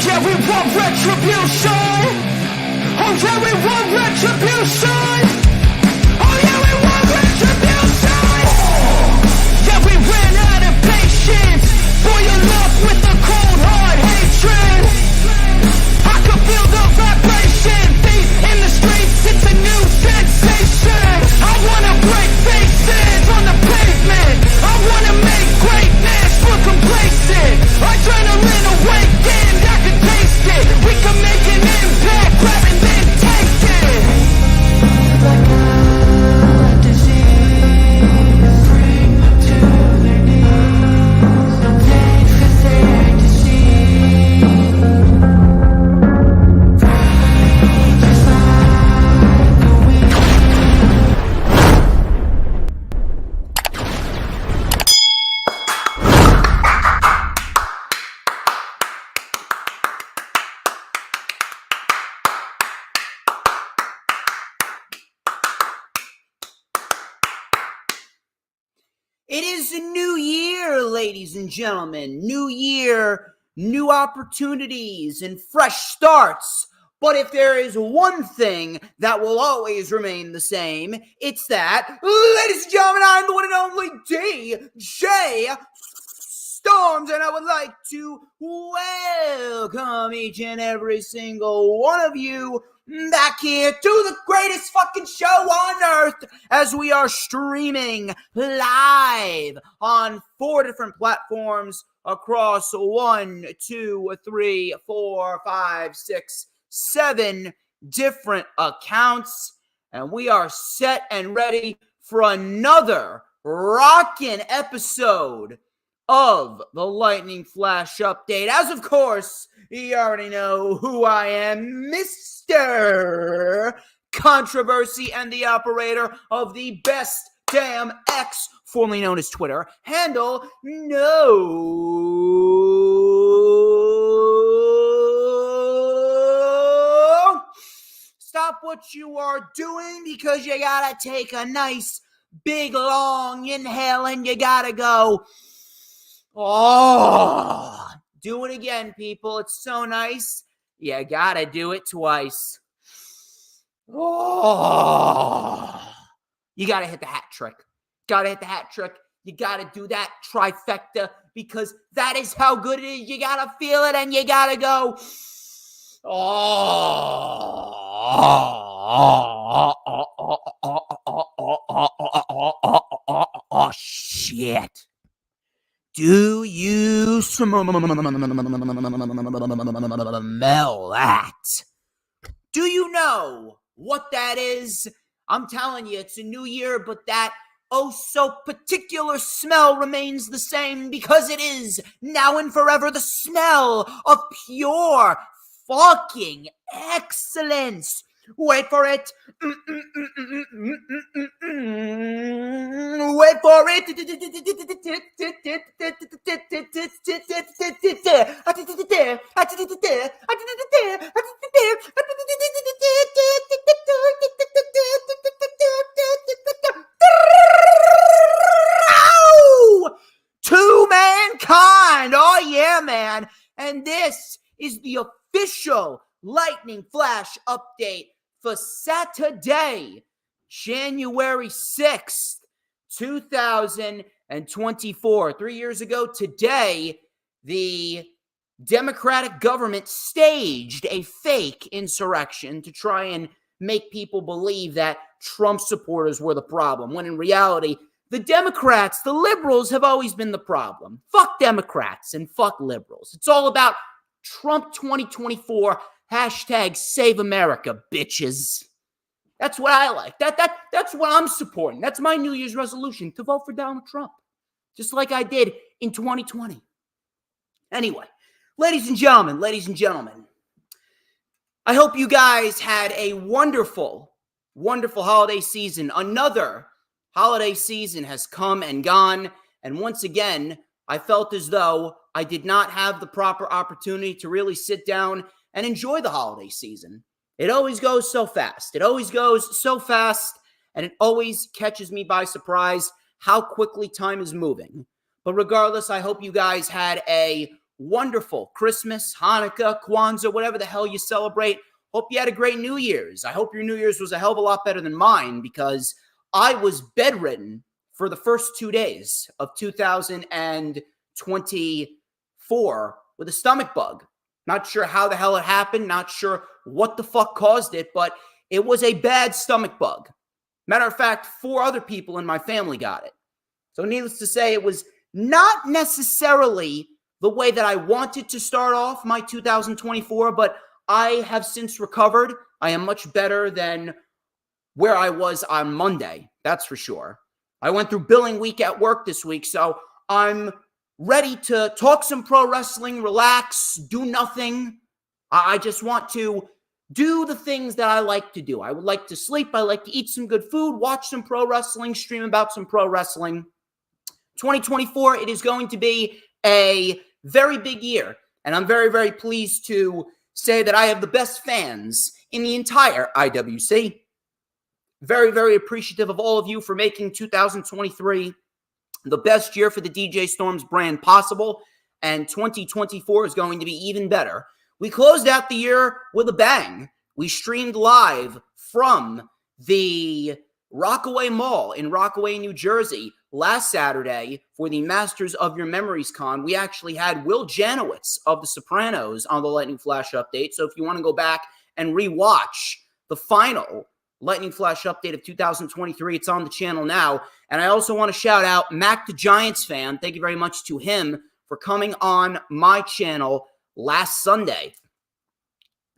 yeah, we want retribution. Oh yeah, we want retribution. Oh yeah, we want retribution. Yeah, we ran out of patience for your love with a cold hard hatred. I can feel the vibration, feet in the streets, it's a new sensation. I wanna break faces on the pavement. I wanna make greatness look complacent. Adrenaline awakened, I can taste it. We can make an impact, grab and then take it. Like a disease, bring them to their knees. Thanks for their disease. Just like a weed. It is a new year, ladies and gentlemen. New year, new opportunities, and fresh starts. But if there is one thing that will always remain the same, it's that, ladies and gentlemen, I'm the one and only DJ Storms, and I would like to welcome each and every single one of you back here to the greatest fucking show on earth, as we are streaming live on 4 different platforms across 1, 2, 3, 4, 5, 6, 7 different accounts. And we are set and ready for another rockin' episode of the Lightning Flash Update. As of course, you already know who I am, Mr. Controversy, and the operator of the best damn X, formerly known as Twitter, handle. No! Stop what you are doing, because you gotta take a nice, big, long inhale, and you gotta go, oh, do it again, people. It's so nice. You gotta do it twice. Oh, you gotta hit the hat trick. Gotta hit the hat trick. You gotta do that trifecta, because that is how good it is. You gotta feel it, and you gotta go, oh, shit. Do you smell that? Do you know what that is? I'm telling you, it's a new year, but that oh so particular smell remains the same, because it is now and forever the smell of pure fucking excellence. Wait for it. Wait for it. To mankind. Oh yeah, man. And this is the official Lightning Flash update for Saturday, January 6th, 2024. 3 years ago today, the Democratic government staged a fake insurrection to try and make people believe that Trump supporters were the problem, when in reality, the Democrats, the liberals, have always been the problem. Fuck Democrats and fuck liberals. It's all about Trump 2024, hashtag Save America, bitches. That's what I like. That's what I'm supporting. That's my New Year's resolution, to vote for Donald Trump, just like I did in 2020. Anyway, ladies and gentlemen, I hope you guys had a wonderful, wonderful holiday season. Another holiday season has come and gone, and once again, I felt as though I did not have the proper opportunity to really sit down and enjoy the holiday season. It always goes so fast. And it always catches me by surprise how quickly time is moving. But regardless, I hope you guys had a wonderful Christmas, Hanukkah, Kwanzaa, whatever the hell you celebrate. Hope you had a great New Year's. I hope your New Year's was a hell of a lot better than mine, because I was bedridden for the first 2 days of 2024 with a stomach bug. Not sure how the hell it happened. Not sure what the fuck caused it, but it was a bad stomach bug. Matter of fact, 4 other people in my family got it. So needless to say, it was not necessarily the way that I wanted to start off my 2024, but I have since recovered. I am much better than where I was on Monday, that's for sure. I went through billing week at work this week, so I'm ready to talk some pro wrestling, relax, do nothing. I just want to do the things that I like to do. I would like to sleep. I like to eat some good food, watch some pro wrestling, stream about some pro wrestling. 2024, it is going to be a very big year, and I'm very, very pleased to say that I have the best fans in the entire IWC. Very, very appreciative of all of you for making 2023 the best year for the DJ Storms brand possible, and 2024 is going to be even better. We closed out the year with a bang. We streamed live from the Rockaway Mall in Rockaway, New Jersey last Saturday for the Masters of Your Memories Con. We actually had Will Janowitz of The Sopranos on the Lightning Flash update. So if you want to go back and rewatch the final Lightning Flash update of 2023, it's on the channel now. And I also want to shout out Mac the Giants fan. Thank you very much to him for coming on my channel last Sunday.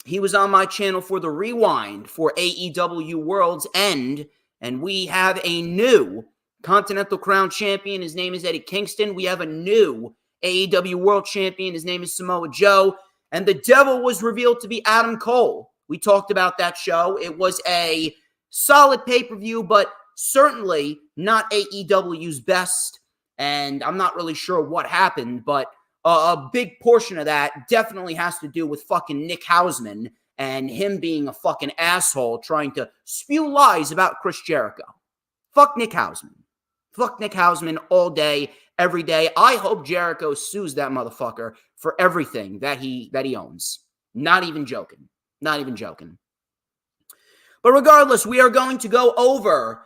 He was on my channel for the rewind for AEW World's End, and we have a new Continental Crown champion. His name is Eddie Kingston. We have a new AEW World Champion. His name is Samoa Joe. And the devil was revealed to be Adam Cole. We talked about that show. It was a solid pay-per-view, but certainly not AEW's best. And I'm not really sure what happened, but a big portion of that definitely has to do with fucking Nick Hausman and him being a fucking asshole trying to spew lies about Chris Jericho. Fuck Nick Hausman. Fuck Nick Hausman all day, every day. I hope Jericho sues that motherfucker for everything that he owns. Not even joking. Not even joking. But regardless, we are going to go over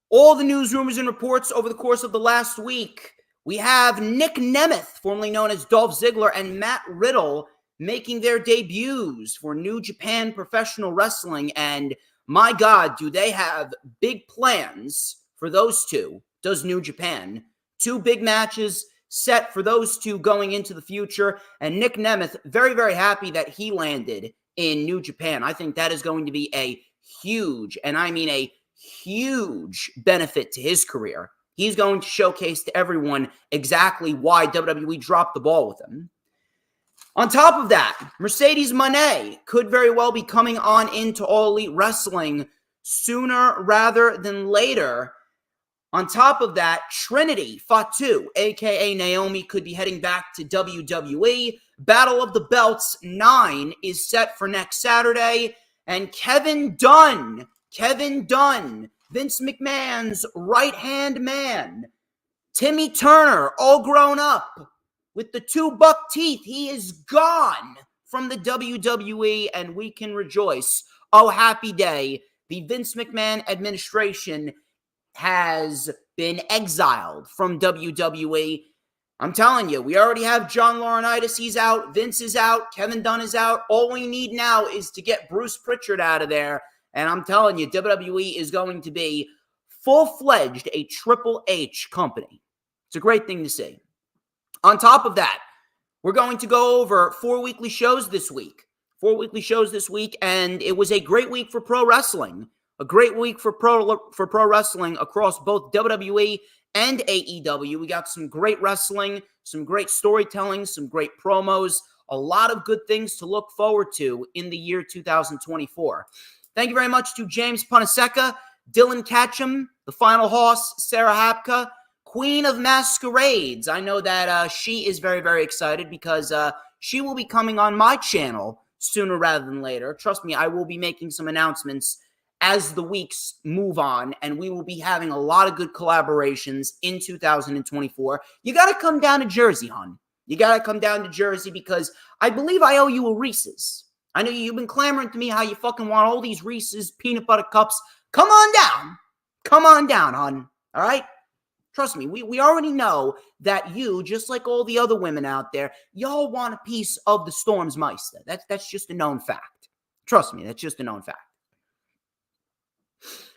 all the news, rumors, and reports over the course of the last week. We have Nick Nemeth, formerly known as Dolph Ziggler, and Matt Riddle making their debuts for New Japan Professional Wrestling. And my God, do they have big plans for those two, does New Japan. 2 big matches set for those two going into the future. And Nick Nemeth, very, very happy that he landed in New Japan. I think that is going to be a huge, and I mean a huge benefit to his career. He's going to showcase to everyone exactly why WWE dropped the ball with him. On top of that, Mercedes Moné could very well be coming on into All Elite Wrestling sooner rather than later. On top of that, Trinity Fatu, a.k.a. Naomi, could be heading back to WWE. Battle of the Belts 9 is set for next Saturday. And Kevin Dunn, Vince McMahon's right-hand man, Timmy Turner, all grown up with the 2 buck teeth. He is gone from the WWE, and we can rejoice. Oh, happy day. The Vince McMahon administration has been exiled from WWE. I'm telling you, we already have John Laurinaitis. He's out. Vince is out. Kevin Dunn is out. All we need now is to get Bruce Pritchard out of there. And I'm telling you, WWE is going to be full-fledged a Triple H company. It's a great thing to see. On top of that, we're going to go over 4 weekly shows this week. 4 weekly shows this week, and it was a great week for pro wrestling. A great week for pro wrestling across both WWE and AEW. We got some great wrestling, some great storytelling, some great promos, a lot of good things to look forward to in the year 2024. Thank you very much to James Punaseca, Dylan Catcham, The Final Hoss, Sarah Hapka, Queen of Masquerades. I know that she is very, very excited because she will be coming on my channel sooner rather than later. Trust me, I will be making some announcements as the weeks move on, and we will be having a lot of good collaborations in 2024. You got to come down to Jersey, hon. You got to come down to Jersey because I believe I owe you a Reese's. I know you've been clamoring to me how you fucking want all these Reese's peanut butter cups. Come on down. Come on down, hon. All right? Trust me, we already know that you, just like all the other women out there, y'all want a piece of the Storms Meister. That's just a known fact. Trust me, that's just a known fact.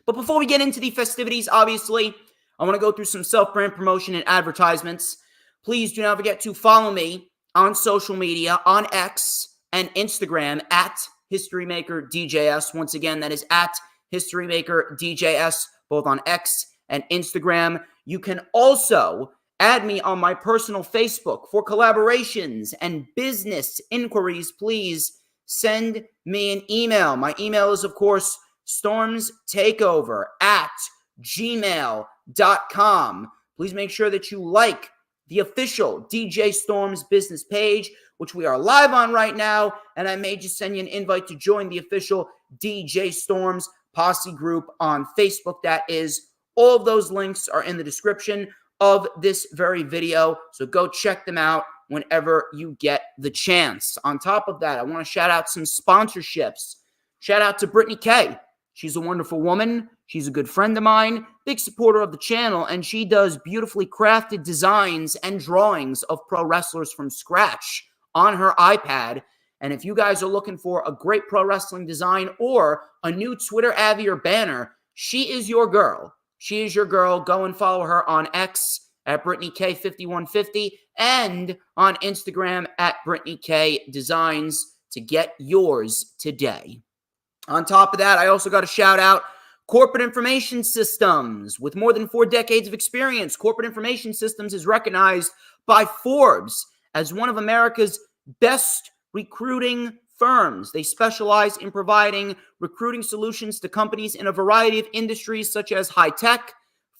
But before we get into the festivities, obviously, I want to go through some self-brand promotion and advertisements. Please do not forget to follow me on social media, on X and Instagram at HistoryMakerDJS. Once again, that is at HistoryMakerDJS, both on X and Instagram. You can also add me on my personal Facebook for collaborations and business inquiries. Please send me an email. My email is, of course, stormstakeover@gmail.com. Please make sure that you like the official DJ Storms business page, which we are live on right now, and I may just send you an invite to join the official DJ Storms Posse group on Facebook. That is, all of those links are in the description of this very video, so go check them out whenever you get the chance. On top of that, I want to shout out some sponsorships. Shout out to Brittany K. She's a wonderful woman. She's a good friend of mine, big supporter of the channel, and she does beautifully crafted designs and drawings of pro wrestlers from scratch on her iPad. And if you guys are looking for a great pro wrestling design or a new Twitter Avy or banner, she is your girl. She is your girl. Go and follow her on X at BrittanyK5150 and on Instagram at BrittanyK to get yours today. On top of that, I also got to shout out Corporate Information Systems. With more than 4 decades of experience, Corporate Information Systems is recognized by Forbes as one of America's best recruiting firms. They specialize in providing recruiting solutions to companies in a variety of industries such as high tech,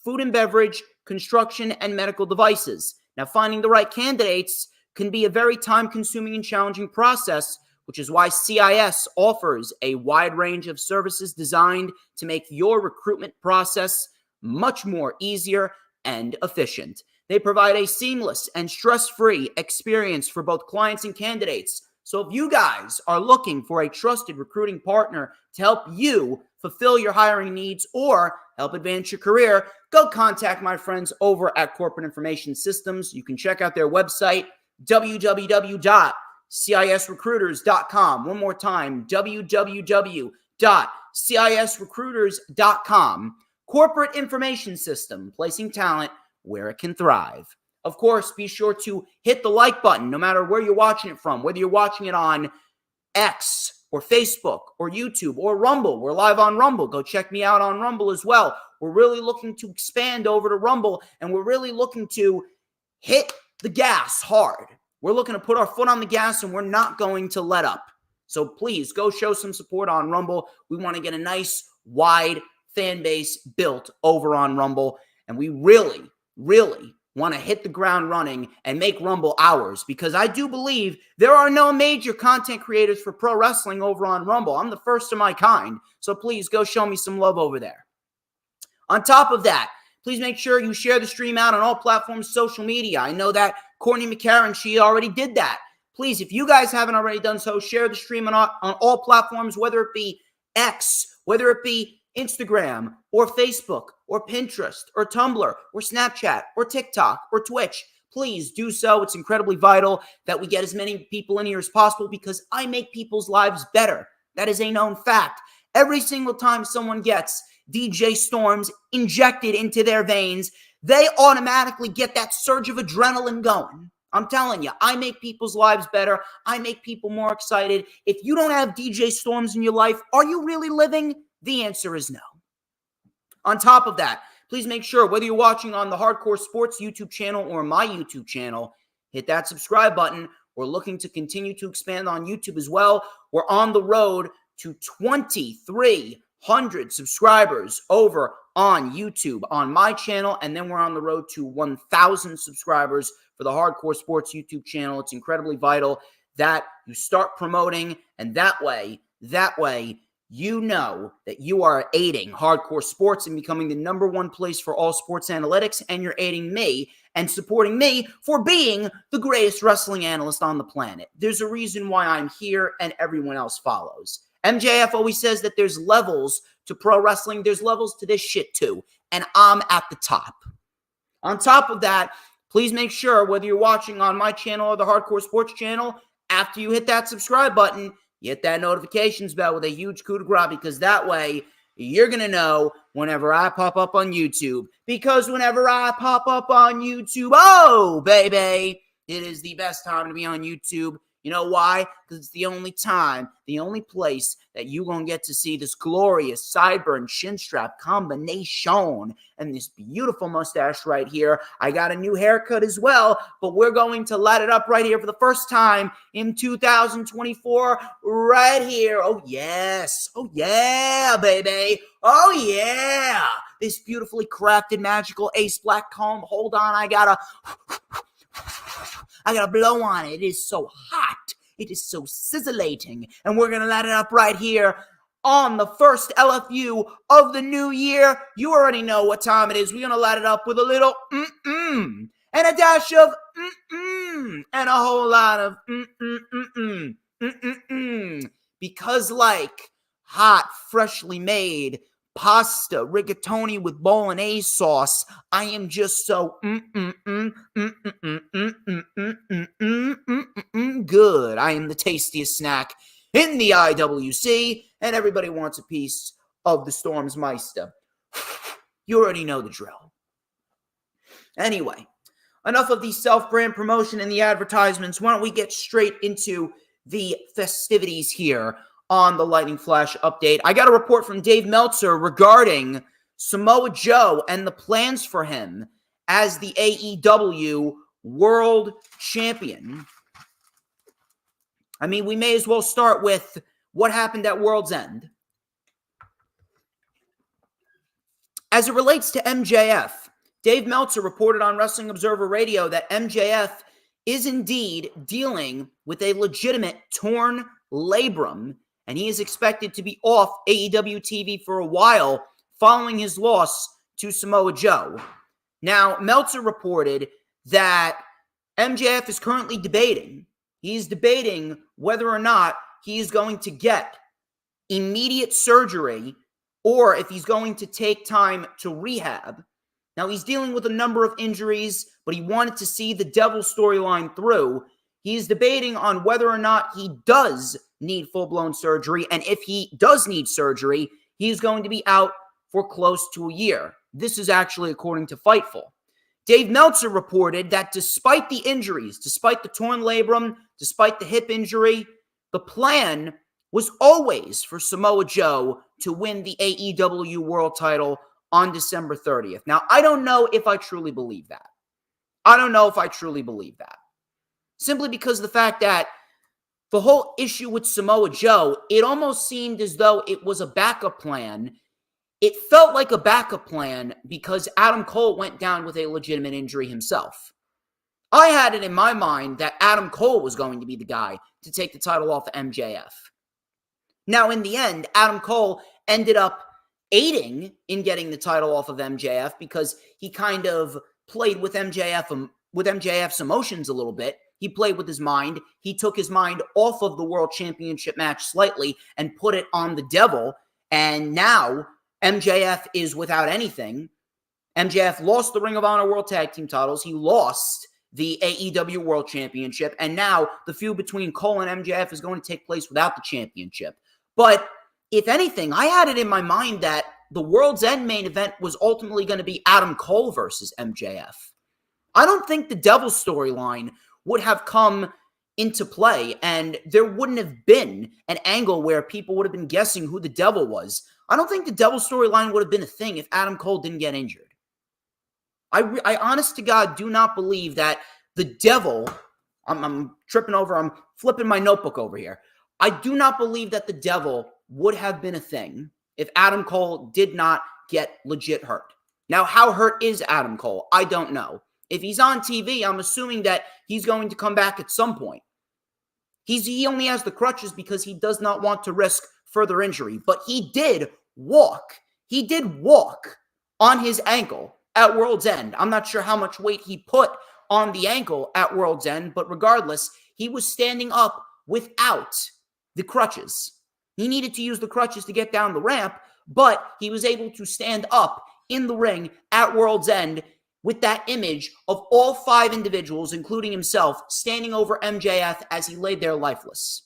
food and beverage, construction, and medical devices. Now, finding the right candidates can be a very time-consuming and challenging process, which is why CIS offers a wide range of services designed to make your recruitment process much more easier and efficient. They provide a seamless and stress-free experience for both clients and candidates. So if you guys are looking for a trusted recruiting partner to help you fulfill your hiring needs or help advance your career, go contact my friends over at Corporate Information Systems. You can check out their website, www.cisrecruiters.com. One more time, www.cisrecruiters.com. Corporate Information System, placing talent where it can thrive. Of course, be sure to hit the like button no matter where you're watching it from, whether you're watching it on X or Facebook or YouTube or Rumble. We're live on Rumble. Go check me out on Rumble as well. We're really looking to expand over to Rumble, and we're really looking to hit the gas hard. We're looking to put our foot on the gas, and we're not going to let up. So please go show some support on Rumble. We want to get a nice, wide fan base built over on Rumble, and we really want to hit the ground running and make Rumble ours, because I do believe there are no major content creators for pro wrestling over on Rumble. I'm the first of my kind, so please go show me some love over there. On top of that, please make sure you share the stream out on all platforms, social media. I know that Courtney McCarron, she already did that. Please, if you guys haven't already done so, share the stream on all platforms, whether it be X, whether it be Instagram or Facebook or Pinterest or Tumblr or Snapchat or TikTok or Twitch. Please do so. It's incredibly vital that we get as many people in here as possible, because I make people's lives better. That is a known fact. Every single time someone gets DJ Storms injected into their veins, they automatically get that surge of adrenaline going. I'm telling you, I make people's lives better. I make people more excited. If you don't have DJ Storms in your life, are you really living? The answer is no. On top of that, please make sure, whether you're watching on the Hardcore Sports YouTube channel or my YouTube channel, hit that subscribe button. We're looking to continue to expand on YouTube as well. We're on the road to 2,300 subscribers over on YouTube on my channel, and then we're on the road to 1,000 subscribers for the Hardcore Sports YouTube channel. It's incredibly vital that you start promoting, and that way, you know that you are aiding Hardcore Sports and becoming the #1 place for all sports analytics, and you're aiding me and supporting me for being the greatest wrestling analyst on the planet. There's a reason why I'm here and everyone else follows. MJF always says that there's levels to pro wrestling. There's levels to this shit too. And I'm at the top. On top of that, please make sure, whether you're watching on my channel or the Hardcore Sports channel, after you hit that subscribe button, you hit that notifications bell with a huge coup de grace, because that way you're going to know whenever I pop up on YouTube. Because whenever I pop up on YouTube, oh, baby, it is the best time to be on YouTube. You know why? Because it's the only time, the only place that you're going to get to see this glorious sideburn chin strap combination and this beautiful mustache right here. I got a new haircut as well, but we're going to light it up right here for the first time in 2024 right here. Oh, yes. Oh, yeah, baby. Oh, yeah. This beautifully crafted magical ace black comb. Hold on, I gotta blow on it. It is so hot. It is so sizzling. And we're going to light it up right here on the first LFU of the new year. You already know what time it is. We're going to light it up with a little and a dash of and a whole lot of because like hot, freshly made pasta rigatoni with bolognese sauce, I am just so good. I am the tastiest snack in the IWC, and everybody wants a piece of the Stormsmeister. You already know the drill. Anyway, enough of the self-brand promotion and the advertisements. Why don't we get straight into the festivities here on the Lightning Flash update. I got a report from Dave Meltzer regarding Samoa Joe and the plans for him as the AEW World Champion. I mean, we may as well start with what happened at World's End. As it relates to MJF, Dave Meltzer reported on Wrestling Observer Radio that MJF is indeed dealing with a legitimate torn labrum, and he is expected to be off AEW TV for a while following his loss to Samoa Joe. Now, Meltzer reported that MJF is currently debating. He's debating whether or not he is going to get immediate surgery or if he's going to take time to rehab. Now, he's dealing with a number of injuries, but he wanted to see the Devil storyline through. He's debating on whether or not he does need full-blown surgery, and if he does need surgery, he's going to be out for close to a year. This is actually according to Fightful. Dave Meltzer reported that despite the injuries, despite the torn labrum, despite the hip injury, the plan was always for Samoa Joe to win the AEW World title on December 30th. Now, I don't know if I truly believe that. Simply because of the fact that the whole issue with Samoa Joe, it almost seemed as though it was a backup plan. It felt like a backup plan because Adam Cole went down with a legitimate injury himself. I had it in my mind that Adam Cole was going to be the guy to take the title off of MJF. Now, in the end, Adam Cole ended up aiding in getting the title off of MJF because he kind of played with MJF's emotions a little bit. He played with his mind. He took his mind off of the World Championship match slightly and put it on the Devil. And now MJF is without anything. MJF lost the Ring of Honor World Tag Team titles. He lost the AEW World Championship. And now the feud between Cole and MJF is going to take place without the championship. But if anything, I had it in my mind that the World's End main event was ultimately going to be Adam Cole versus MJF. I don't think the Devil storyline would have come into play, and there wouldn't have been an angle where people would have been guessing who the Devil was. I don't think the Devil storyline would have been a thing if Adam Cole didn't get injured. I honest to God do not believe that the Devil, I'm tripping over, I'm flipping my notebook over here. I do not believe that the Devil would have been a thing if Adam Cole did not get legit hurt. Now, how hurt is Adam Cole? I don't know. If he's on TV, I'm assuming that he's going to come back at some point. He only has the crutches because he does not want to risk further injury. But he did walk. He did walk on his ankle at World's End. I'm not sure how much weight he put on the ankle at World's End, but regardless, he was standing up without the crutches. He needed to use the crutches to get down the ramp, but he was able to stand up in the ring at World's End with that image of all 5 individuals, including himself, standing over MJF as he laid there lifeless.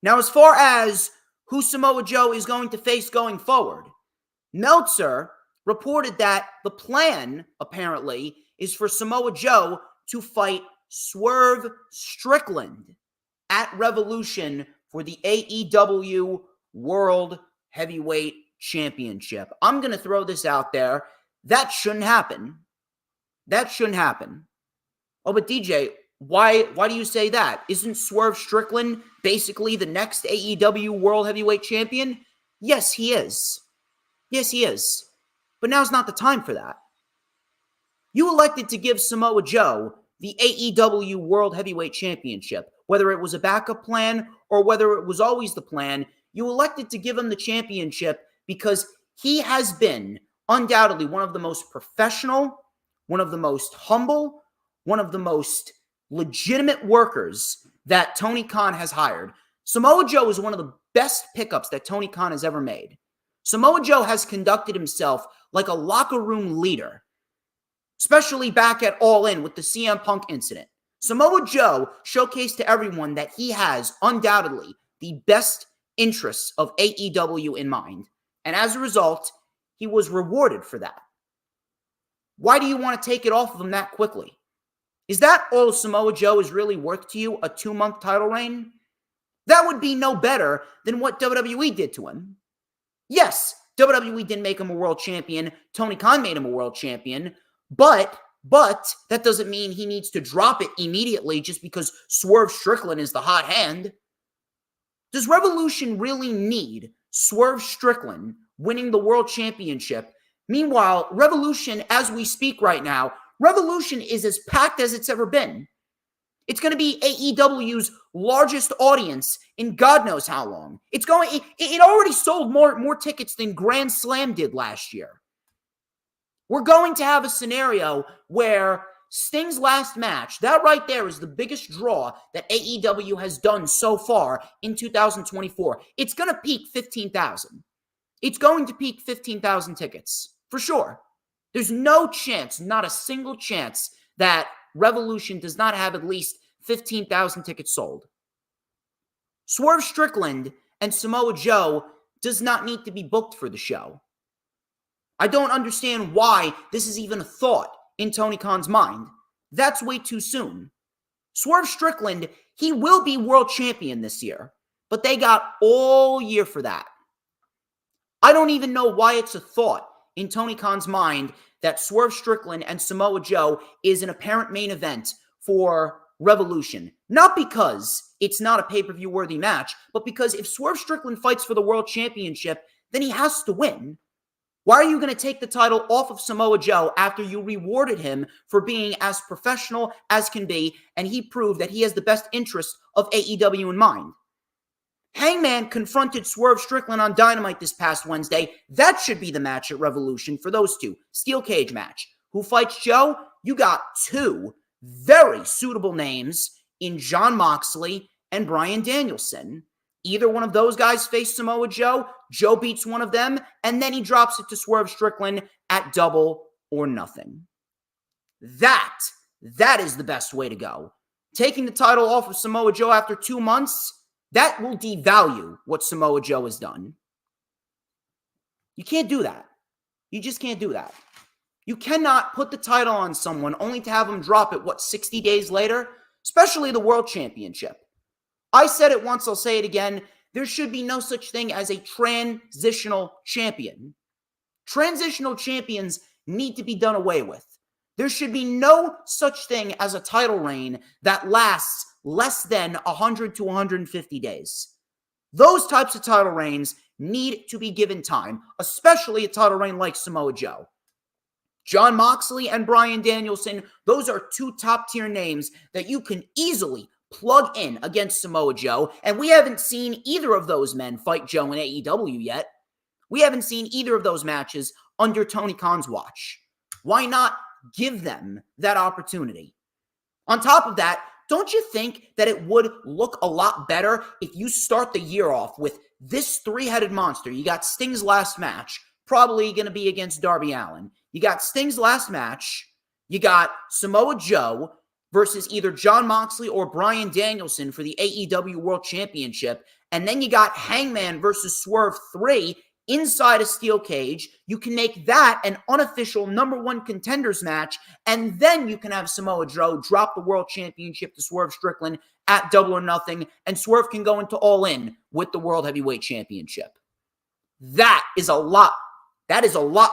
Now, as far as who Samoa Joe is going to face going forward, Meltzer reported that the plan, apparently, is for Samoa Joe to fight Swerve Strickland at Revolution for the AEW World Heavyweight Championship. I'm going to throw this out there. That shouldn't happen. That shouldn't happen. Oh, but DJ, why do you say that? Isn't Swerve Strickland basically the next AEW World Heavyweight Champion? Yes, he is. Yes, he is. But now's not the time for that. You elected to give Samoa Joe the AEW World Heavyweight Championship. Whether it was a backup plan or whether it was always the plan, you elected to give him the championship because he has been undoubtedly one of the most professional, one of the most humble, one of the most legitimate workers that Tony Khan has hired. Samoa Joe is one of the best pickups that Tony Khan has ever made. Samoa Joe has conducted himself like a locker room leader, especially back at All In with the CM Punk incident. Samoa Joe showcased to everyone that he has undoubtedly the best interests of AEW in mind. And as a result, he was rewarded for that. Why do you want to take it off of him that quickly? Is that all Samoa Joe is really worth to you, a 2-month title reign? That would be no better than what WWE did to him. Yes, WWE didn't make him a world champion. Tony Khan made him a world champion. But that doesn't mean he needs to drop it immediately just because Swerve Strickland is the hot hand. Does Revolution really need Swerve Strickland winning the world championship? Meanwhile, Revolution, as we speak right now, Revolution is as packed as it's ever been. It's going to be AEW's largest audience in God knows how long. It already sold more tickets than Grand Slam did last year. We're going to have a scenario where Sting's last match, that right there is the biggest draw that AEW has done so far in 2024. It's going to peak 15,000. It's going to peak 15,000 tickets, for sure. There's no chance, not a single chance, that Revolution does not have at least 15,000 tickets sold. Swerve Strickland and Samoa Joe does not need to be booked for the show. I don't understand why this is even a thought in Tony Khan's mind. That's way too soon. Swerve Strickland, he will be world champion this year, but they got all year for that. I don't even know why it's a thought in Tony Khan's mind that Swerve Strickland and Samoa Joe is an apparent main event for Revolution. Not because it's not a pay-per-view worthy match, but because if Swerve Strickland fights for the world championship, then he has to win. Why are you going to take the title off of Samoa Joe after you rewarded him for being as professional as can be, and he proved that he has the best interest of AEW in mind? Hangman confronted Swerve Strickland on Dynamite this past Wednesday. That should be the match at Revolution for those two. Steel cage match. Who fights Joe? You got two very suitable names in Jon Moxley and Bryan Danielson. Either one of those guys face Samoa Joe. Joe beats one of them, and then he drops it to Swerve Strickland at Double or Nothing. That is the best way to go. Taking the title off of Samoa Joe after 2 months, that will devalue what Samoa Joe has done. You can't do that. You just can't do that. You cannot put the title on someone only to have them drop it, 60 days later? Especially the World Championship. I said it once, I'll say it again. There should be no such thing as a transitional champion. Transitional champions need to be done away with. There should be no such thing as a title reign that lasts less than 100 to 150 days. Those types of title reigns need to be given time, especially a title reign like Samoa Joe. Jon Moxley and Bryan Danielson, those are two top-tier names that you can easily plug in against Samoa Joe, and we haven't seen either of those men fight Joe in AEW yet. We haven't seen either of those matches under Tony Khan's watch. Why not give them that opportunity? On top of that, don't you think that it would look a lot better if you start the year off with this three-headed monster? You got Sting's last match, probably going to be against Darby Allin. You got Sting's last match. You got Samoa Joe versus either Jon Moxley or Bryan Danielson for the AEW World Championship. And then you got Hangman versus Swerve 3 inside a steel cage. You can make that an unofficial number one contenders match, and then you can have Samoa Joe drop the World Championship to Swerve Strickland at Double or Nothing, and Swerve can go into All In with the World Heavyweight Championship. That is a lot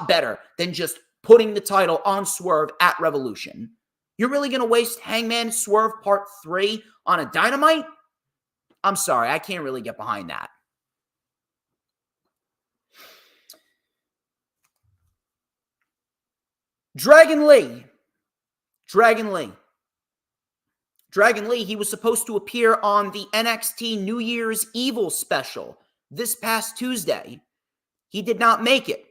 better than just putting the title on Swerve at Revolution. You're really going to waste Hangman Swerve Part 3 on a Dynamite? I'm sorry, I can't really get behind that. Dragon Lee, he was supposed to appear on the NXT New Year's Evil special this past Tuesday. He did not make it.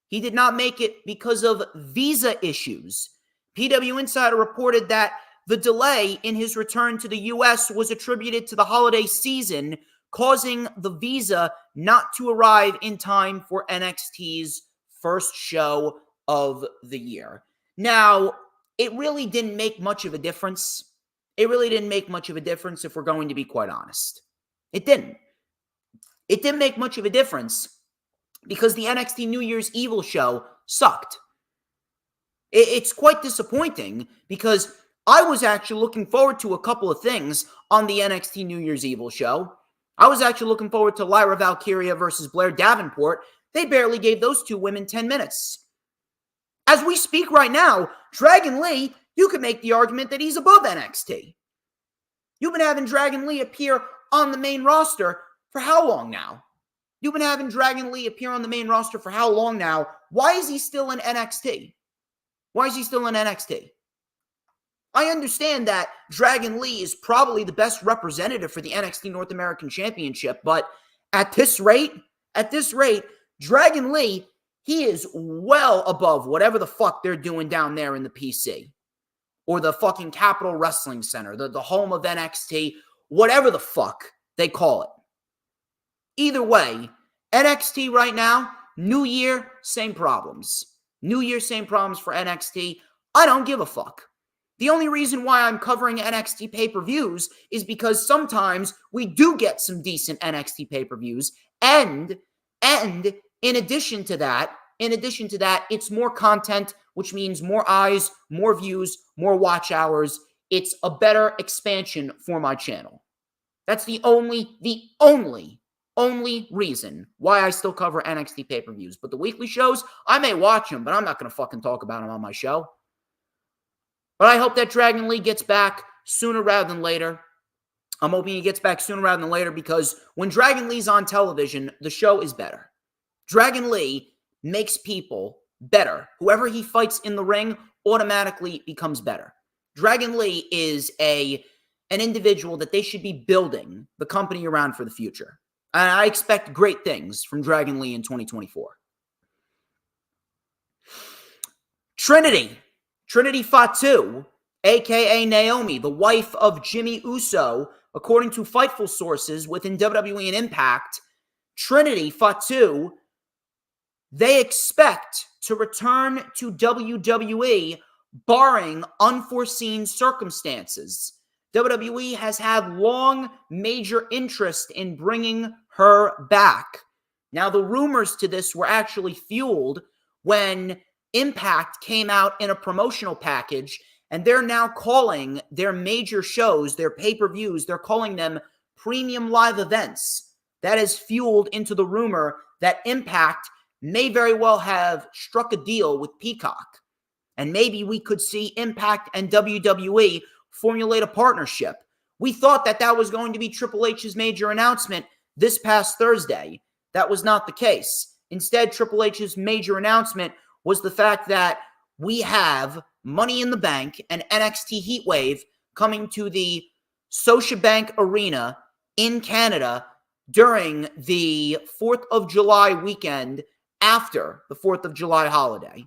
He did not make it because of visa issues. PW Insider reported that the delay in his return to the U.S. was attributed to the holiday season, causing the visa not to arrive in time for NXT's first show of the year. Now, it really didn't make much of a difference. It really didn't make much of a difference, if we're going to be quite honest. It didn't. It didn't make much of a difference because the NXT New Year's Evil show sucked. It's quite disappointing because I was actually looking forward to a couple of things on the NXT New Year's Evil show. I was actually looking forward to Lyra Valkyria versus Blair Davenport. They barely gave those two women 10 minutes. As we speak right now, Dragon Lee, you could make the argument that he's above NXT. You've been having Dragon Lee appear on the main roster for how long now? You've been having Dragon Lee appear on the main roster for how long now? Why is he still in NXT? Why is he still in NXT? I understand that Dragon Lee is probably the best representative for the NXT North American Championship, but at this rate, Dragon Lee, he is well above whatever the fuck they're doing down there in the PC. Or the fucking Capitol Wrestling Center, the home of NXT, whatever the fuck they call it. Either way, NXT right now, new year, same problems. New year, same problems for NXT. I don't give a fuck. The only reason why I'm covering NXT pay-per-views is because sometimes we do get some decent NXT pay-per-views, and in addition to that, it's more content, which means more eyes, more views, more watch hours. It's a better expansion for my channel. That's the only reason why I still cover NXT pay-per-views. But the weekly shows, I may watch them, but I'm not going to fucking talk about them on my show. But I hope that Dragon Lee gets back sooner rather than later. I'm hoping he gets back sooner rather than later because when Dragon Lee's on television, the show is better. Dragon Lee makes people better. Whoever he fights in the ring automatically becomes better. Dragon Lee is an individual that they should be building the company around for the future. And I expect great things from Dragon Lee in 2024. Trinity Fatu, a.k.a. Naomi, the wife of Jimmy Uso, according to Fightful sources within WWE and Impact, Trinity Fatu, they expect to return to WWE barring unforeseen circumstances. WWE has had long major interest in bringing her back. Now, the rumors to this were actually fueled when Impact came out in a promotional package, and they're now calling their major shows, their pay-per-views, they're calling them premium live events. That has fueled into the rumor that Impact may very well have struck a deal with Peacock. And maybe we could see Impact and WWE formulate a partnership. We thought that was going to be Triple H's major announcement this past Thursday. That was not the case. Instead, Triple H's major announcement was the fact that we have Money in the Bank and NXT Heatwave coming to the Scotiabank Arena in Canada during the 4th of July weekend after the 4th of July holiday.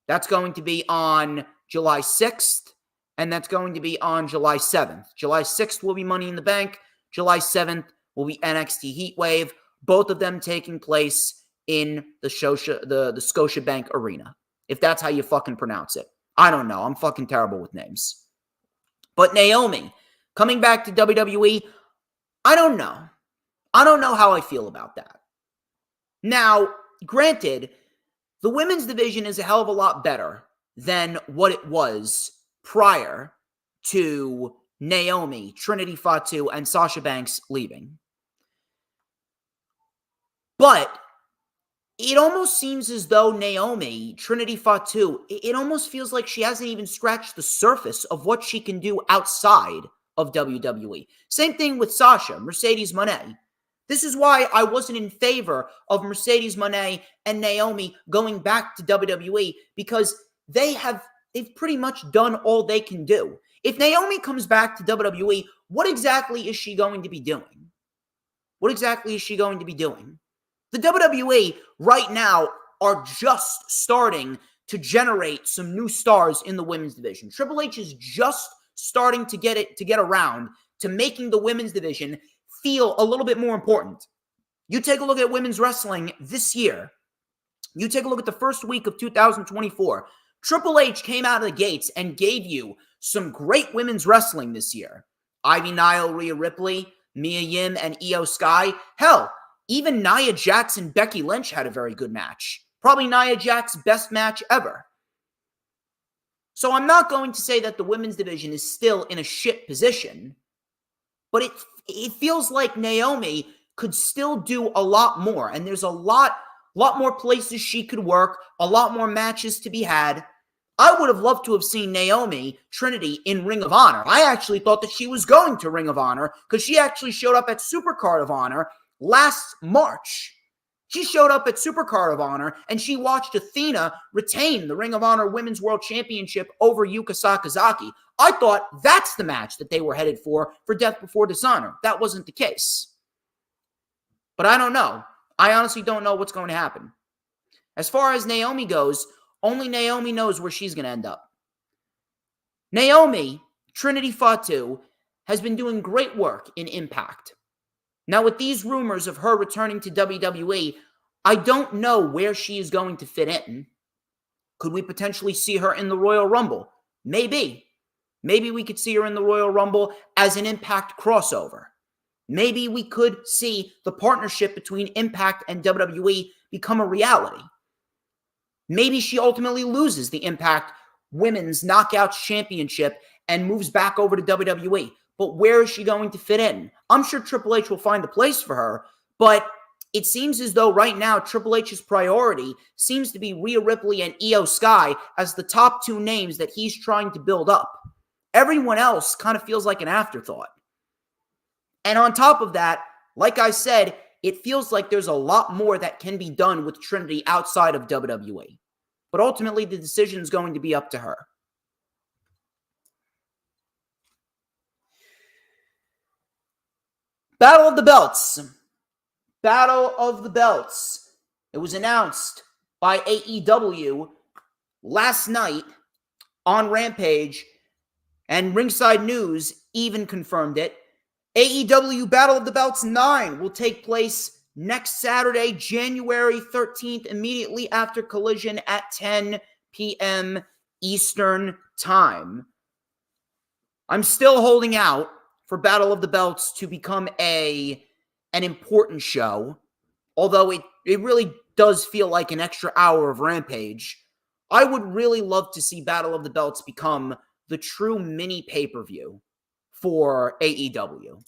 That's going to be on July 6th, and that's going to be on July 7th. July 6th will be Money in the Bank. July 7th will be NXT Heatwave, both of them taking place in the Scotiabank Arena, if that's how you fucking pronounce it. I don't know. I'm fucking terrible with names. But Naomi, coming back to WWE, I don't know. I don't know how I feel about that. Now, granted, the women's division is a hell of a lot better than what it was prior to Naomi, Trinity Fatu, and Sasha Banks leaving. But it almost seems as though Naomi, Trinity Fatu, it almost feels like she hasn't even scratched the surface of what she can do outside of WWE. Same thing with Sasha, Mercedes Moné. This is why I wasn't in favor of Mercedes Moné and Naomi going back to WWE, because they've pretty much done all they can do. If Naomi comes back to WWE, what exactly is she going to be doing? What exactly is she going to be doing? The WWE right now are just starting to generate some new stars in the women's division. Triple H is just starting to get around to making the women's division feel a little bit more important. You take a look at women's wrestling this year. You take a look at the first week of 2024. Triple H came out of the gates and gave you some great women's wrestling this year. Ivy Nile, Rhea Ripley, Mia Yim, and Io Sky. Hell, even Nia Jax and Becky Lynch had a very good match. Probably Nia Jax's best match ever. So I'm not going to say that the women's division is still in a shit position, but it feels like Naomi could still do a lot more. And there's a lot more places she could work, a lot more matches to be had. I would have loved to have seen Naomi, Trinity, in Ring of Honor. I actually thought that she was going to Ring of Honor because she actually showed up at Supercard of Honor last March. She showed up at Supercard of Honor and she watched Athena retain the Ring of Honor Women's World Championship over Yuka Sakazaki. I thought that's the match that they were headed for Death Before Dishonor. That wasn't the case. But I don't know. I honestly don't know what's going to happen. As far as Naomi goes, only Naomi knows where she's going to end up. Naomi, Trinity Fatu, has been doing great work in Impact. Now, with these rumors of her returning to WWE, I don't know where she is going to fit in. Could we potentially see her in the Royal Rumble? Maybe. Maybe we could see her in the Royal Rumble as an Impact crossover. Maybe we could see the partnership between Impact and WWE become a reality. Maybe she ultimately loses the Impact Women's Knockouts Championship and moves back over to WWE. But where is she going to fit in? I'm sure Triple H will find a place for her, but it seems as though right now Triple H's priority seems to be Rhea Ripley and Io Sky as the top two names that he's trying to build up. Everyone else kind of feels like an afterthought. And on top of that, like I said, it feels like there's a lot more that can be done with Trinity outside of WWE. But ultimately, the decision is going to be up to her. Battle of the Belts. Battle of the Belts. It was announced by AEW last night on Rampage, and Ringside News even confirmed it. AEW Battle of the Belts 9 will take place next Saturday, January 13th, immediately after Collision at 10 p.m. Eastern Time. I'm still holding out for Battle of the Belts to become an important show, although it really does feel like an extra hour of Rampage. I would really love to see Battle of the Belts become the true mini pay-per-view for AEW.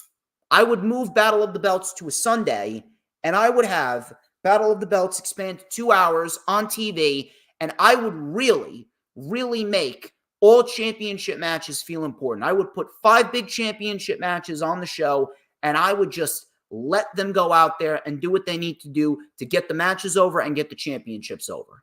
I would move Battle of the Belts to a Sunday, and I would have Battle of the Belts expand to 2 hours on TV, and I would really, really make all championship matches feel important. I would put 5 big championship matches on the show, and I would just let them go out there and do what they need to do to get the matches over and get the championships over.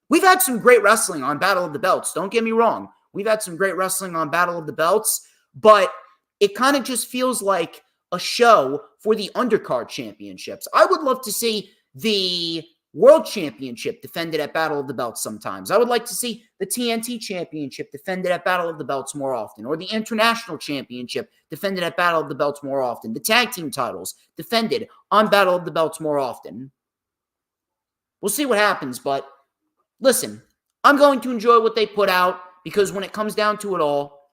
We've had some great wrestling on Battle of the Belts. Don't get me wrong. We've had some great wrestling on Battle of the Belts, but it kind of just feels like a show for the undercard championships. I would love to see the World Championship defended at Battle of the Belts sometimes. I would like to see the TNT Championship defended at Battle of the Belts more often, or the International Championship defended at Battle of the Belts more often, the tag team titles defended on Battle of the Belts more often. We'll see what happens, but listen, I'm going to enjoy what they put out because when it comes down to it all,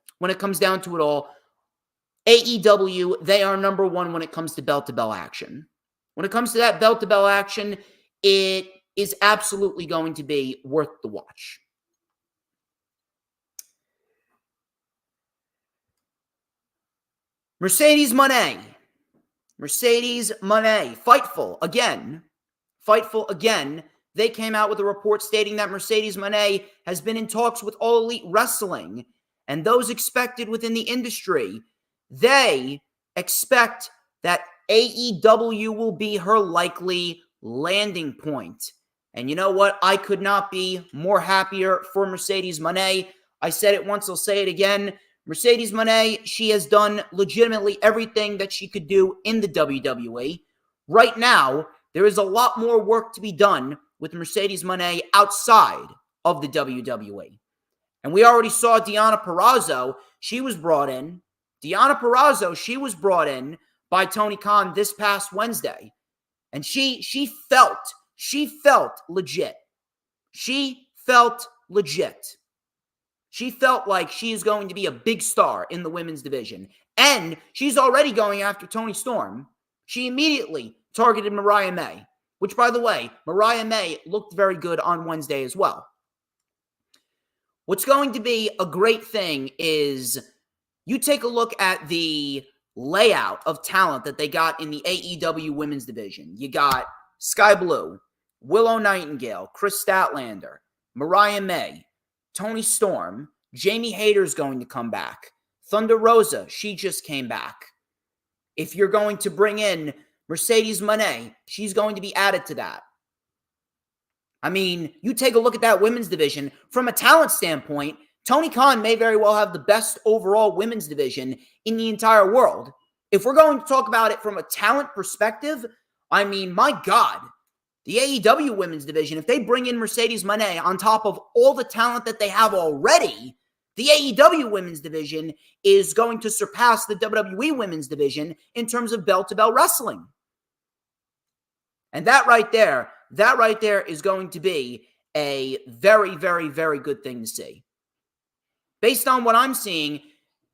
AEW, they are number one when it comes to belt-to-belt action. When it comes to that belt-to-belt action, it is absolutely going to be worth the watch. Mercedes Moné, Fightful again. They came out with a report stating that Mercedes Moné has been in talks with All Elite Wrestling and those expected within the industry. They expect that AEW will be her likely landing point. And you know what? I could not be more happier for Mercedes Moné. I said it once, I'll say it again. Mercedes Moné, she has done legitimately everything that she could do in the WWE. Right now, there is a lot more work to be done with Mercedes Moné outside of the WWE. And we already saw Deonna Purrazzo. She was brought in by Tony Khan this past Wednesday. And she felt legit. She felt like she is going to be a big star in the women's division. And she's already going after Toni Storm. She immediately targeted Mariah May, which, by the way, Mariah May looked very good on Wednesday as well. What's going to be a great thing is you take a look at the layout of talent that they got in the AEW women's division. You got Sky Blue, Willow Nightingale, Chris Statlander, Mariah May, Toni Storm, Jamie Hayter's going to come back. Thunder Rosa, she just came back. If you're going to bring in Mercedes Moné, she's going to be added to that. I mean, you take a look at that women's division. From a talent standpoint, Tony Khan may very well have the best overall women's division in the entire world. If we're going to talk about it from a talent perspective, I mean, my God, the AEW women's division, if they bring in Mercedes Moné on top of all the talent that they have already, the AEW women's division is going to surpass the WWE women's division in terms of belt-to-belt wrestling. And that right there is going to be a very, very, very good thing to see. Based on what I'm seeing,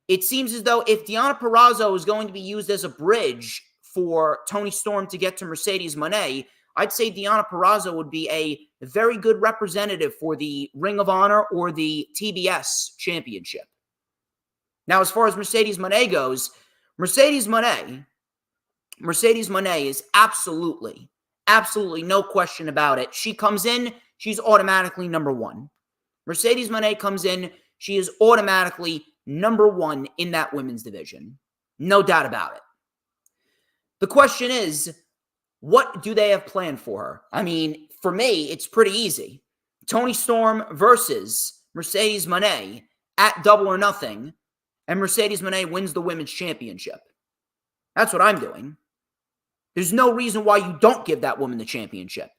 it seems as though if Deonna Purrazzo is going to be used as a bridge for Toni Storm to get to Mercedes Moné, I'd say Deonna Purrazzo would be a very good representative for the Ring of Honor or the TBS Championship. Now, as far as Mercedes Moné goes, Mercedes Moné is absolutely no question about it. She comes in, she's automatically number one. Mercedes Moné comes in, she is automatically number one in that women's division. No doubt about it. The question is, what do they have planned for her? I mean, for me, it's pretty easy. Toni Storm versus Mercedes Moné at Double or Nothing, and Mercedes Moné wins the women's championship. That's what I'm doing. There's no reason why you don't give that woman the championship.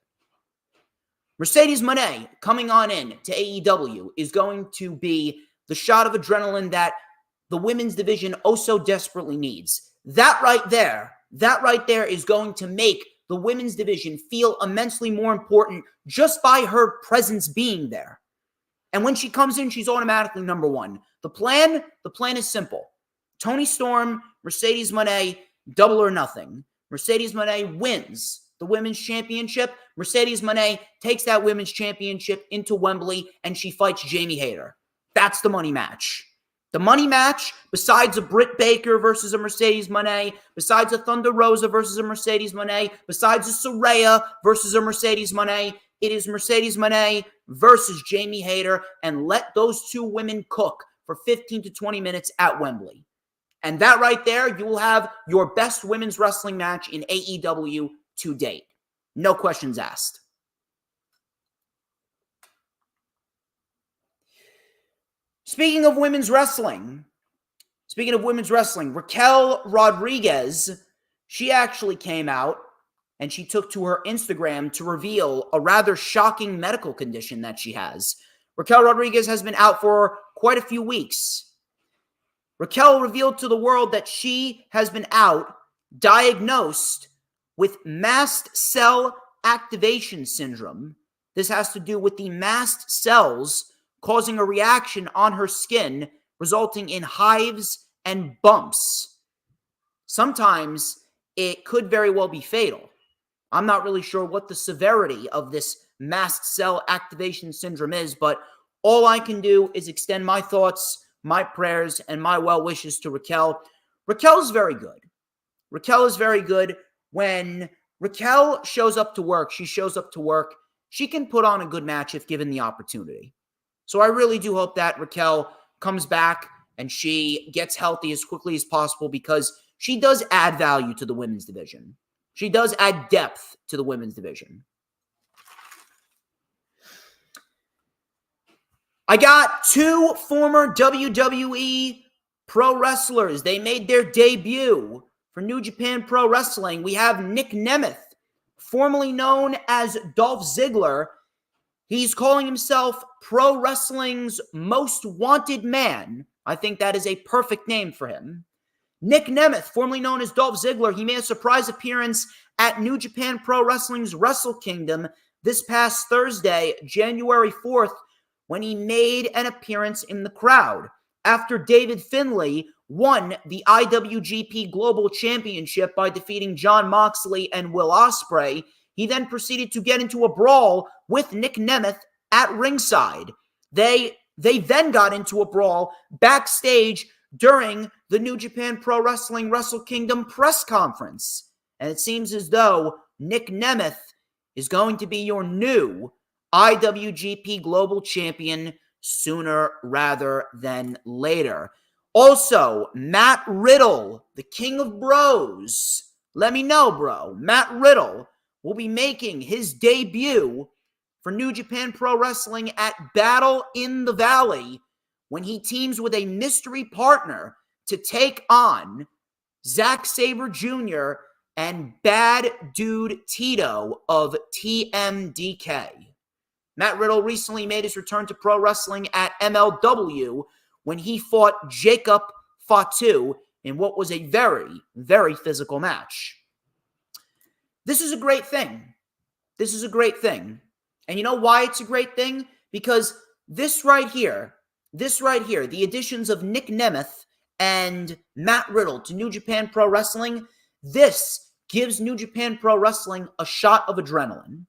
Mercedes Moné coming on in to AEW is going to be the shot of adrenaline that the women's division oh so desperately needs. That right there is going to make the women's division feel immensely more important just by her presence being there. And when she comes in, she's automatically number one. The plan is simple. Toni Storm, Mercedes Moné, Double or Nothing. Mercedes Moné wins the women's championship. Mercedes Moné takes that women's championship into Wembley and she fights Jamie Hayter. That's the money match. The money match, besides a Britt Baker versus a Mercedes Moné, besides a Thunder Rosa versus a Mercedes Moné, besides a Saraya versus a Mercedes Moné, it is Mercedes Moné versus Jamie Hayter, and let those two women cook for 15 to 20 minutes at Wembley. And that right there, you will have your best women's wrestling match in AEW to date. No questions asked. Speaking of women's wrestling, Raquel Rodriguez, she actually came out and she took to her Instagram to reveal a rather shocking medical condition that she has. Raquel Rodriguez has been out for quite a few weeks. Raquel revealed to the world that she has been out diagnosed with mast cell activation syndrome. This has to do with the mast cells causing a reaction on her skin, resulting in hives and bumps. Sometimes it could very well be fatal. I'm not really sure what the severity of this mast cell activation syndrome is, but all I can do is extend my thoughts, my prayers, and my well wishes to Raquel. Raquel's very good. Raquel is very good. When Raquel shows up to work, she can put on a good match if given the opportunity. So I really do hope that Raquel comes back and she gets healthy as quickly as possible, because she does add value to the women's division. She does add depth to the women's division. I got two former WWE pro wrestlers. They made their debut for New Japan Pro Wrestling. We have Nick Nemeth, formerly known as Dolph Ziggler. He's calling himself pro wrestling's most wanted man. I think that is a perfect name for him. Nick Nemeth, formerly known as Dolph Ziggler, he made a surprise appearance at New Japan Pro Wrestling's Wrestle Kingdom this past Thursday, January 4th, when he made an appearance in the crowd. After David Finlay won the IWGP Global Championship by defeating Jon Moxley and Will Ospreay, he then proceeded to get into a brawl with Nick Nemeth at ringside. They then got into a brawl backstage during the New Japan Pro Wrestling Wrestle Kingdom press conference. And it seems as though Nick Nemeth is going to be your new IWGP Global Champion sooner rather than later. Also, Matt Riddle, the King of Bros. Let me know, bro. Matt Riddle will be making his debut for New Japan Pro Wrestling at Battle in the Valley when he teams with a mystery partner to take on Zack Sabre Jr. and Bad Dude Tito of TMDK. Matt Riddle recently made his return to pro wrestling at MLW when he fought Jacob Fatu in what was a very, very physical match. This is a great thing. This is a great thing. And you know why it's a great thing? Because this right here, the additions of Nick Nemeth and Matt Riddle to New Japan Pro Wrestling, this gives New Japan Pro Wrestling a shot of adrenaline.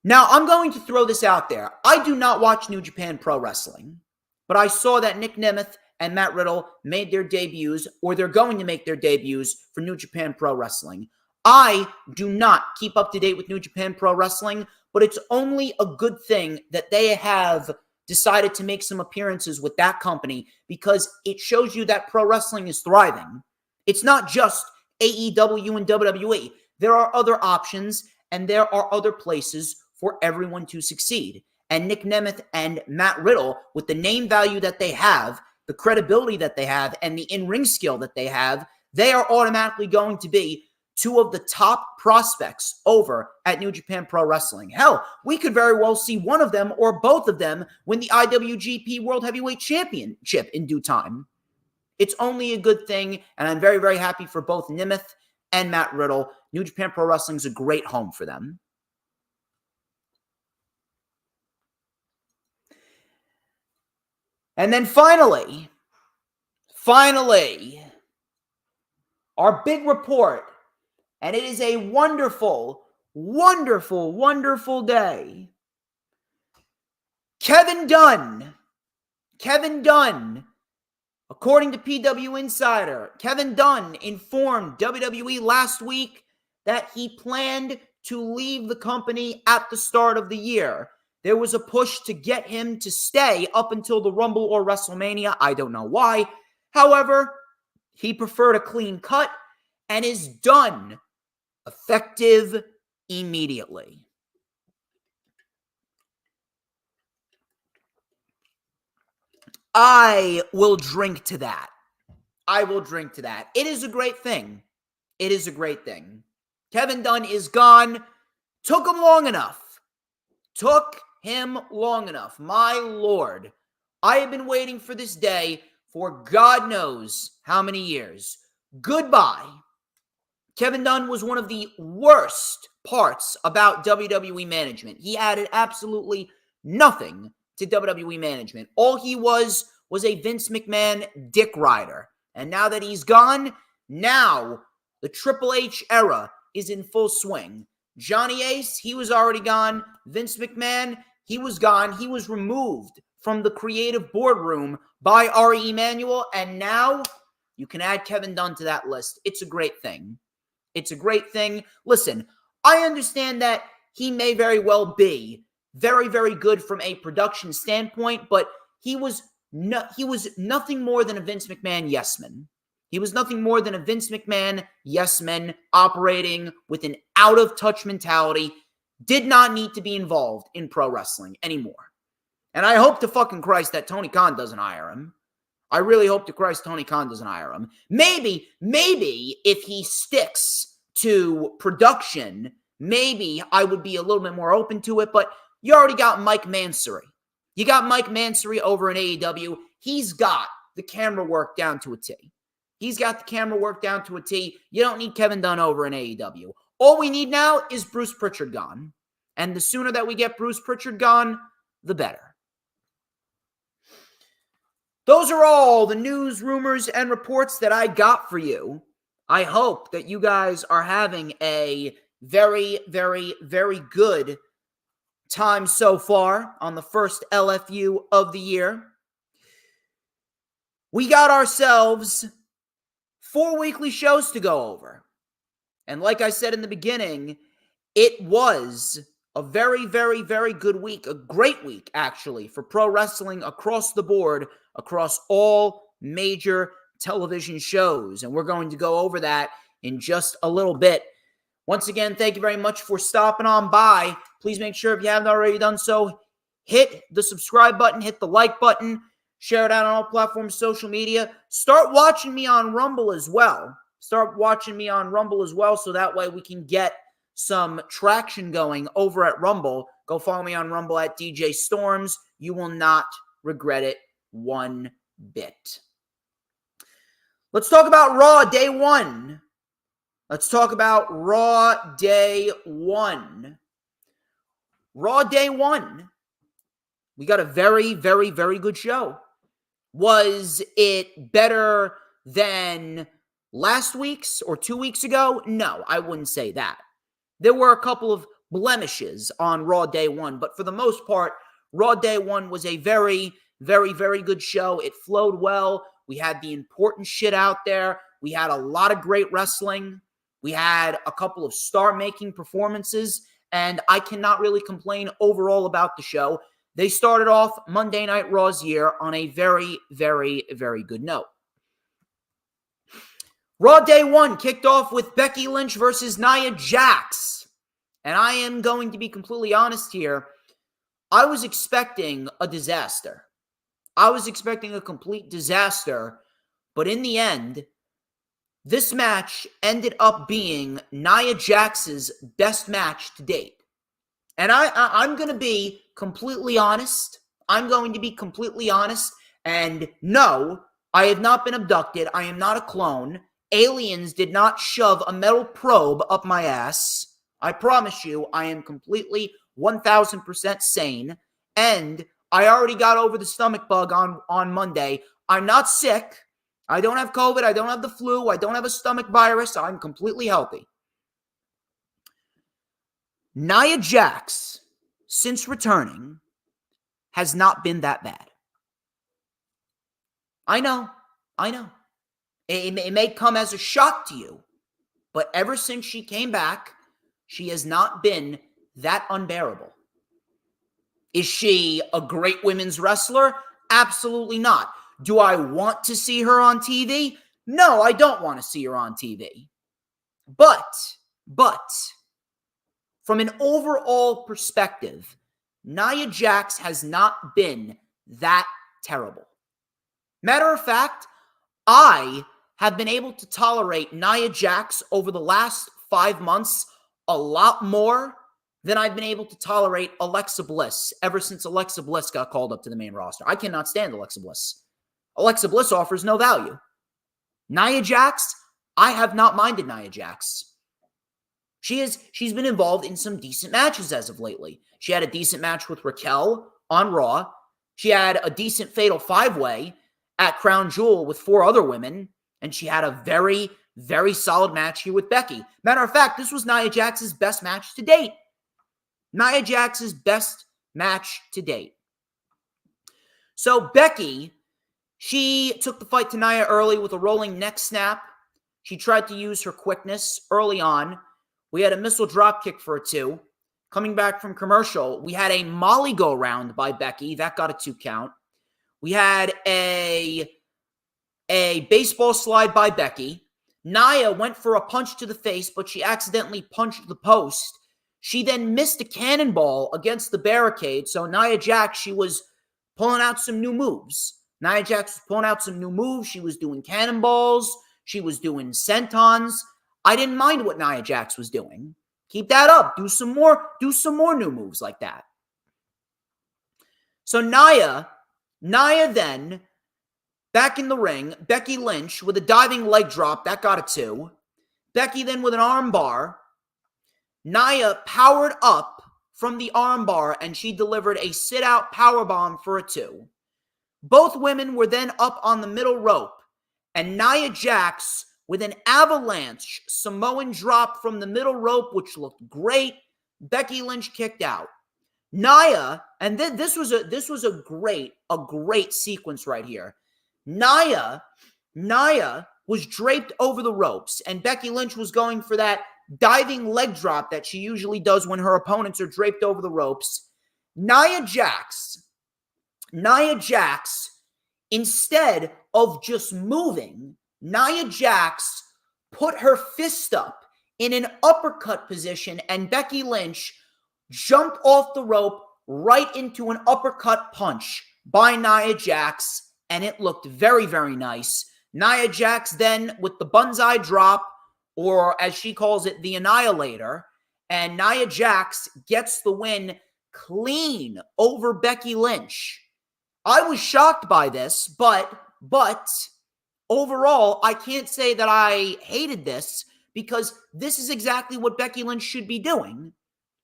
Now, I'm going to throw this out there. I do not watch New Japan Pro Wrestling, but I saw that Nick Nemeth and Matt Riddle made their debuts, or they're going to make their debuts for New Japan Pro Wrestling. I do not keep up to date with New Japan Pro Wrestling, but it's only a good thing that they have decided to make some appearances with that company, because it shows you that pro wrestling is thriving. It's not just AEW and WWE. There are other options, and there are other places for everyone to succeed. And Nick Nemeth and Matt Riddle, with the name value that they have, the credibility that they have, and the in-ring skill that they have, they are automatically going to be two of the top prospects over at New Japan Pro Wrestling. Hell, we could very well see one of them or both of them win the IWGP World Heavyweight Championship in due time. It's only a good thing, and I'm very, very happy for both Nemeth and Matt Riddle. New Japan Pro Wrestling is a great home for them. And then finally, our big report. And it is a wonderful, wonderful, wonderful day. Kevin Dunn, according to PW Insider, Kevin Dunn informed WWE last week that he planned to leave the company at the start of the year. There was a push to get him to stay up until the Rumble or WrestleMania. I don't know why. However, he preferred a clean cut and is done, effective immediately. I will drink to that. It is a great thing. Kevin Dunn is gone. Took him long enough. Took him long enough. My Lord. I have been waiting for this day for God knows how many years. Goodbye. Kevin Dunn was one of the worst parts about WWE management. He added absolutely nothing to WWE management. All he was a Vince McMahon dick rider. And now that he's gone, now the Triple H era is in full swing. Johnny Ace, he was already gone. Vince McMahon, he was gone. He was removed from the creative boardroom by Ari Emanuel. And now you can add Kevin Dunn to that list. It's a great thing. It's a great thing. Listen, I understand that he may very well be very, very good from a production standpoint, but he was nothing more than a Vince McMahon yes-man. He was nothing more than a Vince McMahon yes-man operating with an out-of-touch mentality, did not need to be involved in pro wrestling anymore. And I hope to fucking Christ that Tony Khan doesn't hire him. I really hope to Christ Tony Khan doesn't hire him. Maybe if he sticks to production, maybe I would be a little bit more open to it, but you already got Mike Mansory. You got Mike Mansory over in AEW. He's got the camera work down to a T. He's got the camera work down to a T. You don't need Kevin Dunn over in AEW. All we need now is Bruce Pritchard gone. And the sooner that we get Bruce Pritchard gone, the better. Those are all the news, rumors, and reports that I got for you. I hope that you guys are having a very, very, very good time so far on the first LFU of the year. We got ourselves 4 weekly shows to go over. And like I said in the beginning, it was a very, very, very good week. A great week, actually, for pro wrestling across the board, across all major television shows. And we're going to go over that in just a little bit. Once again, thank you very much for stopping on by. Please make sure, if you haven't already done so, hit the subscribe button, hit the like button, share it out on all platforms, social media. Start watching me on Rumble as well. So that way we can get some traction going over at Rumble. Go follow me on Rumble at DJ Storms. You will not regret it one bit. Let's talk about Raw Day 1. Raw Day 1. We got a very, very, very good show. Was it better than last week's or 2 weeks ago? No, I wouldn't say that. There were a couple of blemishes on Raw Day 1, but for the most part, Raw Day 1 was a very, very, very good show. It flowed well. We had the important shit out there. We had a lot of great wrestling. We had a couple of star-making performances, and I cannot really complain overall about the show. They started off Monday Night Raw's year on a very, very, very good note. Raw Day 1 kicked off with Becky Lynch versus Nia Jax. And I am going to be completely honest here. I was expecting a disaster. I was expecting a complete disaster. But in the end, this match ended up being Nia Jax's best match to date. And I'm going to be completely honest. And no, I have not been abducted. I am not a clone. Aliens did not shove a metal probe up my ass. I promise you, I am completely 1,000% sane. And I already got over the stomach bug on Monday. I'm not sick. I don't have COVID. I don't have the flu. I don't have a stomach virus. I'm completely healthy. Nia Jax, since returning, has not been that bad. I know. It may come as a shock to you, but ever since she came back, she has not been that unbearable. Is she a great women's wrestler? Absolutely not. Do I want to see her on TV? No, I don't want to see her on TV. But, from an overall perspective, Nia Jax has not been that terrible. Matter of fact, I have been able to tolerate Nia Jax over the last 5 months a lot more than I've been able to tolerate Alexa Bliss ever since Alexa Bliss got called up to the main roster. I cannot stand Alexa Bliss. Alexa Bliss offers no value. Nia Jax, I have not minded Nia Jax. She's been involved in some decent matches as of lately. She had a decent match with Raquel on Raw. She had a decent fatal 5-way at Crown Jewel with 4 other women. And she had a very, very solid match here with Becky. Matter of fact, this was Nia Jax's best match to date. Nia Jax's best match to date. So Becky, she took the fight to Nia early with a rolling neck snap. She tried to use her quickness early on. We had a missile drop kick for a 2. Coming back from commercial, we had a Molly go round by Becky. That got a 2 count. We had a baseball slide by Becky. Nia went for a punch to the face, but she accidentally punched the post. She then missed a cannonball against the barricade. So Nia Jax, she was pulling out some new moves. Nia Jax was pulling out some new moves. She was doing cannonballs. She was doing sentons. I didn't mind what Nia Jax was doing. Keep that up. Do some more new moves like that. So Nia then, back in the ring, Becky Lynch with a diving leg drop. That got a 2. Becky then with an arm bar. Nia powered up from the arm bar and she delivered a sit-out powerbomb for a 2. Both women were then up on the middle rope. And Nia Jax with an avalanche Samoan drop from the middle rope, which looked great. Becky Lynch kicked out. Nia, and then this was a great sequence right here. Nia was draped over the ropes, and Becky Lynch was going for that diving leg drop that she usually does when her opponents are draped over the ropes. Nia Jax, instead of just moving, Nia Jax put her fist up in an uppercut position, and Becky Lynch jumped off the rope right into an uppercut punch by Nia Jax, and it looked very, very nice. Nia Jax then with the Banzai drop, or as she calls it, the Annihilator, and Nia Jax gets the win clean over Becky Lynch. I was shocked by this, but overall, I can't say that I hated this because this is exactly what Becky Lynch should be doing.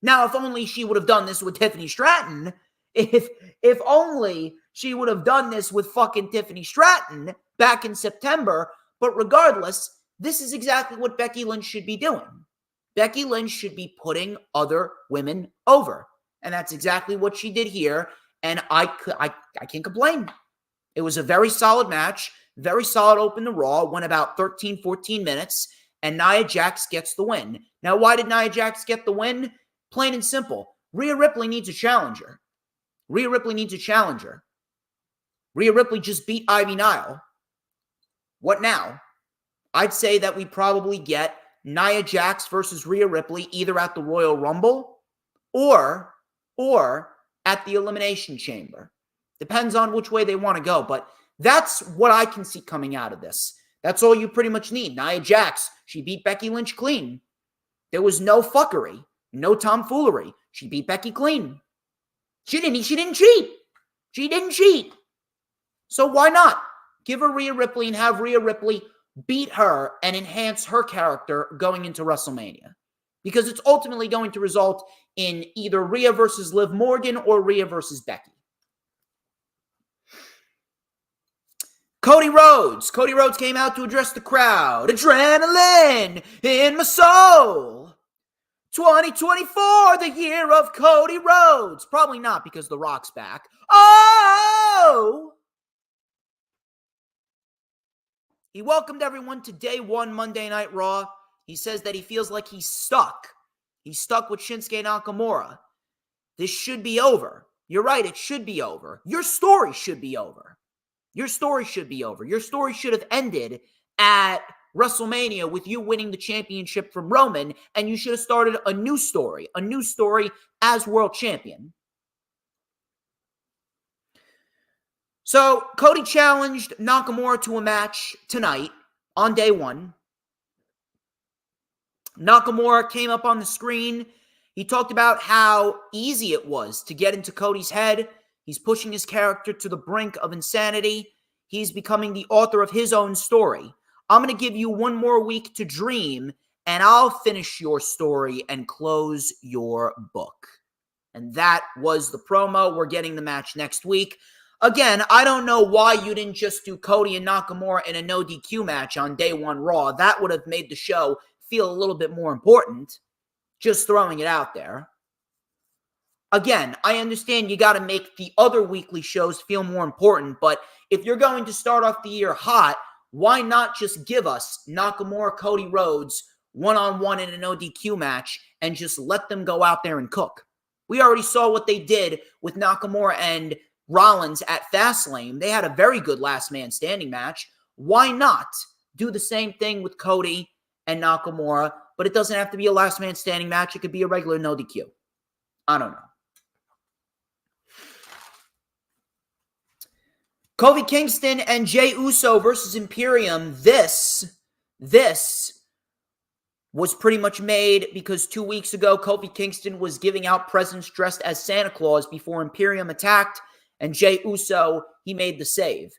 Now, if only she would have done this with Tiffany Stratton, if only she would have done this with fucking Tiffany Stratton back in September, but regardless, this is exactly what Becky Lynch should be doing. Becky Lynch should be putting other women over, and that's exactly what she did here, and I can't complain. It was a very solid match. Very solid open to Raw, went about 13, 14 minutes, and Nia Jax gets the win. Now, why did Nia Jax get the win? Plain and simple. Rhea Ripley needs a challenger. Rhea Ripley just beat Ivy Nile. What now? I'd say that we probably get Nia Jax versus Rhea Ripley either at the Royal Rumble or at the Elimination Chamber. Depends on which way they want to go, but that's what I can see coming out of this. That's all you pretty much need. Nia Jax, she beat Becky Lynch clean. There was no fuckery, no tomfoolery. She beat Becky clean. She didn't cheat. She didn't cheat. So why not give her Rhea Ripley and have Rhea Ripley beat her and enhance her character going into WrestleMania? Because it's ultimately going to result in either Rhea versus Liv Morgan or Rhea versus Becky. Cody Rhodes came out to address the crowd. Adrenaline in my soul. 2024, the year of Cody Rhodes. Probably not because The Rock's back. Oh! He welcomed everyone to Day 1 Monday Night Raw. He says that he feels like he's stuck. He's stuck with Shinsuke Nakamura. This should be over. You're right, it should be over. Your story should be over. Your story should be over. Your story should have ended at WrestleMania with you winning the championship from Roman, and you should have started a new story as world champion. So, Cody challenged Nakamura to a match tonight on Day 1. Nakamura came up on the screen. He talked about how easy it was to get into Cody's head. He's pushing his character to the brink of insanity. He's becoming the author of his own story. I'm going to give you one more week to dream, and I'll finish your story and close your book. And that was the promo. We're getting the match next week. Again, I don't know why you didn't just do Cody and Nakamura in a no DQ match on day one Raw. That would have made the show feel a little bit more important. Just throwing it out there. Again, I understand you got to make the other weekly shows feel more important, but if you're going to start off the year hot, why not just give us Nakamura, Cody Rhodes, one-on-one in a no DQ match and just let them go out there and cook? We already saw what they did with Nakamura and Rollins at Fastlane. They had a very good last man standing match. Why not do the same thing with Cody and Nakamura? But it doesn't have to be a last man standing match. It could be a regular no DQ. I don't know. Kofi Kingston and Jey Uso versus Imperium. This was pretty much made because 2 weeks ago, Kofi Kingston was giving out presents dressed as Santa Claus before Imperium attacked, and Jey Uso, he made the save.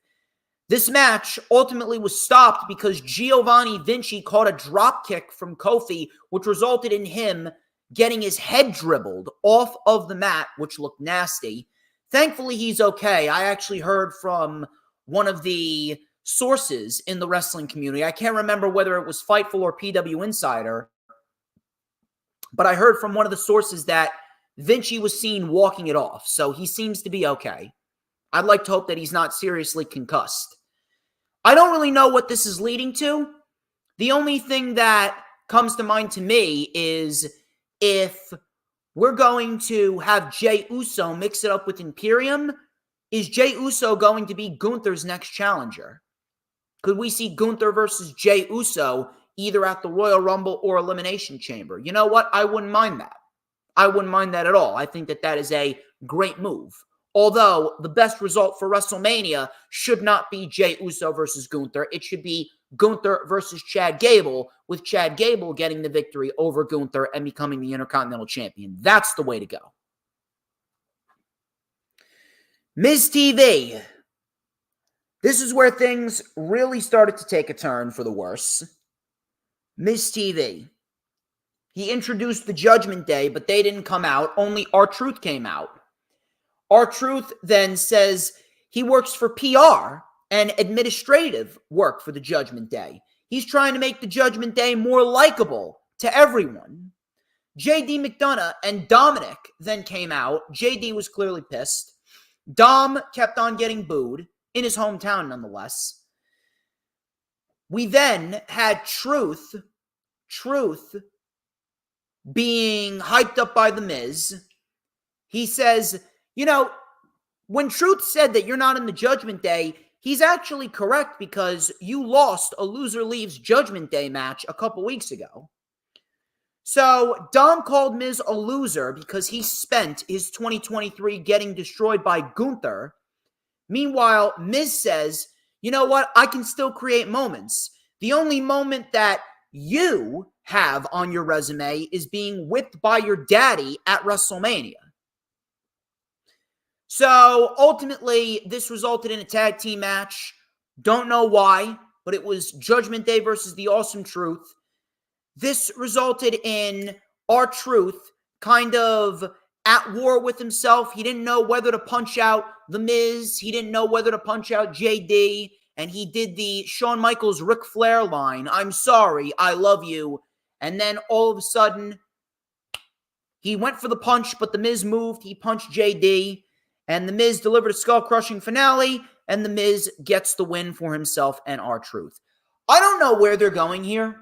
This match ultimately was stopped because Giovanni Vinci caught a drop kick from Kofi, which resulted in him getting his head dribbled off of the mat, which looked nasty. Thankfully, he's okay. I actually heard from one of the sources in the wrestling community. I can't remember whether it was Fightful or PW Insider, but I heard from one of the sources that Vinci was seen walking it off, so he seems to be okay. I'd like to hope that he's not seriously concussed. I don't really know what this is leading to. The only thing that comes to mind to me is if we're going to have Jey Uso mix it up with Imperium, is Jey Uso going to be Gunther's next challenger? Could we see Gunther versus Jey Uso either at the Royal Rumble or Elimination Chamber? You know what? I wouldn't mind that. I wouldn't mind that at all. I think that that is a great move. Although the best result for WrestleMania should not be Jey Uso versus Gunther. It should be Gunther versus Chad Gable, with Chad Gable getting the victory over Gunther and becoming the Intercontinental Champion. That's the way to go. Miz TV. This is where things really started to take a turn for the worse. Miz TV. He introduced the Judgment Day, but they didn't come out. Only R-Truth came out. R-Truth then says he works for PR and administrative work for the Judgment Day. He's trying to make the Judgment Day more likable to everyone. JD McDonough and Dominic then came out. JD was clearly pissed. Dom kept on getting booed, in his hometown nonetheless. We then had Truth being hyped up by The Miz. He says, you know, when Truth said that you're not in the Judgment Day, he's actually correct because you lost a Loser Leaves Judgment Day match a couple weeks ago. So Dom called Miz a loser because he spent his 2023 getting destroyed by Gunther. Meanwhile, Miz says, you know what? I can still create moments. The only moment that you have on your resume is being whipped by your daddy at WrestleMania. So ultimately, this resulted in a tag team match. Don't know why, but it was Judgment Day versus the Awesome Truth. This resulted in R-Truth kind of at war with himself. He didn't know whether to punch out The Miz. He didn't know whether to punch out JD. And he did the Shawn Michaels Ric Flair line, I'm sorry, I love you. And then all of a sudden, he went for the punch, but The Miz moved. He punched JD. And The Miz delivered a skull-crushing finale. And The Miz gets the win for himself and R-Truth. I don't know where they're going here.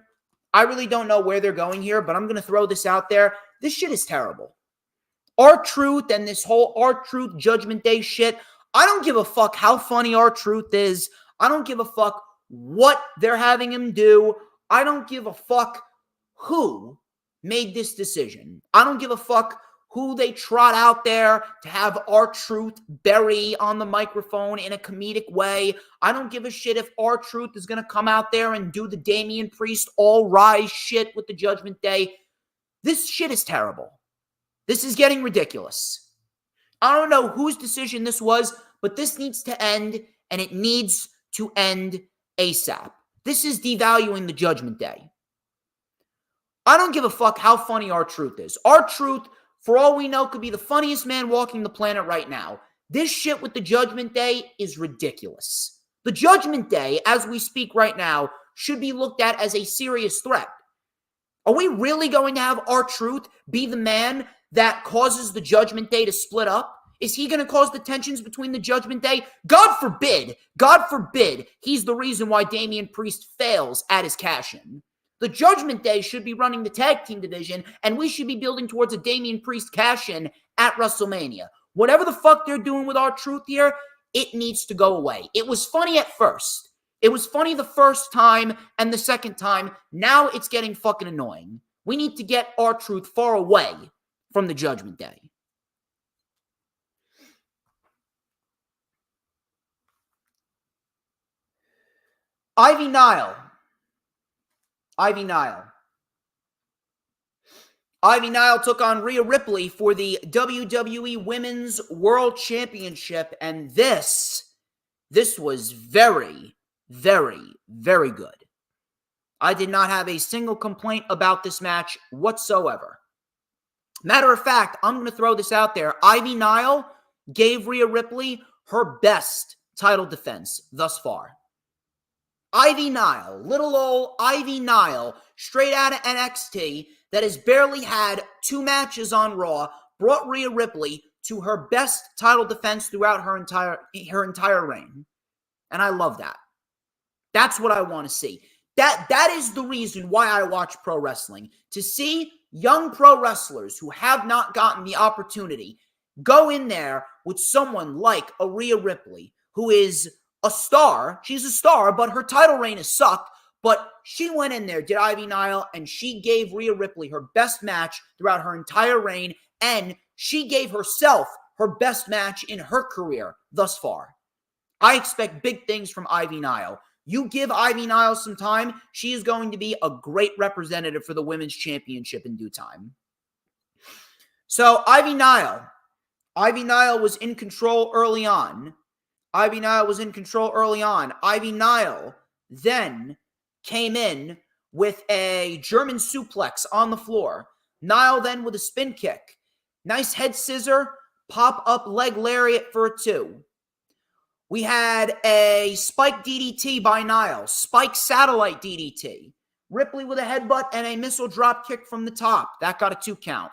I really don't know where they're going here, but I'm going to throw this out there. This shit is terrible. R-Truth and this whole R-Truth Judgment Day shit, I don't give a fuck how funny R-Truth is. I don't give a fuck what they're having him do. I don't give a fuck who made this decision. I don't give a fuck who they trot out there to have R-Truth bury on the microphone in a comedic way. I don't give a shit if R-Truth is going to come out there and do the Damian Priest all rise shit with the Judgment Day. This shit is terrible. This is getting ridiculous. I don't know whose decision this was, but this needs to end, and it needs to end ASAP. This is devaluing the Judgment Day. I don't give a fuck how funny R-Truth is. R-Truth, for all we know, could be the funniest man walking the planet right now. This shit with the Judgment Day is ridiculous. The Judgment Day, as we speak right now, should be looked at as a serious threat. Are we really going to have R-Truth be the man that causes the Judgment Day to split up? Is he going to cause the tensions between the Judgment Day? God forbid he's the reason why Damian Priest fails at his cash-in. The Judgment Day should be running the tag team division, and we should be building towards a Damian Priest cash-in at WrestleMania. Whatever the fuck they're doing with R-Truth here, it needs to go away. It was funny at first. It was funny the first time and the second time. Now it's getting fucking annoying. We need to get R-Truth far away from the Judgment Day. Ivy Nile took on Rhea Ripley for the WWE Women's World Championship, and this was very, very, very good. I did not have a single complaint about this match whatsoever. Matter of fact, I'm going to throw this out there. Ivy Nile gave Rhea Ripley her best title defense thus far. Ivy Nile, little old Ivy Nile, straight out of NXT, that has barely had 2 matches on Raw, brought Rhea Ripley to her best title defense throughout her entire reign. And I love that. That's what I want to see. That is the reason why I watch pro wrestling. To see young pro wrestlers who have not gotten the opportunity go in there with someone like a Rhea Ripley, who is a star. She's a star, but her title reign has sucked. But she went in there, did Ivy Nile, and she gave Rhea Ripley her best match throughout her entire reign, and she gave herself her best match in her career thus far. I expect big things from Ivy Nile. You give Ivy Nile some time, she is going to be a great representative for the Women's Championship in due time. So Ivy Nile was in control early on. Ivy Nile then came in with a German suplex on the floor. Nile then with a spin kick. Nice head scissor, pop-up leg lariat for a 2. We had a spike DDT by Nile, spike satellite DDT. Ripley with a headbutt and a missile drop kick from the top. That got a 2 count.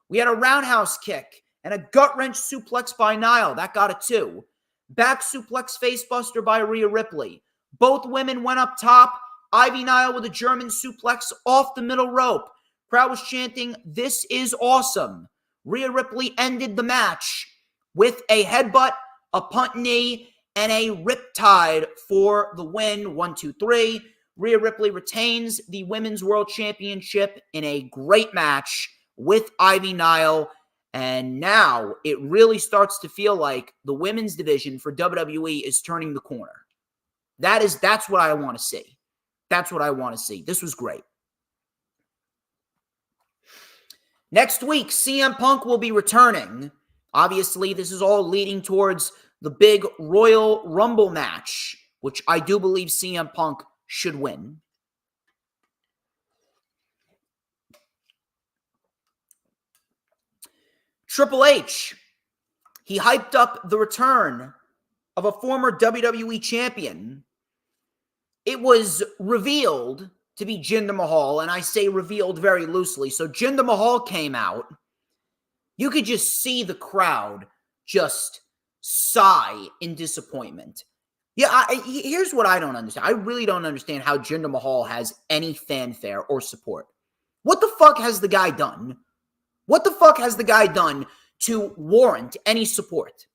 We had a roundhouse kick and a gut-wrench suplex by Nile. That got a 2. Back suplex facebuster by Rhea Ripley. Both women went up top. Ivy Nile with a German suplex off the middle rope. Crowd was chanting, "This is awesome." Rhea Ripley ended the match with a headbutt, a punt knee, and a riptide for the win. 1, 2, 3. Rhea Ripley retains the Women's World Championship in a great match with Ivy Nile. And now it really starts to feel like the women's division for WWE is turning the corner. That's what I want to see. That's what I want to see. This was great. Next week, CM Punk will be returning. Obviously, this is all leading towards the big Royal Rumble match, which I do believe CM Punk should win. Triple H, he hyped up the return of a former WWE champion. It was revealed to be Jinder Mahal, and I say revealed very loosely. So Jinder Mahal came out. You could just see the crowd just sigh in disappointment. Yeah, here's what I don't understand. I really don't understand how Jinder Mahal has any fanfare or support. What the fuck has the guy done? What the fuck has the guy done to warrant any support?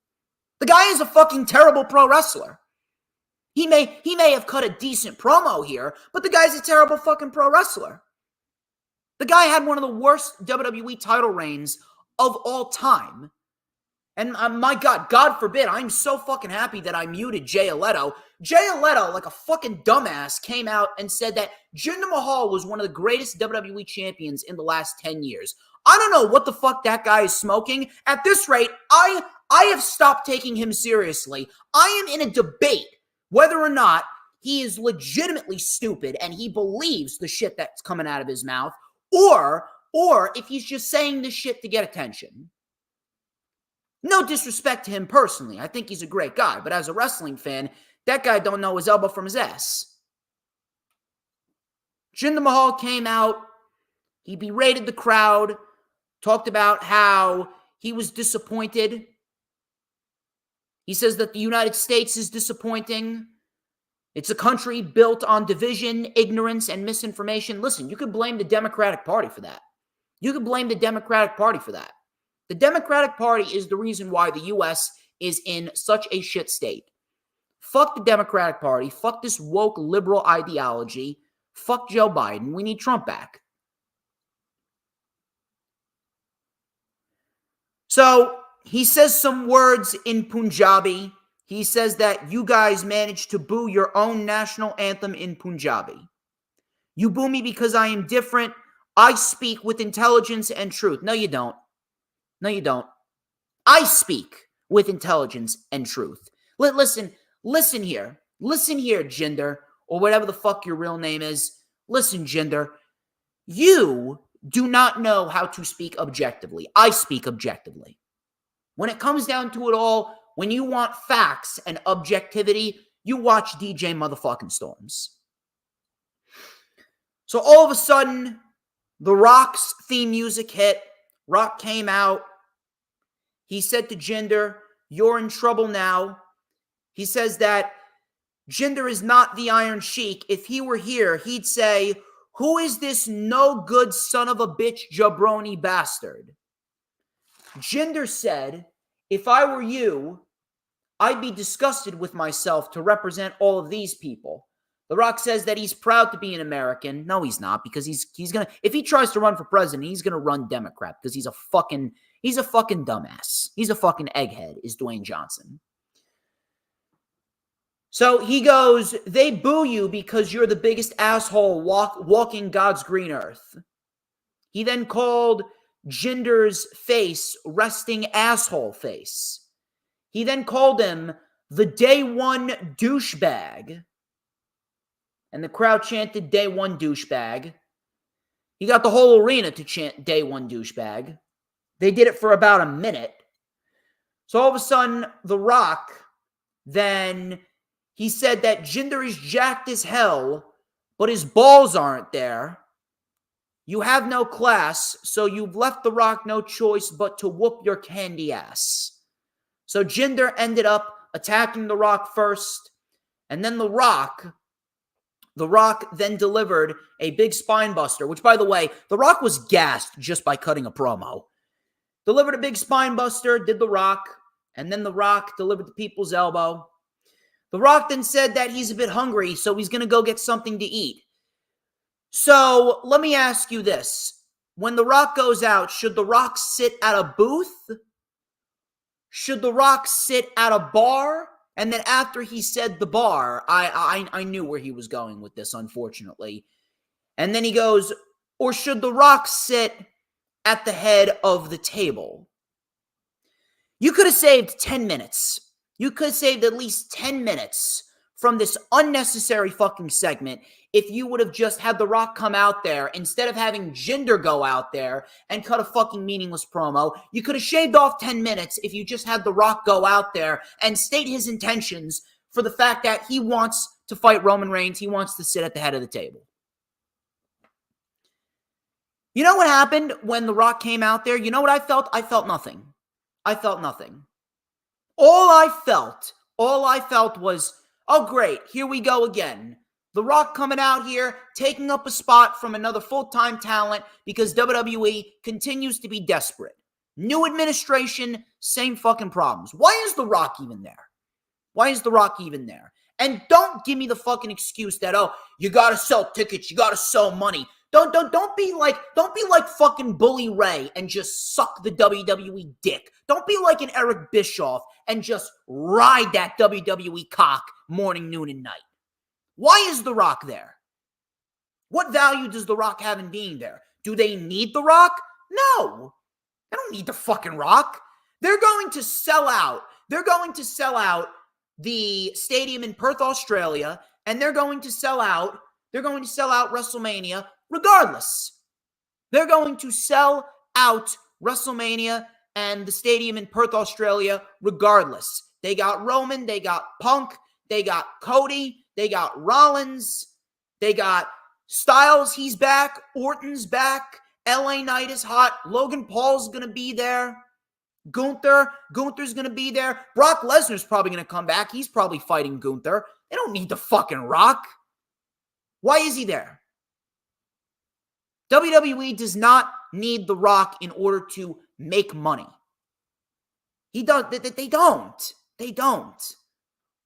The guy is a fucking terrible pro wrestler. He may have cut a decent promo here, but the guy's a terrible fucking pro wrestler. The guy had one of the worst WWE title reigns of all time. And my God, God forbid, I'm so fucking happy that I muted Jay Leto. Jay Leto, like a fucking dumbass, came out and said that Jinder Mahal was one of the greatest WWE champions in the last 10 years. I don't know what the fuck that guy is smoking. At this rate, I have stopped taking him seriously. I am in a debate whether or not he is legitimately stupid and he believes the shit that's coming out of his mouth, or if he's just saying this shit to get attention. No disrespect to him personally. I think he's a great guy. But as a wrestling fan, that guy don't know his elbow from his ass. Jinder Mahal came out. He berated the crowd. Talked about how he was disappointed. He says that the United States is disappointing. It's a country built on division, ignorance, and misinformation. Listen, you could blame the Democratic Party for that. You could blame the Democratic Party for that. The Democratic Party is the reason why the U.S. is in such a shit state. Fuck the Democratic Party. Fuck this woke liberal ideology. Fuck Joe Biden. We need Trump back. So he says some words in Punjabi. He says that you guys managed to boo your own national anthem in Punjabi. You boo me because I am different. I speak with intelligence and truth. No, you don't. No, you don't. I speak with intelligence and truth. Listen here. Listen here, Jinder, or whatever the fuck your real name is. Listen, Jinder, you do not know how to speak objectively. I speak objectively. When it comes down to it all, when you want facts and objectivity, you watch DJ motherfucking Storms. So all of a sudden, The Rock's theme music hit. Rock came out. He said to Jinder, "You're in trouble now." He says that Jinder is not the Iron Sheik. If he were here, he'd say, "Who is this no good son of a bitch jabroni bastard?" Jinder said, "If I were you, I'd be disgusted with myself to represent all of these people." The Rock says that he's proud to be an American. No, he's not, because he's gonna, if he tries to run for president, he's gonna run Democrat because he's a fucking dumbass. He's a fucking egghead, is Dwayne Johnson. So he goes, "They boo you because you're the biggest asshole walking God's green earth." He then called Jinder's face resting asshole face. He then called him the day one douchebag. And the crowd chanted day one douchebag. He got the whole arena to chant day one douchebag. They did it for about a minute. So all of a sudden, The Rock, then he said that Jinder is jacked as hell, but his balls aren't there. You have no class, so you've left The Rock no choice but to whoop your candy ass. So Jinder ended up attacking The Rock first, and then The Rock then delivered a big spine buster, which, by the way, The Rock was gassed just by cutting a promo. Delivered a big spine buster, did The Rock, and then The Rock delivered the people's elbow. The Rock then said that he's a bit hungry, so he's going to go get something to eat. So let me ask you this. When The Rock goes out, should The Rock sit at a booth? Should The Rock sit at a bar? And then after he said the bar, I knew where he was going with this, unfortunately. And then he goes, or should The Rock sit at the head of the table? You could have saved 10 minutes. You could have saved at least 10 minutes from this unnecessary fucking segment if you would have just had The Rock come out there instead of having Jinder go out there and cut a fucking meaningless promo. You could have shaved off 10 minutes if you just had The Rock go out there and state his intentions for the fact that he wants to fight Roman Reigns. He wants to sit at the head of the table. You know what happened when The Rock came out there? You know what I felt? I felt nothing. I felt nothing. All I felt was, oh great, here we go again. The Rock coming out here, taking up a spot from another full-time talent because WWE continues to be desperate. New administration, same fucking problems. Why is The Rock even there? Why is The Rock even there? And don't give me the fucking excuse that, oh, you gotta sell tickets, you gotta sell money. Don't be like fucking Bully Ray and just suck the WWE dick. Don't be like an Eric Bischoff and just ride that WWE cock morning, noon, and night. Why is The Rock there? What value does The Rock have in being there? Do they need The Rock? No. They don't need the fucking Rock. They're going to sell out. They're going to sell out the stadium in Perth, Australia, and they're going to sell out WrestleMania regardless. They're going to sell out WrestleMania and the stadium in Perth, Australia regardless. They got Roman, they got Punk, they got Cody, they got Rollins, they got Styles, he's back, Orton's back, LA Knight is hot, Logan Paul's going to be there, Gunther's going to be there, Brock Lesnar's probably going to come back, he's probably fighting Gunther. They don't need the fucking Rock. Why is he there? WWE does not need The Rock in order to make money. They don't.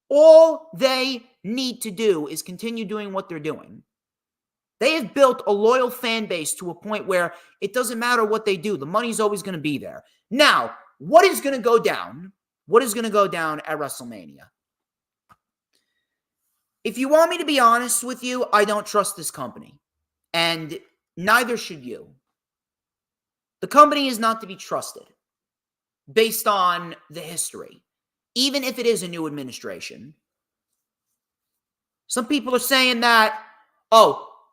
All they need to do is continue doing what they're doing. They have built a loyal fan base to a point where it doesn't matter what they do. The money's always going to be there. Now, what is going to go down? What is going to go down at WrestleMania? If you want me to be honest with you, I don't trust this company. And neither should you. The company is not to be trusted based on the history, even if it is a new administration. Some people are saying that,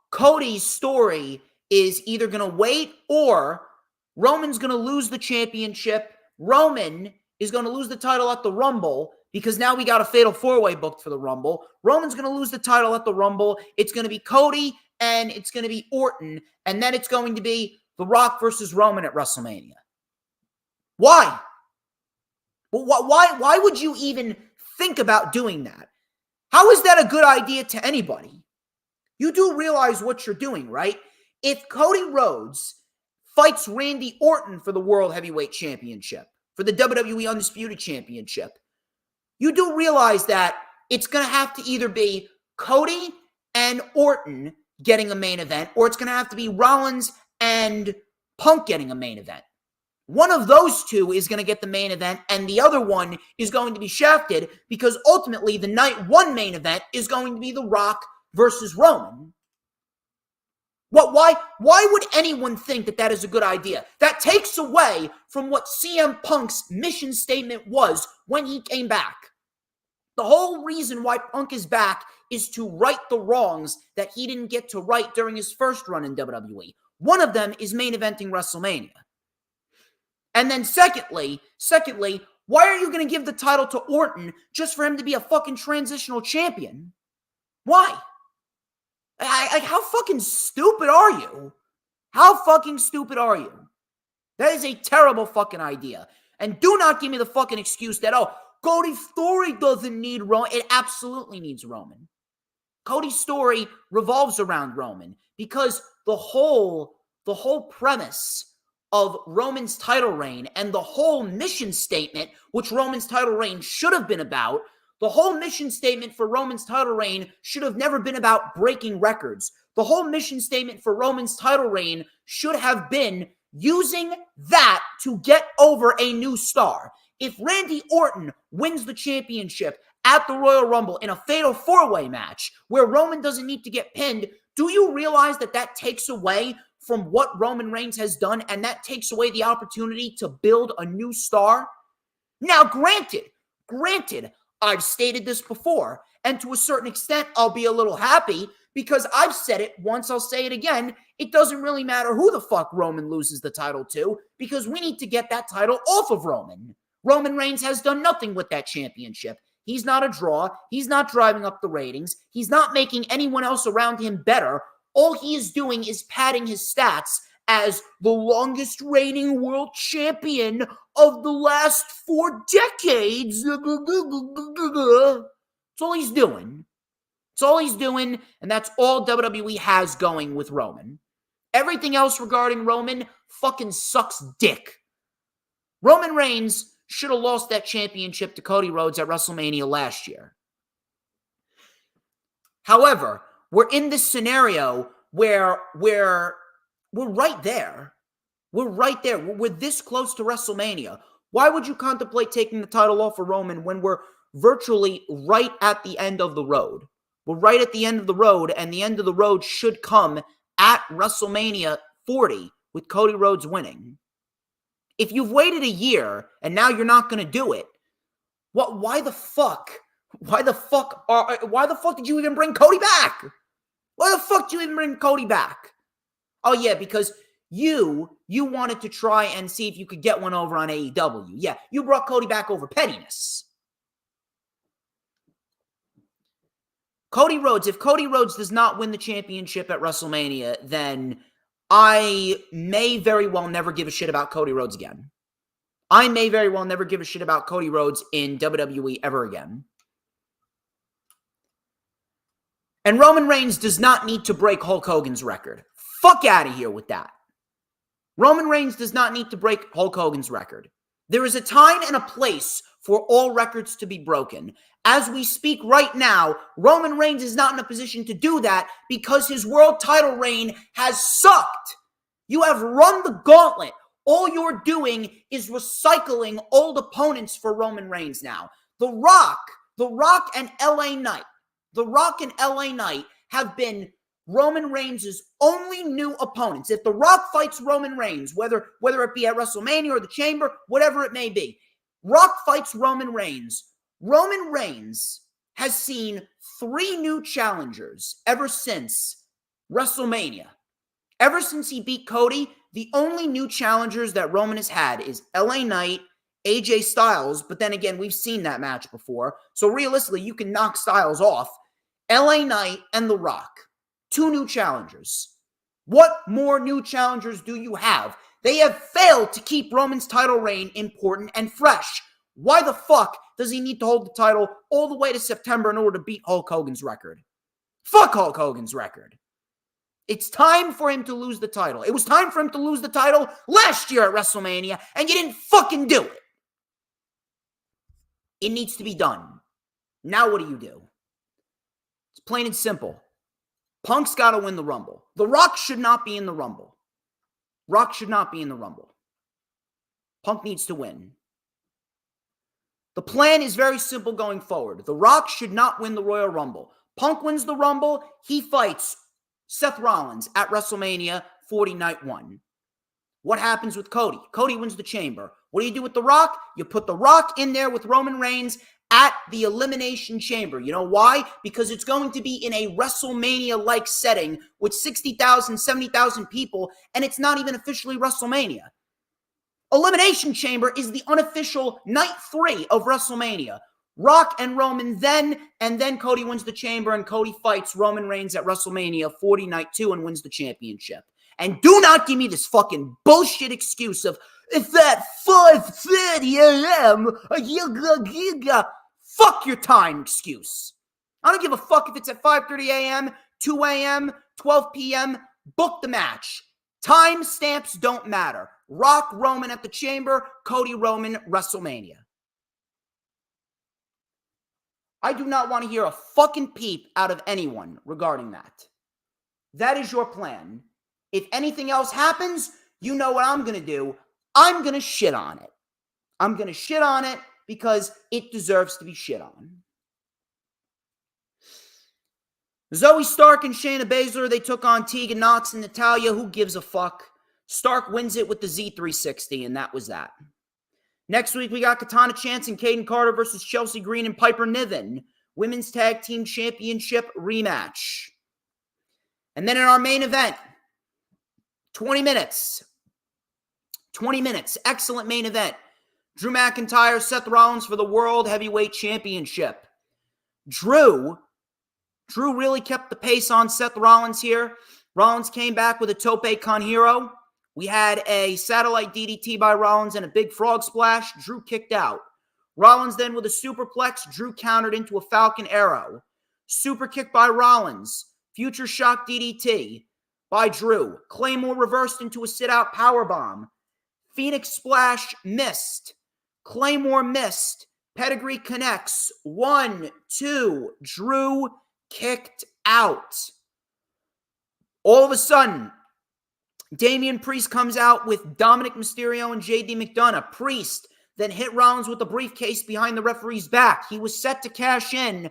Cody's story is either going to wait or Roman's going to lose the championship. Roman is going to lose the title at the Rumble because now we got a fatal four-way booked for the Rumble. Roman's going to lose the title at the Rumble. It's going to be Cody and it's going to be Orton, and then it's going to be The Rock versus Roman at WrestleMania. Why? Well, why would you even think about doing that? How is that a good idea to anybody? You do realize what you're doing, right? If Cody Rhodes fights Randy Orton for the World Heavyweight Championship, for the WWE Undisputed Championship, you do realize that it's going to have to either be Cody and Orton getting a main event, or it's going to have to be Rollins and Punk getting a main event. One of those two is going to get the main event, and the other one is going to be shafted because ultimately the night one main event is going to be The Rock versus Roman. Why would anyone think that is a good idea? That takes away from what CM Punk's mission statement was when he came back. The whole reason why Punk is back is to right the wrongs that he didn't get to right during his first run in WWE. One of them is main eventing WrestleMania. And then secondly, why are you going to give the title to Orton just for him to be a fucking transitional champion? Why? How fucking stupid are you? How fucking stupid are you? That is a terrible fucking idea. And do not give me the fucking excuse that, Cody's story doesn't need Roman. It absolutely needs Roman. Cody's story revolves around Roman because the whole premise of Roman's title reign and the whole mission statement, which Roman's title reign should have been about, the whole mission statement for Roman's title reign should have never been about breaking records. The whole mission statement for Roman's title reign should have been using that to get over a new star. If Randy Orton wins the championship at the Royal Rumble in a fatal four-way match where Roman doesn't need to get pinned, do you realize that takes away from what Roman Reigns has done, and that takes away the opportunity to build a new star? Now, granted, I've stated this before, and to a certain extent, I'll be a little happy because I've said it once, I'll say it again. It doesn't really matter who the fuck Roman loses the title to because we need to get that title off of Roman. Roman Reigns has done nothing with that championship. He's not a draw. He's not driving up the ratings. He's not making anyone else around him better. All he is doing is padding his stats as the longest reigning world champion of the last 4 decades. That's all he's doing. That's all he's doing, and that's all WWE has going with Roman. Everything else regarding Roman fucking sucks dick. Roman Reigns should have lost that championship to Cody Rhodes at WrestleMania last year. However, we're in this scenario where we're right there. We're right there. We're this close to WrestleMania. Why would you contemplate taking the title off of Roman when we're virtually right at the end of the road? We're right at the end of the road, and the end of the road should come at WrestleMania 40 with Cody Rhodes winning. If you've waited a year and now you're not going to do it, why the fuck? Why the fuck did you even bring Cody back? Why the fuck did you even bring Cody back? Oh yeah, because you wanted to try and see if you could get one over on AEW. Yeah, you brought Cody back over pettiness. Cody Rhodes, if Cody Rhodes does not win the championship at WrestleMania, then I may very well never give a shit about Cody Rhodes again. I may very well never give a shit about Cody Rhodes in WWE ever again. And Roman Reigns does not need to break Hulk Hogan's record. Fuck out of here with that. Roman Reigns does not need to break Hulk Hogan's record. There is a time and a place for all records to be broken. As we speak right now, Roman Reigns is not in a position to do that because his world title reign has sucked. You have run the gauntlet. All you're doing is recycling old opponents for Roman Reigns now. The Rock and LA Knight. The Rock and LA Knight have been Roman Reigns' only new opponents. If The Rock fights Roman Reigns, whether it be at WrestleMania or the Chamber, whatever it may be, Rock fights Roman Reigns. Roman Reigns has seen 3 new challengers ever since WrestleMania. Ever since he beat Cody, the only new challengers that Roman has had is LA Knight, AJ Styles, but then again, we've seen that match before. So realistically, you can knock Styles off. LA Knight and The Rock. 2 new challengers. What more new challengers do you have? They have failed to keep Roman's title reign important and fresh. Why the fuck does he need to hold the title all the way to September in order to beat Hulk Hogan's record? Fuck Hulk Hogan's record. It's time for him to lose the title. It was time for him to lose the title last year at WrestleMania, and you didn't fucking do it. It needs to be done. Now what do? It's plain and simple. Punk's got to win the Rumble. The Rock should not be in the Rumble. Rock should not be in the Rumble. Punk needs to win. The plan is very simple going forward. The Rock should not win the Royal Rumble. Punk wins the Rumble. He fights Seth Rollins at WrestleMania 40 Night 1. What happens with Cody? Cody wins the Chamber. What do you do with The Rock? You put The Rock in there with Roman Reigns at the Elimination Chamber. You know why? Because it's going to be in a WrestleMania-like setting with 60,000, 70,000 people, and it's not even officially WrestleMania. Elimination Chamber is the unofficial night 3 of WrestleMania. Rock and Roman then, and then Cody wins the Chamber, and Cody fights Roman Reigns at WrestleMania 40 Night 2 and wins the championship. And do not give me this fucking bullshit excuse of, it's at 5:30 a.m. Fuck your time excuse. I don't give a fuck if it's at 5:30 a.m., 2 a.m., 12 p.m. Book the match. Time stamps don't matter. Rock Roman at the Chamber, Cody Roman WrestleMania. I do not want to hear a fucking peep out of anyone regarding that. That is your plan. If anything else happens, you know what I'm going to do. I'm going to shit on it. I'm going to shit on it because it deserves to be shit on. Zoe Stark and Shayna Baszler, they took on Tegan Nox and Natalya. Who gives a fuck? Stark wins it with the Z360, and that was that. Next week, we got Katana Chance and Kaden Carter versus Chelsea Green and Piper Niven. Women's Tag Team Championship rematch. And then in our main event, 20 minutes. 20 minutes. Excellent main event. Drew McIntyre, Seth Rollins for the World Heavyweight Championship. Drew really kept the pace on Seth Rollins here. Rollins came back with a tope con hero. We had a satellite DDT by Rollins and a big frog splash. Drew kicked out. Rollins then with a superplex. Drew countered into a Falcon Arrow. Super kick by Rollins. Future shock DDT by Drew. Claymore reversed into a sit-out powerbomb. Phoenix splash missed. Claymore missed. Pedigree connects. 1, 2. Drew kicked out. All of a sudden, Damian Priest comes out with Dominic Mysterio and JD McDonough. Priest then hit Rollins with a briefcase behind the referee's back. He was set to cash in.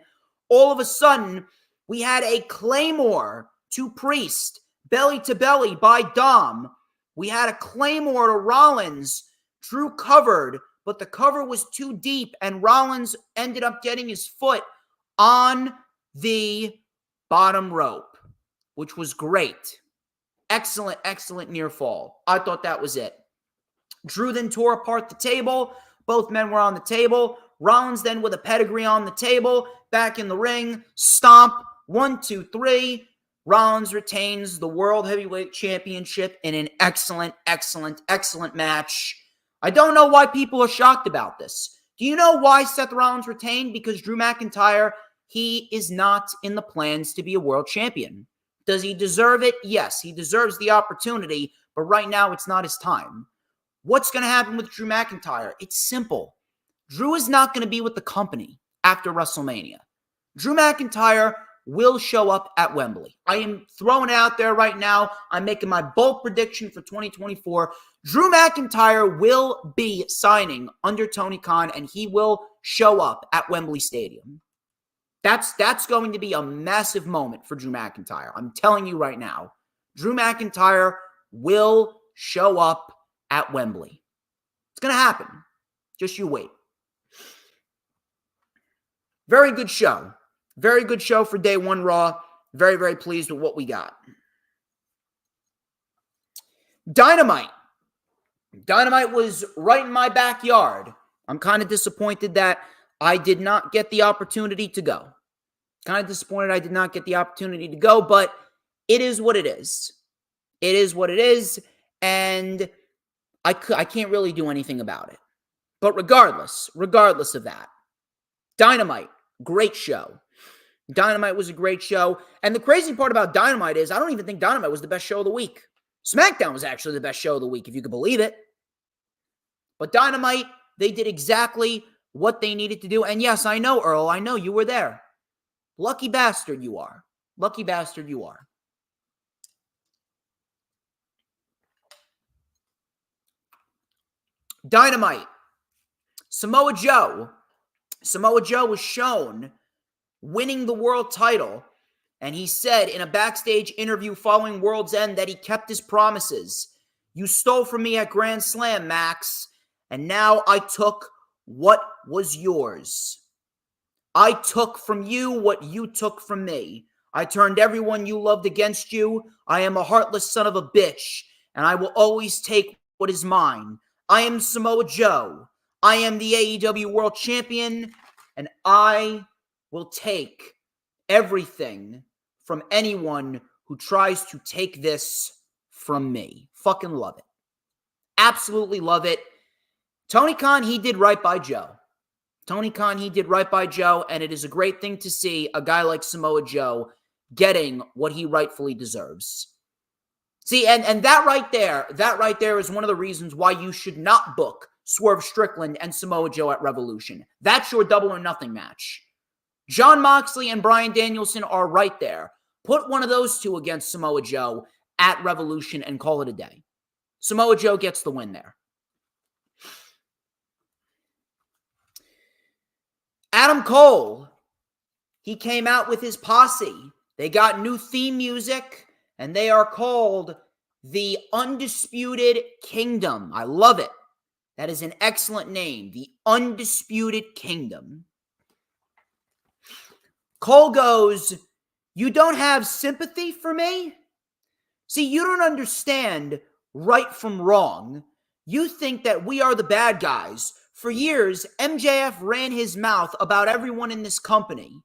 All of a sudden, we had a Claymore to Priest, belly to belly by Dom. We had a Claymore to Rollins. Drew covered, but the cover was too deep, and Rollins ended up getting his foot on the bottom rope, which was great. Excellent, excellent near fall. I thought that was it. Drew then tore apart the table. Both men were on the table. Rollins then with a pedigree on the table. Back in the ring. Stomp. 1, 2, 3. Rollins retains the World Heavyweight Championship in an excellent, excellent, excellent match. I don't know why people are shocked about this. Do you know why Seth Rollins retained? Because Drew McIntyre, he is not in the plans to be a world champion. Does he deserve it? Yes, he deserves the opportunity, but right now it's not his time. What's going to happen with Drew McIntyre? It's simple. Drew is not going to be with the company after WrestleMania. Drew McIntyre will show up at Wembley. I am throwing it out there right now. I'm making my bold prediction for 2024. Drew McIntyre will be signing under Tony Khan, and he will show up at Wembley Stadium. That's going to be a massive moment for Drew McIntyre. I'm telling you right now. Drew McIntyre will show up at Wembley. It's going to happen. Just you wait. Very good show. Very good show for Day 1 Raw. Very, very pleased with what we got. Dynamite. Dynamite was right in my backyard. I'm kind of disappointed that I did not get the opportunity to go. Kind of disappointed I did not get the opportunity to go, but it is what it is. It is what it is, and I can't really do anything about it. But regardless of that, Dynamite, great show. Dynamite was a great show, and the crazy part about Dynamite is I don't even think Dynamite was the best show of the week. SmackDown was actually the best show of the week, if you could believe it. But Dynamite, they did exactly what they needed to do, and yes, I know, Earl, I know you were there. Lucky bastard you are. Lucky bastard you are. Dynamite. Samoa Joe. Samoa Joe was shown winning the world title, and he said in a backstage interview following World's End that he kept his promises. You stole from me at Grand Slam, Max, and now I took what was yours. I took from you what you took from me. I turned everyone you loved against you. I am a heartless son of a bitch, and I will always take what is mine. I am Samoa Joe. I am the AEW World Champion, and I will take everything from anyone who tries to take this from me. Fucking love it. Absolutely love it. Tony Khan, he did right by Joe. Tony Khan, he did right by Joe, and it is a great thing to see a guy like Samoa Joe getting what he rightfully deserves. See, and that right there is one of the reasons why you should not book Swerve Strickland and Samoa Joe at Revolution. That's your double or nothing match. Jon Moxley and Bryan Danielson are right there. Put one of those two against Samoa Joe at Revolution and call it a day. Samoa Joe gets the win there. Adam Cole, he came out with his posse. They got new theme music, and they are called the Undisputed Kingdom. I love it. That is an excellent name, the Undisputed Kingdom. Cole goes, you don't have sympathy for me? See, you don't understand right from wrong. You think that we are the bad guys. For years, MJF ran his mouth about everyone in this company.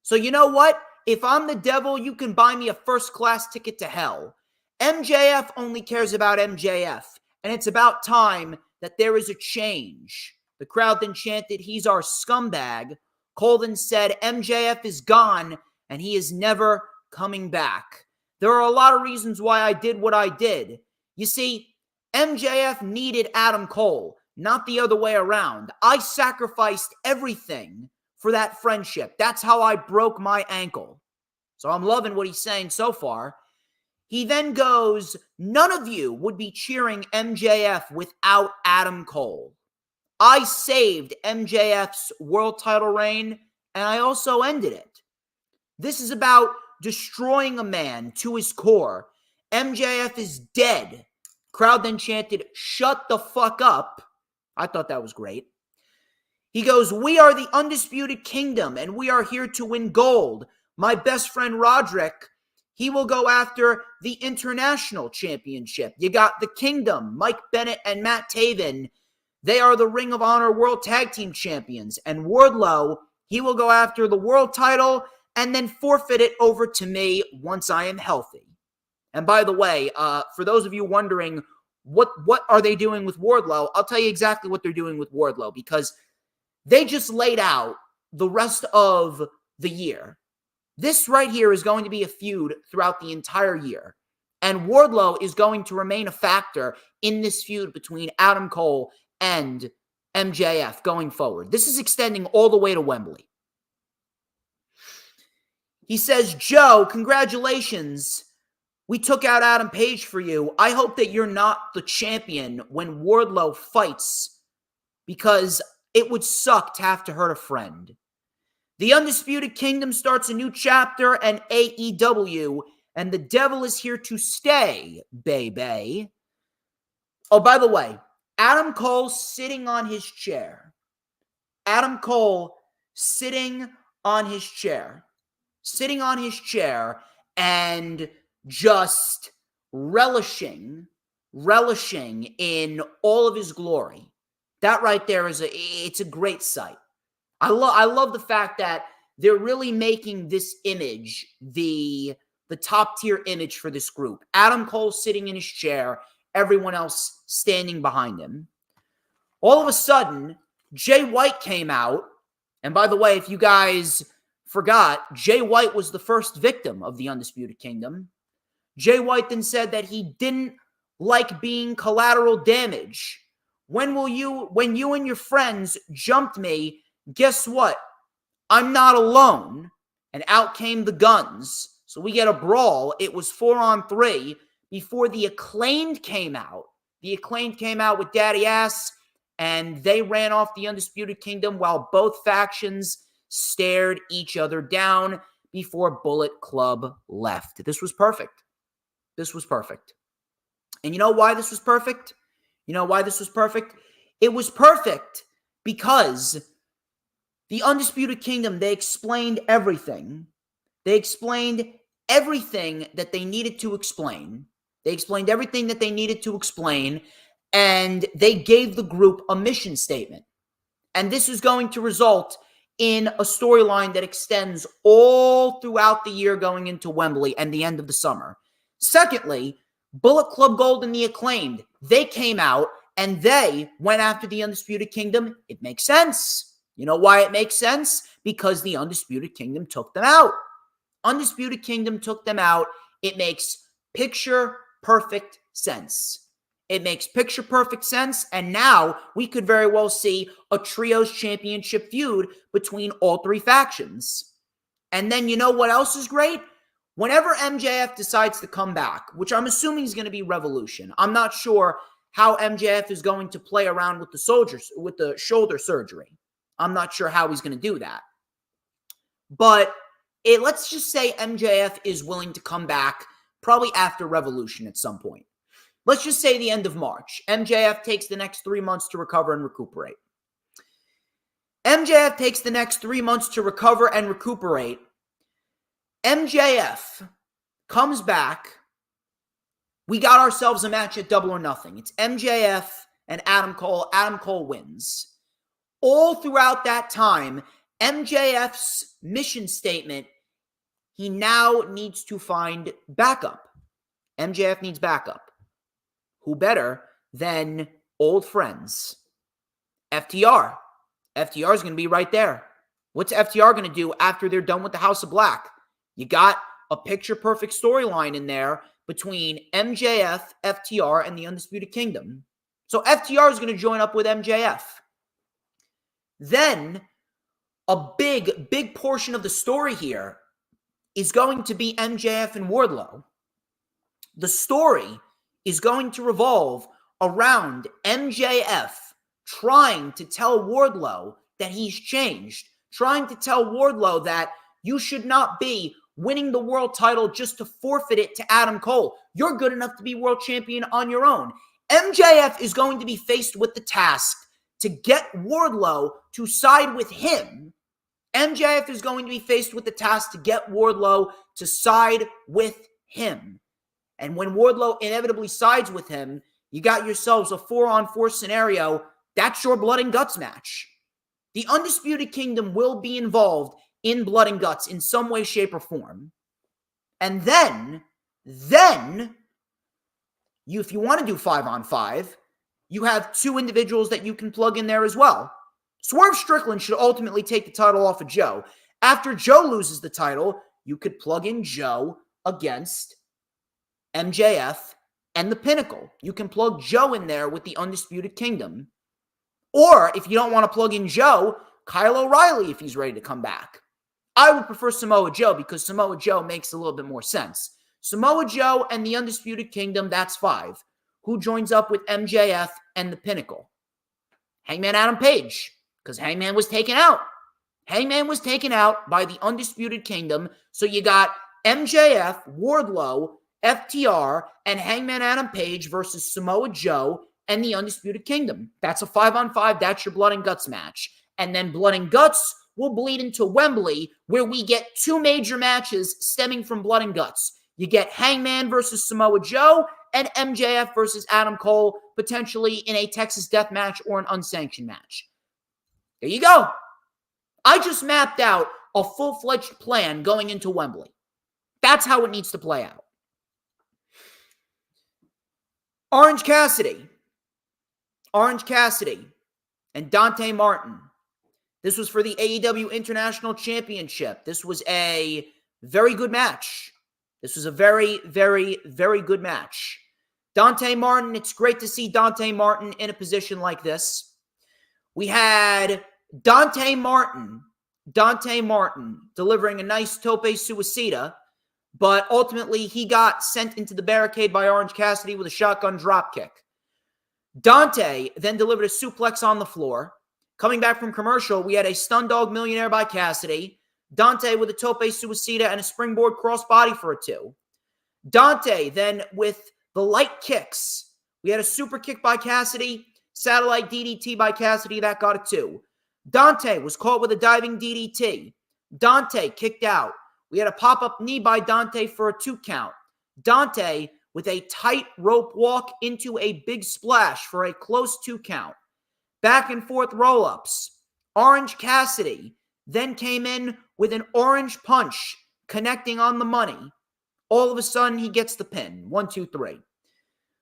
So you know what? If I'm the devil, you can buy me a first-class ticket to hell. MJF only cares about MJF, and it's about time that there is a change. The crowd then chanted, he's our scumbag. Cole then said, MJF is gone, and he is never coming back. There are a lot of reasons why I did what I did. You see, MJF needed Adam Cole, not the other way around. I sacrificed everything for that friendship. That's how I broke my ankle. So I'm loving what he's saying so far. He then goes, none of you would be cheering MJF without Adam Cole. I saved MJF's world title reign, and I also ended it. This is about destroying a man to his core. MJF is dead. Crowd then chanted, shut the fuck up. I thought that was great. He goes, we are the Undisputed Kingdom, and we are here to win gold. My best friend Roderick, he will go after the International Championship. You got the Kingdom, Mike Bennett and Matt Taven. They are the Ring of Honor World Tag Team Champions. And Wardlow, he will go after the world title and then forfeit it over to me once I am healthy. And by the way, for those of you wondering, what are they doing with Wardlow? I'll tell you exactly what they're doing with Wardlow, because they just laid out the rest of the year. This right here is going to be a feud throughout the entire year. And Wardlow is going to remain a factor in this feud between Adam Cole and MJF going forward. This is extending all the way to Wembley. He says, Joe, congratulations. We took out Adam Page for you. I hope that you're not the champion when Wardlow fights, because it would suck to have to hurt a friend. The Undisputed Kingdom starts a new chapter in AEW, and the devil is here to stay, baby. Oh, by the way, Adam Cole sitting on his chair. Adam Cole sitting on his chair. Sitting on his chair and just relishing in all of his glory. That right there it's a great sight. I love the fact that they're really making this image the top tier image for this group. Adam Cole sitting in his chair, everyone else standing behind him. All of a sudden, Jay White came out. And by the way, if you guys forgot, Jay White was the first victim of the Undisputed Kingdom. Jay White then said that he didn't like being collateral damage. When you and your friends jumped me, guess what? I'm not alone. And out came the guns. So we get a brawl. It was 4-on-3 before the Acclaimed came out. The Acclaimed came out with Daddy Ass, and they ran off the Undisputed Kingdom while both factions stared each other down before Bullet Club left. This was perfect. This was perfect. And you know why this was perfect? You know why this was perfect? It was perfect because the Undisputed Kingdom, they explained everything. They explained everything that they needed to explain. They explained everything that they needed to explain, and they gave the group a mission statement. And this is going to result in a storyline that extends all throughout the year going into Wembley and the end of the summer. Secondly, Bullet Club Gold and the Acclaimed, they came out and they went after the Undisputed Kingdom. It makes sense. You know why it makes sense? Because the Undisputed Kingdom took them out. Undisputed Kingdom took them out. It makes picture-perfect sense. It makes picture-perfect sense, and now we could very well see a Trios Championship feud between all three factions. And then you know what else is great? Whenever MJF decides to come back, which I'm assuming is going to be Revolution, I'm not sure how MJF is going to play around with the shoulder surgery. I'm not sure how he's going to do that. But let's just say MJF is willing to come back probably after Revolution at some point. Let's just say the end of March. MJF takes the next 3 months to recover and recuperate. MJF takes the next 3 months to recover and recuperate. MJF comes back. We got ourselves a match at Double or Nothing. It's MJF and Adam Cole. Adam Cole wins. All throughout that time, MJF's mission statement, he now needs to find backup. MJF needs backup. Who better than old friends? FTR. FTR is going to be right there. What's FTR going to do after they're done with the House of Black? You got a picture-perfect storyline in there between MJF, FTR, and the Undisputed Kingdom. So FTR is going to join up with MJF. Then, a big portion of the story here is going to be MJF and Wardlow. The story is going to revolve around MJF trying to tell Wardlow that he's changed, trying to tell Wardlow that you should not be winning the world title just to forfeit it to Adam Cole. You're good enough to be world champion on your own. MJF is going to be faced with the task to get Wardlow to side with him. MJF is going to be faced with the task to get Wardlow to side with him. And when Wardlow inevitably sides with him, you got yourselves a 4-on-4 scenario. That's your blood and guts match. The Undisputed Kingdom will be involved in blood and guts in some way, shape, or form. And then you, if you want to do 5-on-5, you have 2 individuals that you can plug in there as well. Swerve Strickland should ultimately take the title off of Joe. After Joe loses the title, you could plug in Joe against MJF and the Pinnacle. You can plug Joe in there with the Undisputed Kingdom. Or, if you don't want to plug in Joe, Kyle O'Reilly if he's ready to come back. I would prefer Samoa Joe because Samoa Joe makes a little bit more sense. Samoa Joe and the Undisputed Kingdom, that's 5. Who joins up with MJF and the Pinnacle? Hangman Adam Page, because Hangman was taken out. Hangman was taken out by the Undisputed Kingdom, so you got MJF, Wardlow, FTR, and Hangman Adam Page versus Samoa Joe and the Undisputed Kingdom. That's a 5-on-5. That's your blood and guts match. And then blood and guts will bleed into Wembley, where we get 2 major matches stemming from blood and guts. You get Hangman versus Samoa Joe and MJF versus Adam Cole, potentially in a Texas death match or an unsanctioned match. There you go. I just mapped out a full-fledged plan going into Wembley. That's how it needs to play out. Orange Cassidy and Dante Martin. This was for the AEW International Championship. This was a very good match. This was a very, very, very good match. Dante Martin, it's great to see Dante Martin in a position like this. We had Dante Martin delivering a nice tope suicida, but ultimately he got sent into the barricade by Orange Cassidy with a shotgun dropkick. Dante then delivered a suplex on the floor. Coming back from commercial, we had a Stun Dog Millionaire by Cassidy. Dante with a tope suicida and a springboard crossbody for a 2. Dante then with the light kicks. We had a super kick by Cassidy, satellite DDT by Cassidy, that got a 2. Dante was caught with a diving DDT. Dante kicked out. We had a pop-up knee by Dante for a 2 count. Dante with a tight rope walk into a big splash for a close 2 count. Back and forth roll-ups. Orange Cassidy then came in with an orange punch connecting on the money. All of a sudden, he gets the pin. 1, 2, 3.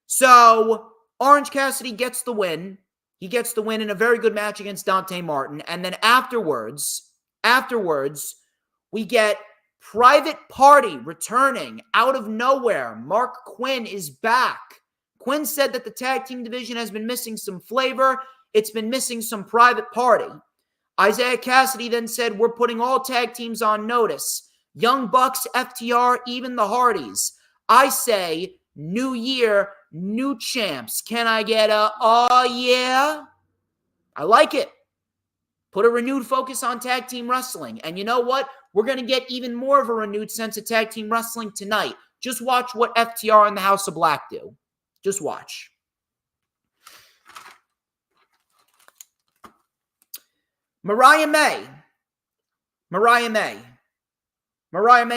So, Orange Cassidy gets the win. He gets the win in a very good match against Dante Martin. And then afterwards, we get Private Party returning out of nowhere. Mark Quinn is back. Quinn said that the tag team division has been missing some flavor. It's been missing some Private Party. Isaiah Cassidy then said, we're putting all tag teams on notice. Young Bucks, FTR, even the Hardys. I say, new year, new champs. Can I get a, oh yeah? I like it. Put a renewed focus on tag team wrestling. And you know what? We're going to get even more of a renewed sense of tag team wrestling tonight. Just watch what FTR and the House of Black do. Just watch. Mariah May,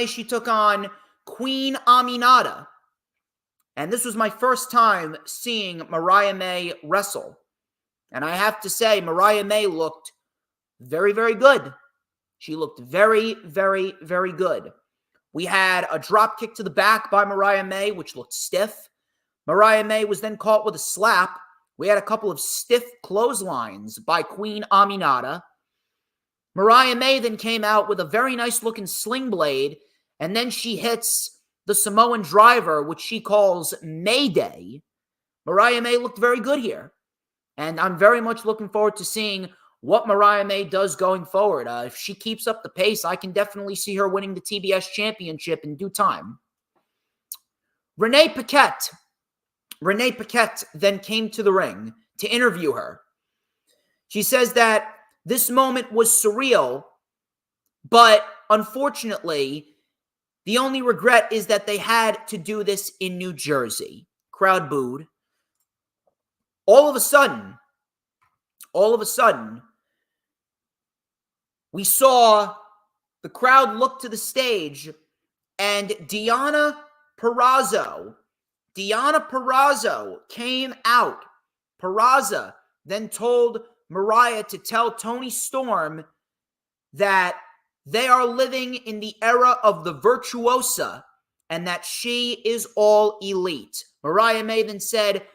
she took on Queen Aminata. And this was my first time seeing Mariah May wrestle. And I have to say, Mariah May looked very, very good. She looked very, very, very good. We had a drop kick to the back by Mariah May, which looked stiff. Mariah May was then caught with a slap. We had a couple of stiff clotheslines by Queen Aminata. Mariah May then came out with a very nice-looking sling blade, and then she hits the Samoan driver, which she calls Mayday. Mariah May looked very good here, and I'm very much looking forward to seeing what Mariah May does going forward. If she keeps up the pace, I can definitely see her winning the TBS Championship in due time. Renee Paquette then came to the ring to interview her. She says that this moment was surreal, but unfortunately, the only regret is that they had to do this in New Jersey. Crowd booed. All of a sudden, we saw the crowd look to the stage, and Deonna Purrazzo came out. Purrazzo then told Mariah to tell Toni Storm that they are living in the era of the virtuosa and that she is all elite. Mariah May then said,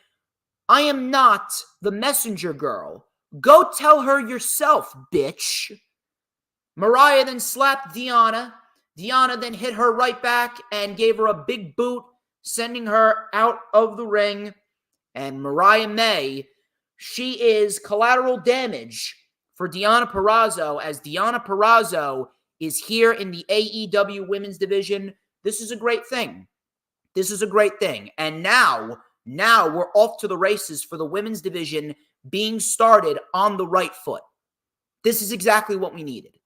"I am not the messenger girl. Go tell her yourself, bitch." Mariah then slapped Deonna. Deonna then hit her right back and gave her a big boot, sending her out of the ring. And Mariah May, she is collateral damage for Deonna Purrazzo, as Deonna Purrazzo is here in the AEW women's division. This is a great thing. And now we're off to the races for the women's division being started on the right foot. This is exactly what we needed.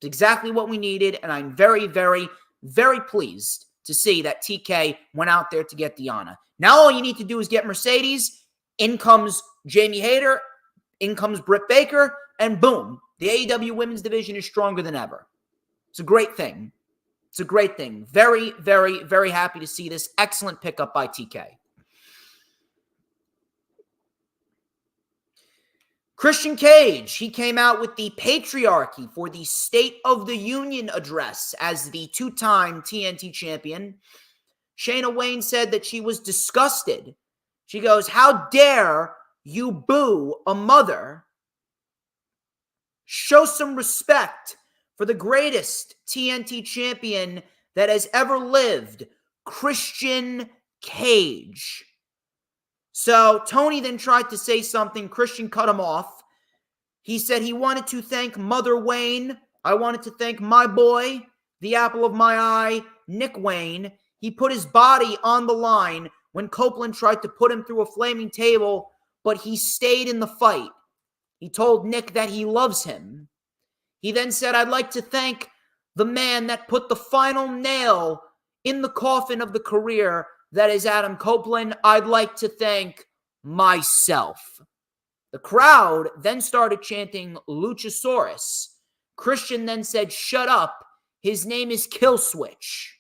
It's exactly what we needed, and I'm very, very, very pleased to see that TK went out there to get Deonna. Now all you need to do is get Mercedes. In comes Jamie Hayter. In comes Britt Baker. And boom, the AEW women's division is stronger than ever. It's a great thing. Very, very, very happy to see this. Excellent pickup by TK. Christian Cage, he came out with the patriarchy for the State of the Union address as the two-time TNT champion. Shayna Wayne said that she was disgusted. She goes, "How dare you boo a mother? Show some respect for the greatest TNT champion that has ever lived, Christian Cage." So Tony then tried to say something. Christian cut him off. He said he wanted to thank Mother Wayne. "I wanted to thank my boy, the apple of my eye, Nick Wayne. He put his body on the line when Copeland tried to put him through a flaming table, but he stayed in the fight. He told Nick that he loves him." He then said, "I'd like to thank the man that put the final nail in the coffin of the career that is Adam Copeland. I'd like to thank myself." The crowd then started chanting Luchasaurus. Christian then said, "Shut up. His name is Killswitch."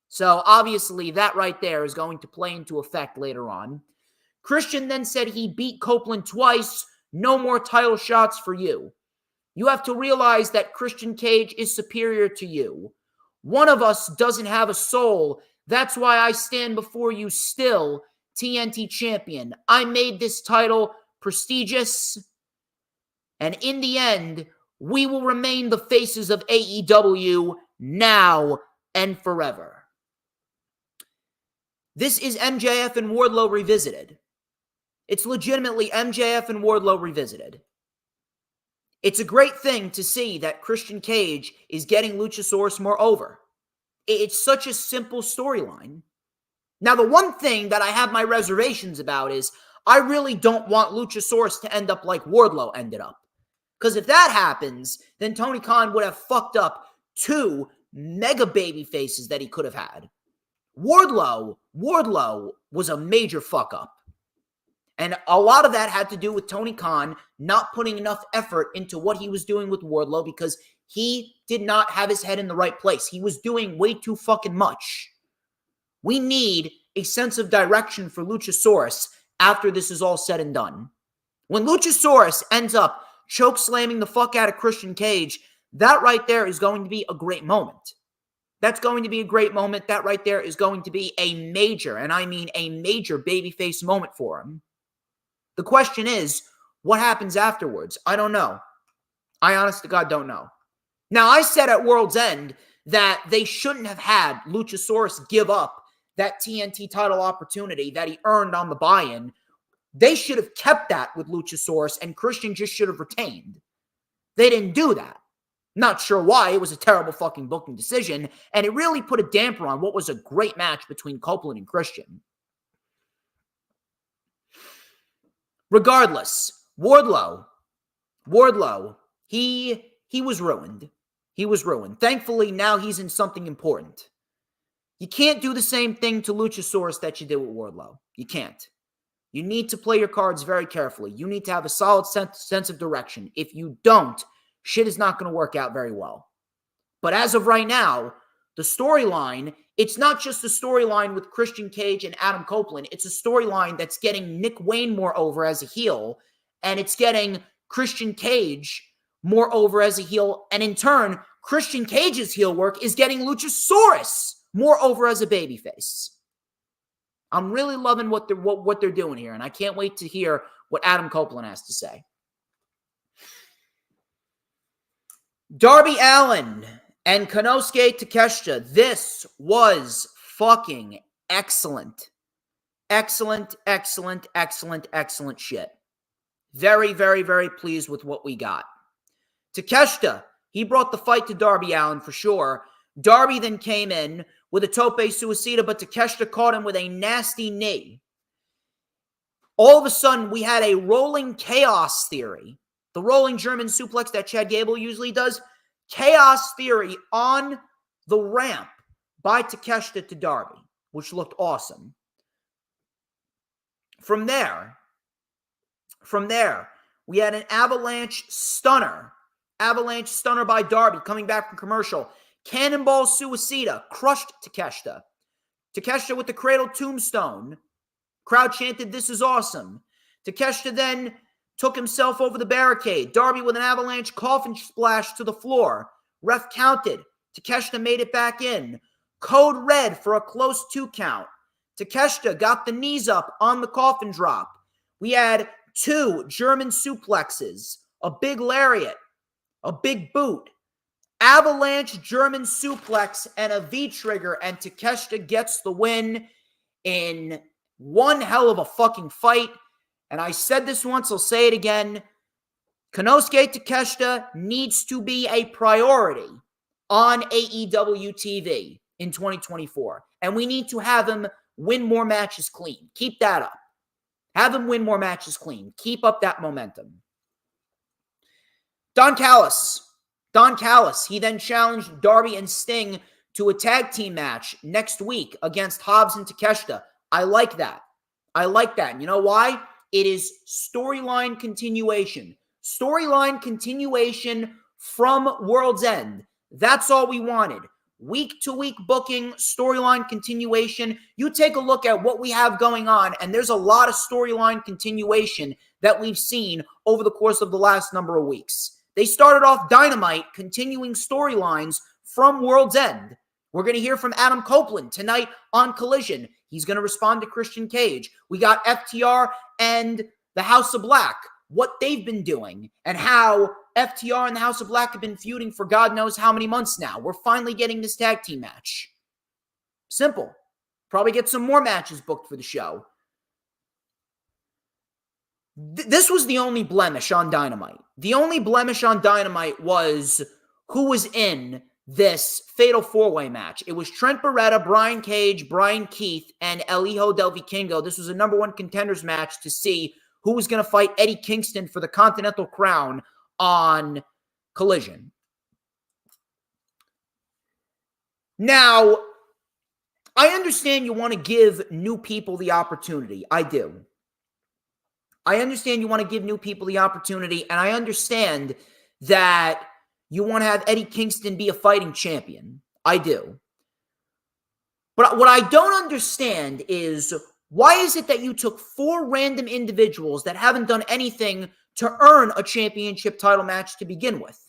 So obviously that right there is going to play into effect later on. Christian then said he beat Copeland twice. "No more title shots for you. You have to realize that Christian Cage is superior to you. One of us doesn't have a soul. That's why I stand before you still, TNT champion. I made this title prestigious. And in the end, we will remain the faces of AEW now and forever." This is MJF and Wardlow revisited. It's legitimately MJF and Wardlow revisited. It's a great thing to see that Christian Cage is getting Luchasaurus more over. It's such a simple storyline. Now, the one thing that I have my reservations about is I really don't want Luchasaurus to end up like Wardlow ended up. Because if that happens, then Tony Khan would have fucked up two mega baby faces that he could have had. Wardlow was a major fuck up. And a lot of that had to do with Tony Khan not putting enough effort into what he was doing with Wardlow because he did not have his head in the right place. He was doing way too fucking much. We need a sense of direction for Luchasaurus after this is all said and done. When Luchasaurus ends up choke slamming the fuck out of Christian Cage, that right there is going to be a great moment. That's going to be a great moment. That right there is going to be a major, and I mean a major babyface moment for him. The question is, what happens afterwards? I don't know. I honest to God don't know. Now, I said at World's End that they shouldn't have had Luchasaurus give up that TNT title opportunity that he earned on the buy-in. They should have kept that with Luchasaurus, and Christian just should have retained. They didn't do that. Not sure why. It was a terrible fucking booking decision, and it really put a damper on what was a great match between Copeland and Christian. Regardless, Wardlow, he was ruined. He was ruined. Thankfully, now he's in something important. You can't do the same thing to Luchasaurus that you did with Wardlow. You can't. You need to play your cards very carefully. You need to have a solid sense of direction. If you don't, shit is not going to work out very well. But as of right now, the storyline, it's not just a storyline with Christian Cage and Adam Copeland. It's a storyline that's getting Nick Wayne more over as a heel, and it's getting Christian Cage more over as a heel. And in turn, Christian Cage's heel work is getting Luchasaurus more over as a babyface. I'm really loving what they're doing here, and I can't wait to hear what Adam Copeland has to say. Darby Allin and Konosuke Takeshita. This was fucking excellent. Excellent shit. Very, very, very pleased with what we got. Takeshita, he brought the fight to Darby Allin for sure. Darby then came in with a tope suicida, but Takeshita caught him with a nasty knee. All of a sudden, we had a rolling chaos theory. The rolling German suplex that Chad Gable usually does. Chaos theory on the ramp by Takeshita to Darby, which looked awesome. From there, we had an avalanche stunner. Avalanche stunner by Darby coming back from commercial. Cannonball suicida crushed Takeshita. Takeshita with the cradle tombstone. Crowd chanted, "This is awesome." Takeshita then took himself over the barricade. Darby with an avalanche coffin splash to the floor. Ref counted. Takeshita made it back in. Code red for a close 2 count. Takeshita got the knees up on the coffin drop. We had 2 German suplexes, a big lariat, a big boot, avalanche German suplex, and a V-trigger, and Takeshita gets the win in one hell of a fucking fight. And I said this once, I'll say it again. Konosuke Takeshita needs to be a priority on AEW TV in 2024. And we need to have him win more matches clean. Keep that up. Have him win more matches clean. Keep up that momentum. Don Callis, he then challenged Darby and Sting to a tag team match next week against Hobbs and Takeshita. I like that. And you know why? It is storyline continuation. Storyline continuation from World's End. That's all we wanted. Week-to-week booking, storyline continuation. You take a look at what we have going on, and there's a lot of storyline continuation that we've seen over the course of the last number of weeks. They started off Dynamite, continuing storylines from World's End. We're going to hear from Adam Copeland tonight on Collision. He's going to respond to Christian Cage. We got FTR and the House of Black, what they've been doing, and how FTR and the House of Black have been feuding for God knows how many months now. We're finally getting this tag team match. Simple. Probably get some more matches booked for the show. This was the only blemish on Dynamite. The only blemish on Dynamite was who was in this Fatal 4-Way match. It was Trent Beretta, Brian Cage, Brian Keith, and El Hijo del Vikingo. This was a number 1 contenders match to see who was going to fight Eddie Kingston for the Continental Crown on Collision. Now, I understand you want to give new people the opportunity. I do. I understand you want to give new people the opportunity, and I understand that you want to have Eddie Kingston be a fighting champion. I do. But what I don't understand is, why is it that you took 4 random individuals that haven't done anything to earn a championship title match to begin with?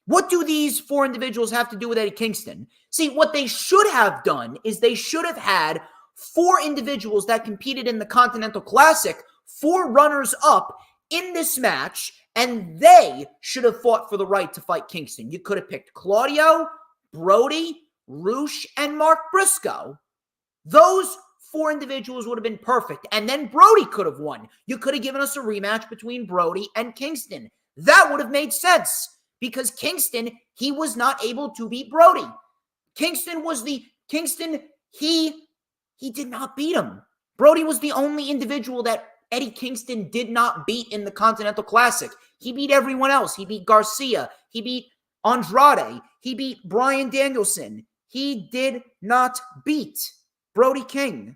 What do these 4 individuals have to do with Eddie Kingston? See, what they should have done is they should have had 4 individuals that competed in the Continental Classic, 4 runners-up in this match, and they should have fought for the right to fight Kingston. You could have picked Claudio, Brody, Roosh, and Mark Briscoe. Those 4 individuals would have been perfect. And then Brody could have won. You could have given us a rematch between Brody and Kingston. That would have made sense. because Kingston, he was not able to beat Brody. Kingston, he did not beat him. Brody was the only individual that Eddie Kingston did not beat in the Continental Classic. He beat everyone else. He beat Garcia. He beat Andrade. He beat Bryan Danielson. He did not beat Brody King.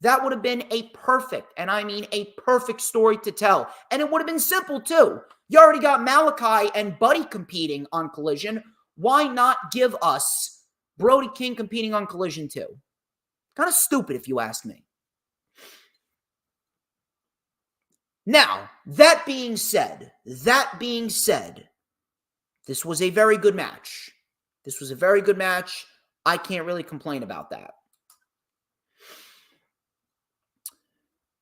That would have been a perfect, and I mean a perfect story to tell. And it would have been simple too. You already got Malachi and Buddy competing on Collision. Why not give us Brody King competing on Collision too? Kind of stupid if you ask me. Now, that being said, this was a very good match. I can't really complain about that.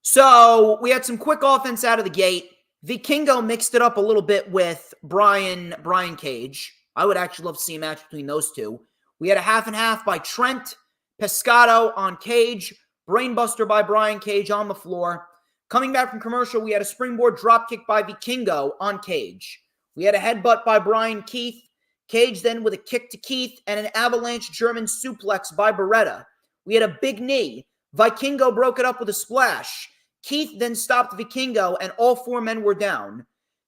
So, we had some quick offense out of the gate. Vikingo mixed it up a little bit with Brian Cage. I would actually love to see a match between those two. We had a half and half by Trent Pescado on Cage. Brainbuster by Brian Cage on the floor. Coming back from commercial, we had a springboard dropkick by Vikingo on Cage. We had a headbutt by Brian Keith. Cage then with a kick to Keith and an avalanche German suplex by Beretta. We had a big knee. Vikingo broke it up with a splash. Keith then stopped Vikingo and all four men were down.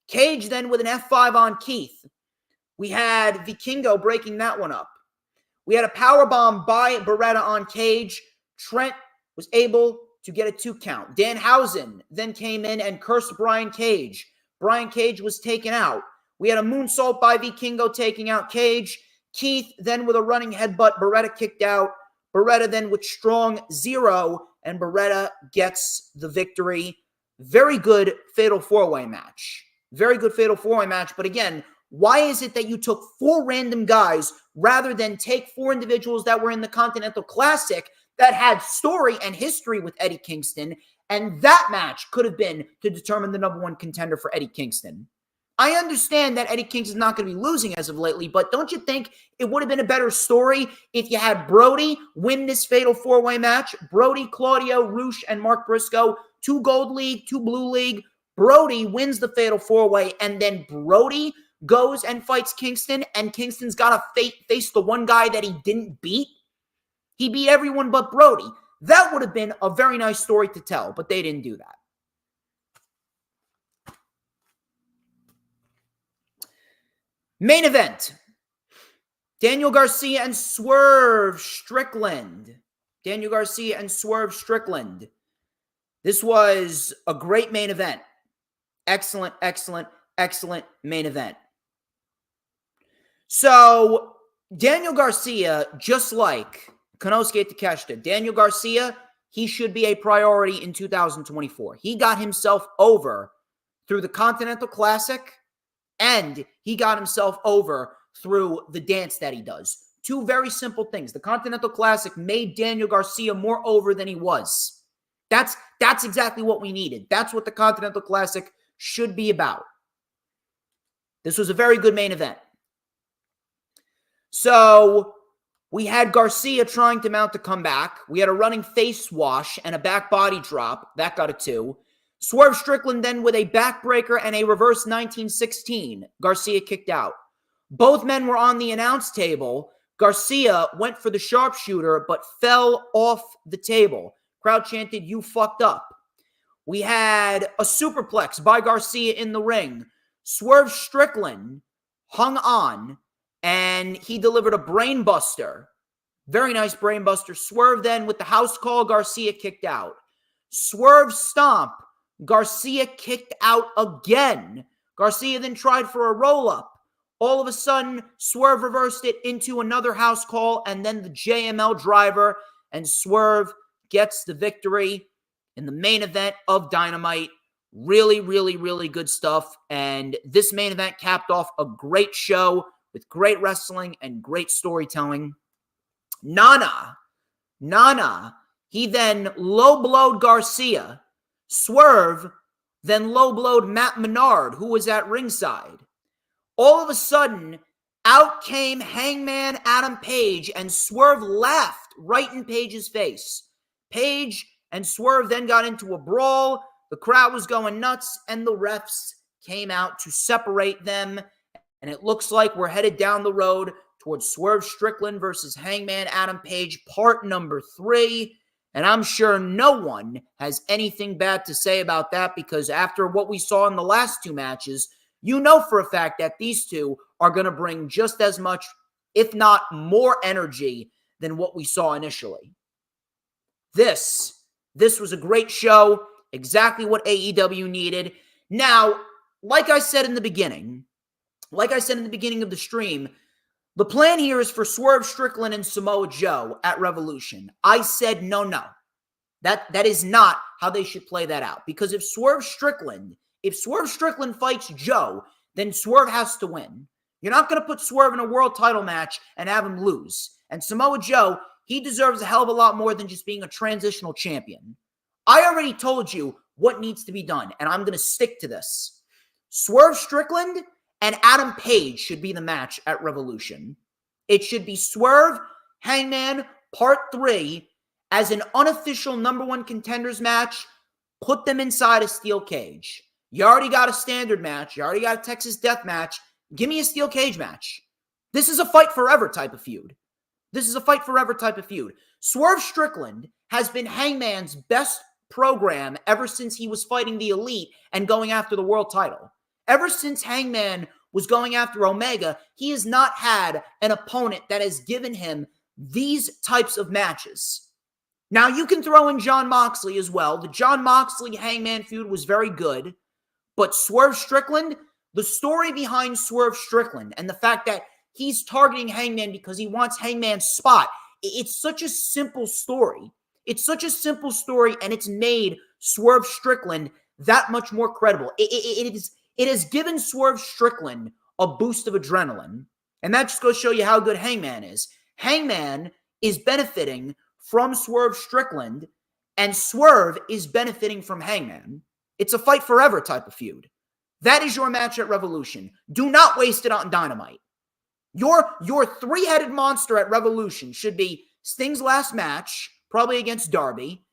Cage then with an F5 on Keith. We had Vikingo breaking that one up. We had a powerbomb by Beretta on Cage. Trent was able to get a 2 count. Danhausen then came in and cursed Brian Cage. Brian Cage was taken out. We had a moonsault by Vikingo taking out Cage. Keith then with a running headbutt. Beretta kicked out. Beretta then with strong 0, and Beretta gets the victory. Very good Fatal 4-Way match. But again, why is it that you took 4 random guys rather than take 4 individuals that were in the Continental Classic that had story and history with Eddie Kingston, and that match could have been to determine the number 1 contender for Eddie Kingston? I understand that Eddie Kingston's not going to be losing as of lately, but don't you think it would have been a better story if you had Brody win this Fatal 4-Way match? Brody, Claudio, Roosh, and Mark Briscoe, 2 Gold League, 2 Blue League. Brody wins the Fatal 4-Way, and then Brody goes and fights Kingston, and Kingston's got to face the one guy that he didn't beat. He beat everyone but Brody. That would have been a very nice story to tell, but they didn't do that. Main event. Daniel Garcia and Swerve Strickland. This was a great main event. Excellent main event. So, Daniel Garcia, just like Konosuke Takeshita, Daniel Garcia, he should be a priority in 2024. He got himself over through the Continental Classic, and he got himself over through the dance that he does. 2 very simple things. The Continental Classic made Daniel Garcia more over than he was. That's exactly what we needed. That's what the Continental Classic should be about. This was a very good main event. So, we had Garcia trying to mount a comeback. We had a running face wash and a back body drop. That got a 2. Swerve Strickland then with a backbreaker and a reverse 1916. Garcia kicked out. Both men were on the announce table. Garcia went for the sharpshooter but fell off the table. Crowd chanted, "You fucked up." We had a superplex by Garcia in the ring. Swerve Strickland hung on and he delivered a brainbuster. Very nice brainbuster. Swerve then with the house call. Garcia kicked out. Swerve stomp. Garcia kicked out again. Garcia then tried for a roll-up. All of a sudden, Swerve reversed it into another house call and then the JML driver, and Swerve gets the victory in the main event of Dynamite. Really good stuff. And this main event capped off a great show with great wrestling and great storytelling. Nana, he then low-blowed Garcia. Swerve then low-blowed Matt Menard, who was at ringside. All of a sudden, out came Hangman Adam Page, and Swerve laughed right in Page's face. Page and Swerve then got into a brawl. The crowd was going nuts, and the refs came out to separate them. And it looks like we're headed down the road towards Swerve Strickland versus Hangman Adam Page, part number 3. And I'm sure no one has anything bad to say about that, because after what we saw in the last 2 matches, you know for a fact that these two are going to bring just as much, if not more, energy than what we saw initially. This was a great show, exactly what AEW needed. Now, like I said in the beginning of the stream, the plan here is for Swerve Strickland and Samoa Joe at Revolution. I said no. That is not how they should play that out. Because if Swerve Strickland fights Joe, then Swerve has to win. You're not going to put Swerve in a world title match and have him lose. And Samoa Joe, he deserves a hell of a lot more than just being a transitional champion. I already told you what needs to be done, and I'm going to stick to this. Swerve Strickland and Adam Page should be the match at Revolution. It should be Swerve, Hangman, Part 3, as an unofficial number 1 contenders match. Put them inside a steel cage. You already got a standard match. You already got a Texas Death Match. Give me a steel cage match. This is a fight forever type of feud. Swerve Strickland has been Hangman's best program ever since he was fighting the Elite and going after the world title. Ever since Hangman was going after Omega, he has not had an opponent that has given him these types of matches. Now, you can throw in Jon Moxley as well. The Jon Moxley-Hangman feud was very good. But Swerve Strickland, the story behind Swerve Strickland and the fact that he's targeting Hangman because he wants Hangman's spot, it's such a simple story. And it's made Swerve Strickland that much more credible. It has given Swerve Strickland a boost of adrenaline. And that just goes to show you how good Hangman is. Hangman is benefiting from Swerve Strickland, and Swerve is benefiting from Hangman. It's a fight forever type of feud. That is your match at Revolution. Do not waste it on Dynamite. Your 3-headed monster at Revolution should be Sting's last match, probably against Darby.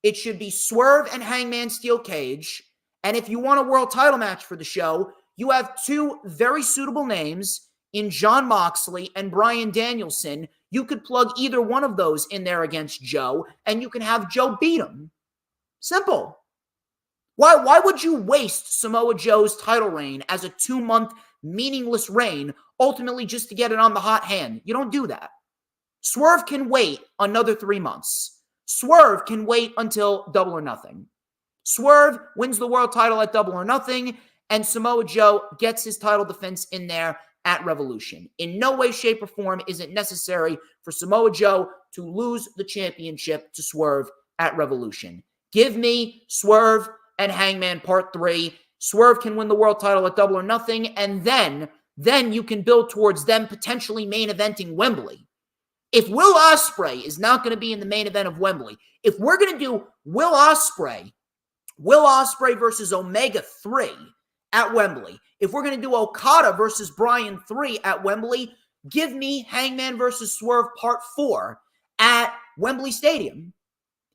It should be Swerve and Hangman steel cage. And if you want a world title match for the show, you have 2 very suitable names in Jon Moxley and Bryan Danielson. You could plug either one of those in there against Joe, and you can have Joe beat him. Simple. Why would you waste Samoa Joe's title reign as a 2-month meaningless reign, ultimately just to get it on the hot hand? You don't do that. Swerve can wait another 3 months. Swerve can wait until Double or Nothing. Swerve wins the world title at Double or Nothing, and Samoa Joe gets his title defense in there at Revolution. In no way, shape, or form is it necessary for Samoa Joe to lose the championship to Swerve at Revolution. Give me Swerve and Hangman Part 3. Swerve can win the world title at Double or Nothing, and then you can build towards them potentially main eventing Wembley. If Will Ospreay is not going to be in the main event of Wembley, if we're going to do Will Ospreay versus Omega 3 at Wembley, if we're going to do Okada versus Bryan 3 at Wembley, give me Hangman versus Swerve Part 4 at Wembley Stadium.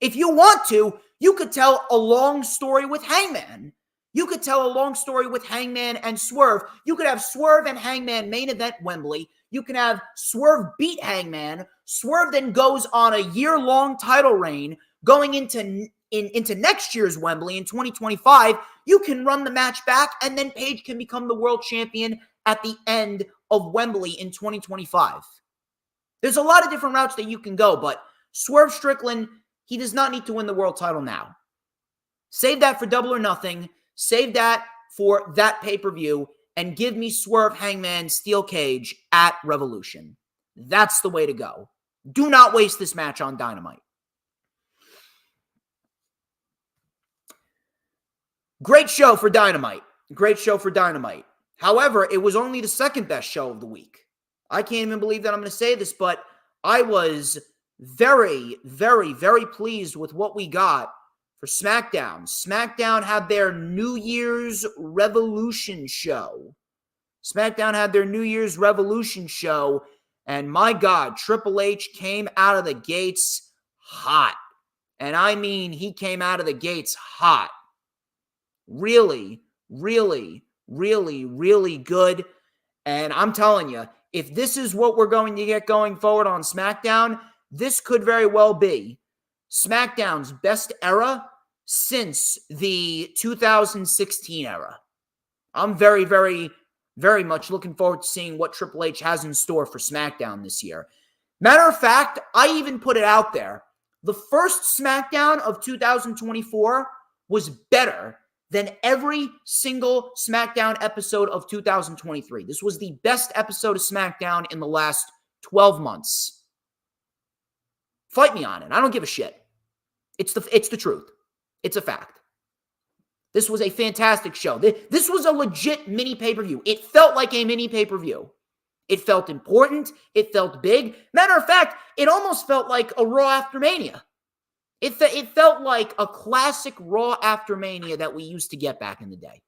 If you want to, you could tell a long story with Hangman. You could tell a long story with Hangman and Swerve. You could have Swerve and Hangman main event Wembley. You can have Swerve beat Hangman. Swerve then goes on a year-long title reign going into next year's Wembley in 2025. You can run the match back, and then Page can become the world champion at the end of Wembley in 2025. There's a lot of different routes that you can go, but Swerve Strickland, he does not need to win the world title now. Save that for Double or Nothing. Save that for that pay-per-view, and give me Swerve Hangman steel cage at Revolution. That's the way to go. Do not waste this match on Dynamite. Great show for Dynamite. However, it was only the second best show of the week. I can't even believe that I'm going to say this, but I was very, very, very pleased with what we got for SmackDown. SmackDown had their New Year's Revolution show. And my God, Triple H came out of the gates hot. And I mean, he came out of the gates hot. Really, really, really, really good. And I'm telling you, if this is what we're going to get going forward on SmackDown, this could very well be SmackDown's best era since the 2016 era. I'm very, very, very much looking forward to seeing what Triple H has in store for SmackDown this year. Matter of fact, I even put it out there. The first SmackDown of 2024 was better than every single SmackDown episode of 2023. This was the best episode of SmackDown in the last 12 months. Fight me on it. I don't give a shit. It's the truth. It's a fact. This was a fantastic show. This was a legit mini pay-per-view. It felt like a mini pay-per-view. It felt important. It felt big. Matter of fact, it almost felt like a Raw after Mania. It felt like a classic Raw after Mania that we used to get back in the day.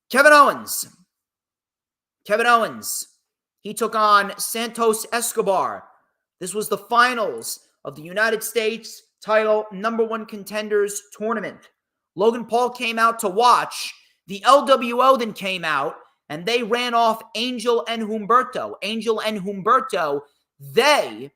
Kevin Owens. He took on Santos Escobar. This was the finals of the United States title #1 contenders tournament. Logan Paul came out to watch. The LWO then came out, and they ran off Angel and Humberto. Angel and Humberto, they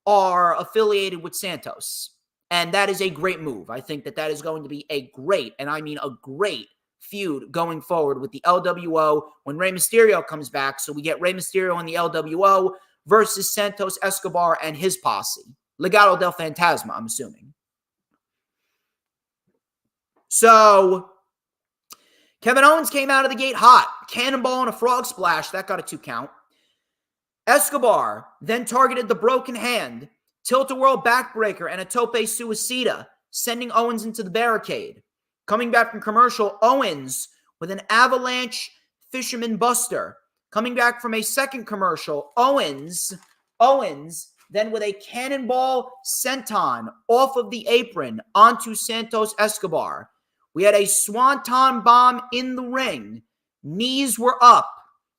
are affiliated with Santos. And that is a great move. I think that is going to be a great, and I mean a great, feud going forward with the LWO when Rey Mysterio comes back. So we get Rey Mysterio and the LWO versus Santos Escobar and his posse. Legado del Fantasma, I'm assuming. So Kevin Owens came out of the gate hot. Cannonball and a frog splash. That got a 2 count. Escobar then targeted the broken hand, tilt-a-whirl backbreaker, and a tope suicida, sending Owens into the barricade. Coming back from commercial, Owens with an avalanche fisherman buster. Coming back from a second commercial, Owens then with a cannonball senton off of the apron onto Santos Escobar. We had a swanton bomb in the ring. Knees were up.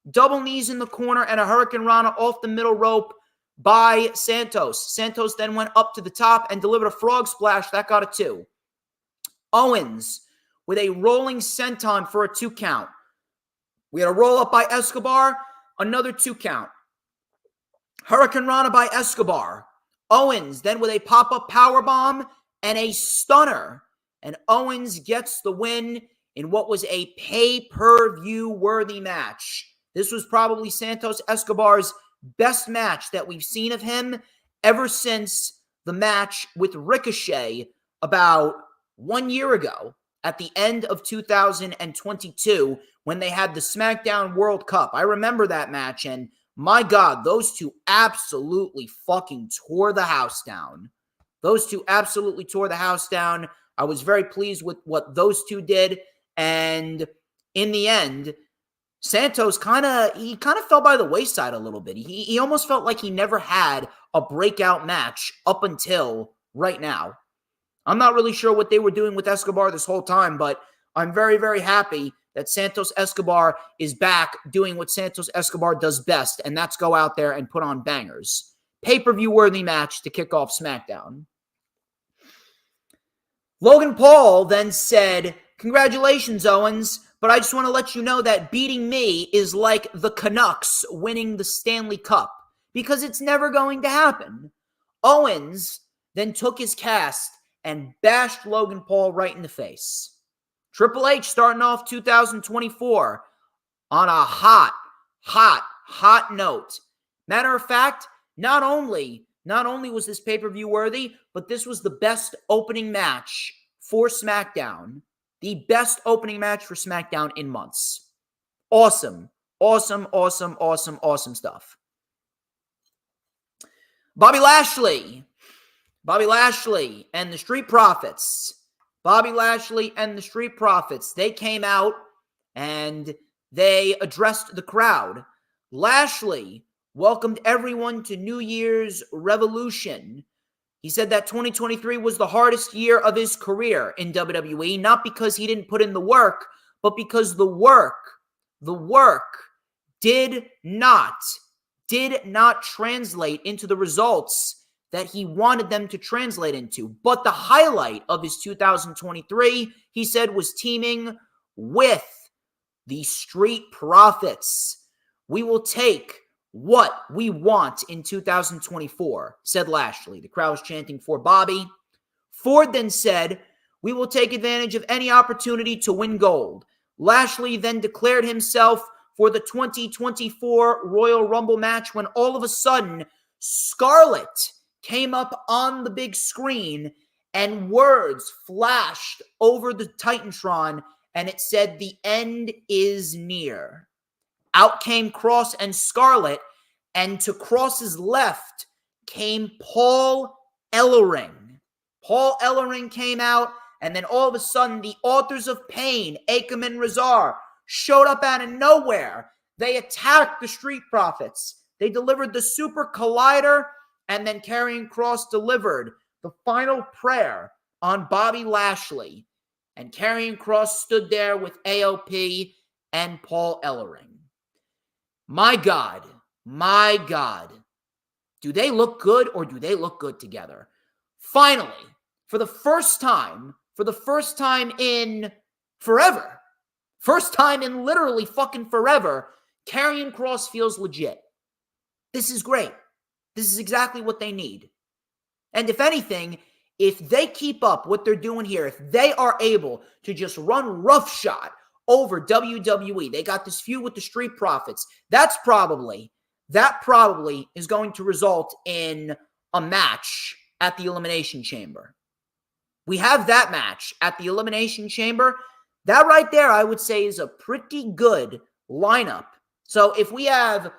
Double knees in the corner and a Hurricane Rana off the middle rope by Santos. Santos then went up to the top and delivered a frog splash. That got a 2. Owens with a rolling senton for a 2 count. We had a roll up by Escobar, another 2 count. Hurricane Rana by Escobar. Owens then with a pop-up powerbomb and a stunner. And Owens gets the win in what was a pay-per-view worthy match. This was probably Santos Escobar's best match that we've seen of him ever since the match with Ricochet about 1 year ago at the end of 2022 when they had the SmackDown World Cup. I remember that match, and my God, those two absolutely fucking tore the house down. I was very pleased with what those two did, and in the end, Santos kind of fell by the wayside a little bit. He almost felt like he never had a breakout match up until right now. I'm not really sure what they were doing with Escobar this whole time, but I'm very, very happy that Santos Escobar is back doing what Santos Escobar does best, and that's go out there and put on bangers. Pay-per-view worthy match to kick off SmackDown. Logan Paul then said, "Congratulations, Owens, but I just want to let you know that beating me is like the Canucks winning the Stanley Cup, because it's never going to happen." Owens then took his cast and bashed Logan Paul right in the face. Triple H starting off 2024 on a hot note. Matter of fact, not only was this pay-per-view worthy, but this was the best opening match for SmackDown. The best opening match for SmackDown in months. Awesome stuff. Bobby Lashley and the Street Profits. They came out and they addressed the crowd. Lashley welcomed everyone to New Year's Revolution. He said that 2023 was the hardest year of his career in WWE, not because he didn't put in the work, but because the work did not translate into the results that he wanted them to translate into. But the highlight of his 2023, he said, was teaming with the Street Profits. We will take what we want in 2024, said Lashley. The crowd was chanting for Bobby. Ford then said, we will take advantage of any opportunity to win gold. Lashley then declared himself for the 2024 Royal Rumble match when all of a sudden, Scarlett came up on the big screen and words flashed over the Titantron and it said, the end is near. Out came Cross and Scarlett, and to Cross's left came Paul Ellering. Paul Ellering came out, and then all of a sudden, the Authors of Pain, Akam and Razar, showed up out of nowhere. They attacked the Street Profits. They delivered the Super Collider, and then Karrion Kross delivered the final prayer on Bobby Lashley. And Karrion Kross stood there with AOP and Paul Ellering. My God, do they look good or do they look good together? Finally, for the first time in forever, first time in literally fucking forever, Karrion Kross feels legit. This is great. This is exactly what they need. And if anything, if they keep up what they're doing here, if they are able to just run roughshod over WWE, they got this feud with the Street Profits, that probably is going to result in a match at the Elimination Chamber. We have that match at the Elimination Chamber. That right there, I would say, is a pretty good lineup. So if we have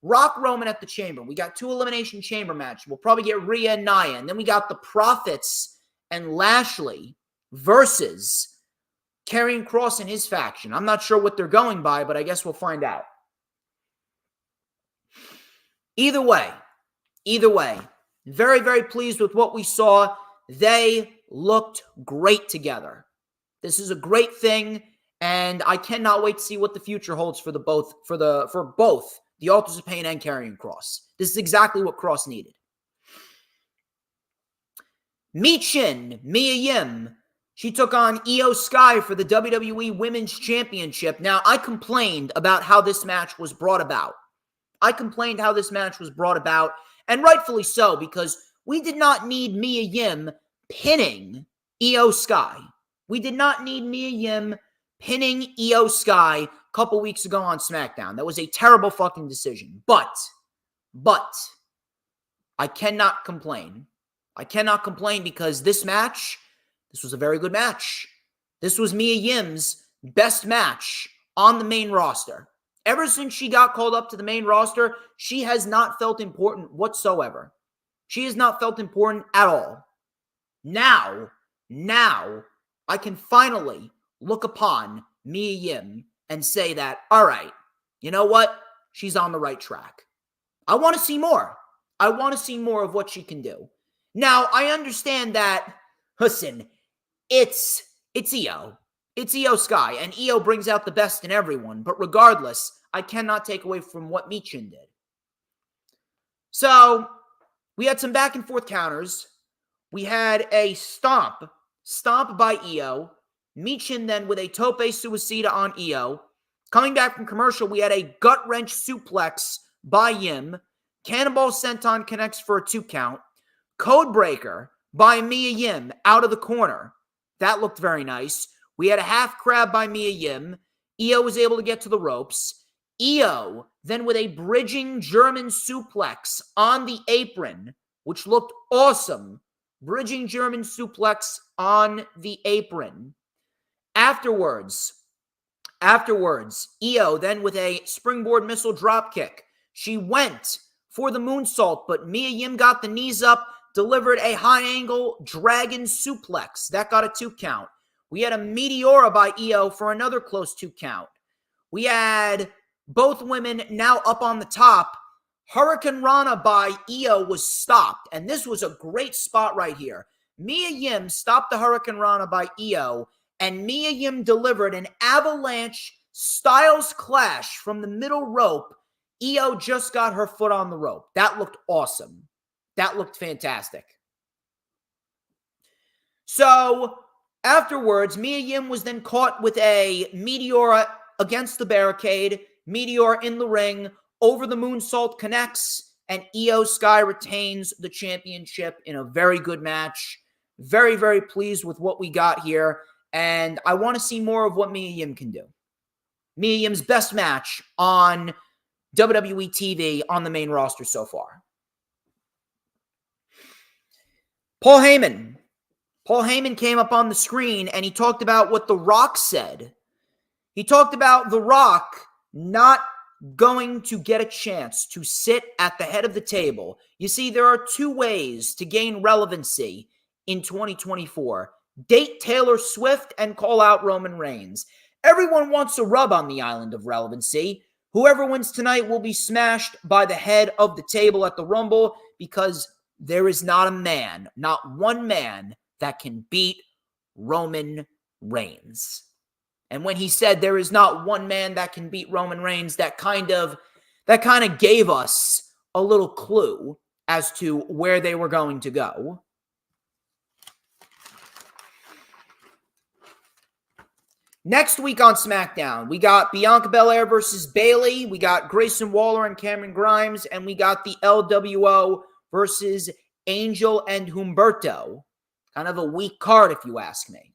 Rock Roman at the Chamber, we got 2 Elimination Chamber matches. We'll probably get Rhea and Nia. And then we got the Profits and Lashley versus Karrion Kross and his faction. I'm not sure what they're going by, but I guess we'll find out. Either way, very, very pleased with what we saw. They looked great together. This is a great thing, and I cannot wait to see what the future holds for both the Authors of Pain and Karrion Kross. This is exactly what Kross needed. Michin, Mia Yim, she took on Io Sky for the WWE Women's Championship. Now, I complained about how this match was brought about. And rightfully so, because we did not need Mia Yim pinning Io Sky. We did not need Mia Yim pinning Io Sky a couple weeks ago on SmackDown. That was a terrible fucking decision. But, I cannot complain. Because this was a very good match. This was Mia Yim's best match on the main roster. Ever since she got called up to the main roster, she has not felt important whatsoever. She has not felt important at all. Now, I can finally look upon Mia Yim and say that, all right, you know what? She's on the right track. I want to see more. I want to see more of what she can do. Now, I understand that, listen, it's Io. It's Io Sky, and Io brings out the best in everyone. But regardless, I cannot take away from what Michin did. So, we had some back and forth counters. We had a stomp by Io. Michin then with a tope suicida on Io. Coming back from commercial, we had a gut-wrench suplex by Yim. Cannonball Senton connects for a 2 count. Codebreaker by Mia Yim out of the corner. That looked very nice. We had a half crab by Mia Yim. Io was able to get to the ropes. Io then with a bridging German suplex on the apron, which looked awesome. Bridging German suplex on the apron. Afterwards, Io then with a springboard missile dropkick. She went for the moonsault, but Mia Yim got the knees up, delivered a high-angle dragon suplex. That got a 2 count. We had a Meteora by Io for another close 2 count. We had both women now up on the top. Hurricane Rana by Io was stopped, and this was a great spot right here. Mia Yim stopped the Hurricane Rana by Io, and Mia Yim delivered an avalanche Styles Clash from the middle rope. Io just got her foot on the rope. That looked awesome. That looked fantastic. So, afterwards, Mia Yim was then caught with a Meteora against the barricade. Meteor in the ring. Over the moonsault connects, and Io Sky retains the championship in a very good match. Very, very pleased with what we got here, and I want to see more of what Mia Yim can do. Mia Yim's best match on WWE TV on the main roster so far. Paul Heyman. Paul Heyman came up on the screen, and he talked about what The Rock said. He talked about The Rock not going to get a chance to sit at the head of the table. You see, there are two ways to gain relevancy in 2024. Date Taylor Swift and call out Roman Reigns. Everyone wants a rub on the island of relevancy. Whoever wins tonight will be smashed by the head of the table at the Rumble, because there is not a man, not one man, that can beat Roman Reigns. And when he said there is not one man that can beat Roman Reigns, that kind of gave us a little clue as to where they were going to go. Next week on SmackDown, we got Bianca Belair versus Bayley. We got Grayson Waller and Cameron Grimes. And we got the LWO versus Angel and Humberto. Kind of a weak card, if you ask me.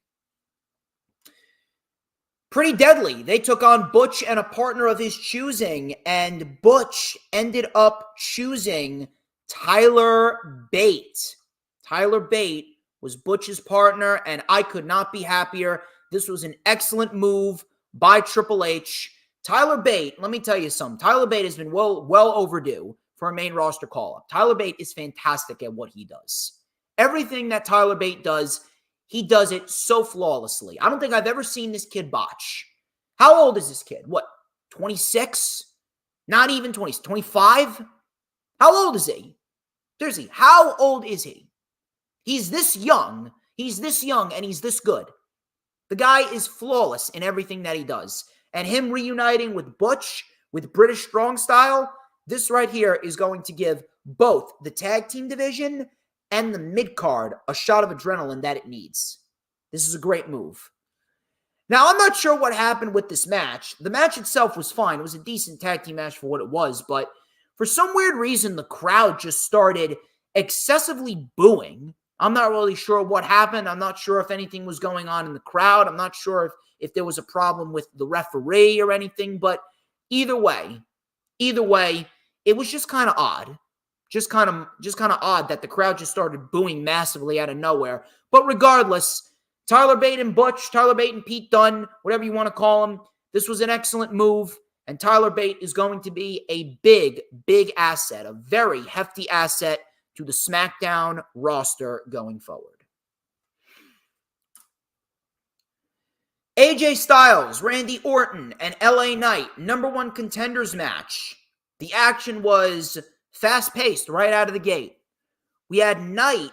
Pretty deadly. They took on Butch and a partner of his choosing, and Butch ended up choosing Tyler Bate. Tyler Bate was Butch's partner, and I could not be happier. This was an excellent move by Triple H. Tyler Bate, let me tell you something. Tyler Bate has been well overdue for a main roster call-up. Tyler Bate is fantastic at what he does. Everything that Tyler Bate does, he does it so flawlessly. I don't think I've ever seen this kid botch. How old is this kid? What, 26? Not even 20, 25? How old is he? Seriously, how old is he? He's this young. He's this young, and he's this good. The guy is flawless in everything that he does. And him reuniting with Butch, with British Strong Style, this right here is going to give both the tag team division and the mid-card a shot of adrenaline that it needs. This is a great move. Now, I'm not sure what happened with this match. The match itself was fine. It was a decent tag team match for what it was, but for some weird reason, the crowd just started excessively booing. I'm not really sure what happened. I'm not sure if anything was going on in the crowd. I'm not sure if there was a problem with the referee or anything, but either way, it was just kind of odd. Just kind of odd that the crowd just started booing massively out of nowhere. But regardless, Tyler Bate and Butch, Tyler Bate and Pete Dunne, whatever you want to call them, this was an excellent move. And Tyler Bate is going to be a big, big asset, a very hefty asset to the SmackDown roster going forward. AJ Styles, Randy Orton, and LA Knight, #1 contenders match. The action was fast-paced right out of the gate. We had Knight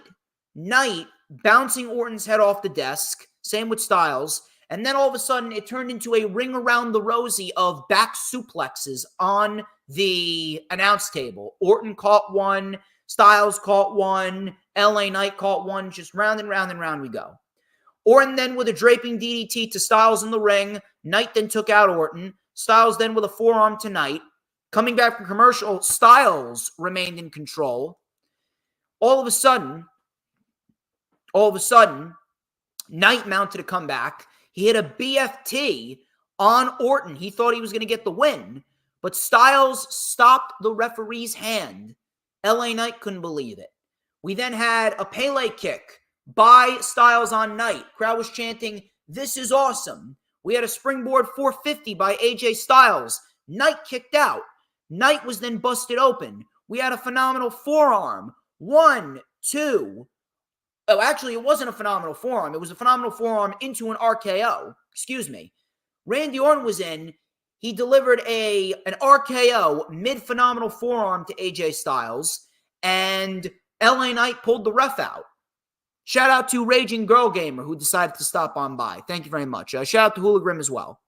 bouncing Orton's head off the desk. Same with Styles. And then all of a sudden, it turned into a ring around the rosy of back suplexes on the announce table. Orton caught one. Styles caught one. LA Knight caught one. Just round and round and round we go. Orton then with a draping DDT to Styles in the ring. Knight then took out Orton. Styles then with a forearm to Knight. Coming back from commercial, Styles remained in control. All of a sudden, Knight mounted a comeback. He hit a BFT on Orton. He thought he was going to get the win, but Styles stopped the referee's hand. LA Knight couldn't believe it. We then had a Pele kick by Styles on Knight. Crowd was chanting, "This is awesome." We had a springboard 450 by AJ Styles. Knight kicked out. Knight was then busted open. We had a phenomenal forearm. 1, 2. Oh, actually, it wasn't a phenomenal forearm. It was a phenomenal forearm into an RKO. Excuse me. Randy Orton was in. He delivered an RKO mid-phenomenal forearm to AJ Styles, and LA Knight pulled the ref out. Shout out to Raging Girl Gamer, who decided to stop on by. Thank you very much. Shout out to Hula Grim as well.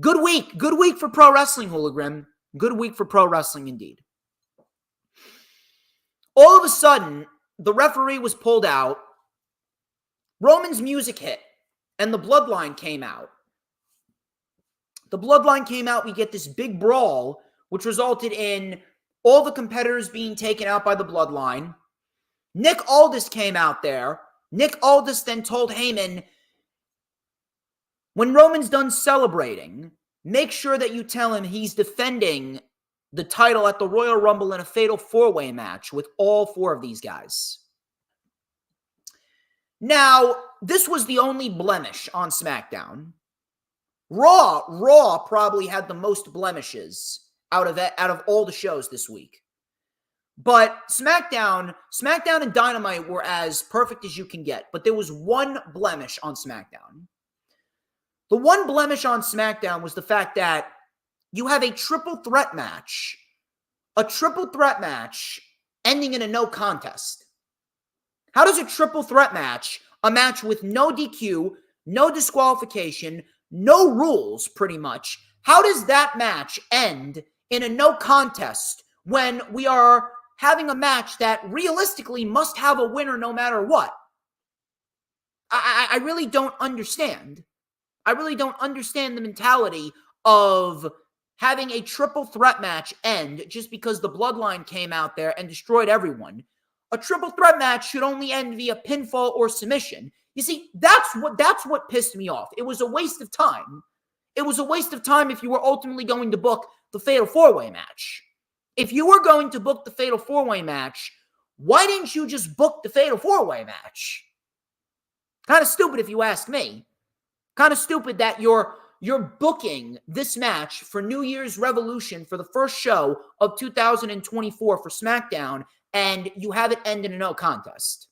Good week for pro wrestling, Hula Grim. Good week for pro wrestling indeed. All of a sudden, the referee was pulled out. Roman's music hit, and the bloodline came out. The Bloodline came out. We get this big brawl, which resulted in all the competitors being taken out by the Bloodline. Nick Aldis came out there. Nick Aldis then told Heyman, when Roman's done celebrating, make sure that you tell him he's defending the title at the Royal Rumble in a fatal four-way match with all four of these guys. Now, this was the only blemish on SmackDown. Raw probably had the most blemishes out of all the shows this week. But SmackDown and Dynamite were as perfect as you can get. But there was one blemish on SmackDown. The one blemish on SmackDown was the fact that you have a triple threat match. A triple threat match ending in a no contest. How does a triple threat match, a match with no DQ, no disqualification, no rules pretty much, how does that match end in a no contest when we are having a match that realistically must have a winner no matter what? I really don't understand. I really don't understand the mentality of having a triple threat match end just because the Bloodline came out there and destroyed everyone. A triple threat match should only end via pinfall or submission. You see, that's what pissed me off. It was a waste of time. It was a waste of time if you were ultimately going to book the Fatal 4-Way match. If you were going to book the Fatal 4-Way match, why didn't you just book the Fatal 4-Way match? Kind of stupid if you ask me. Kind of stupid that you're booking this match for New Year's Revolution for the first show of 2024 for SmackDown, and you have it end in a no contest.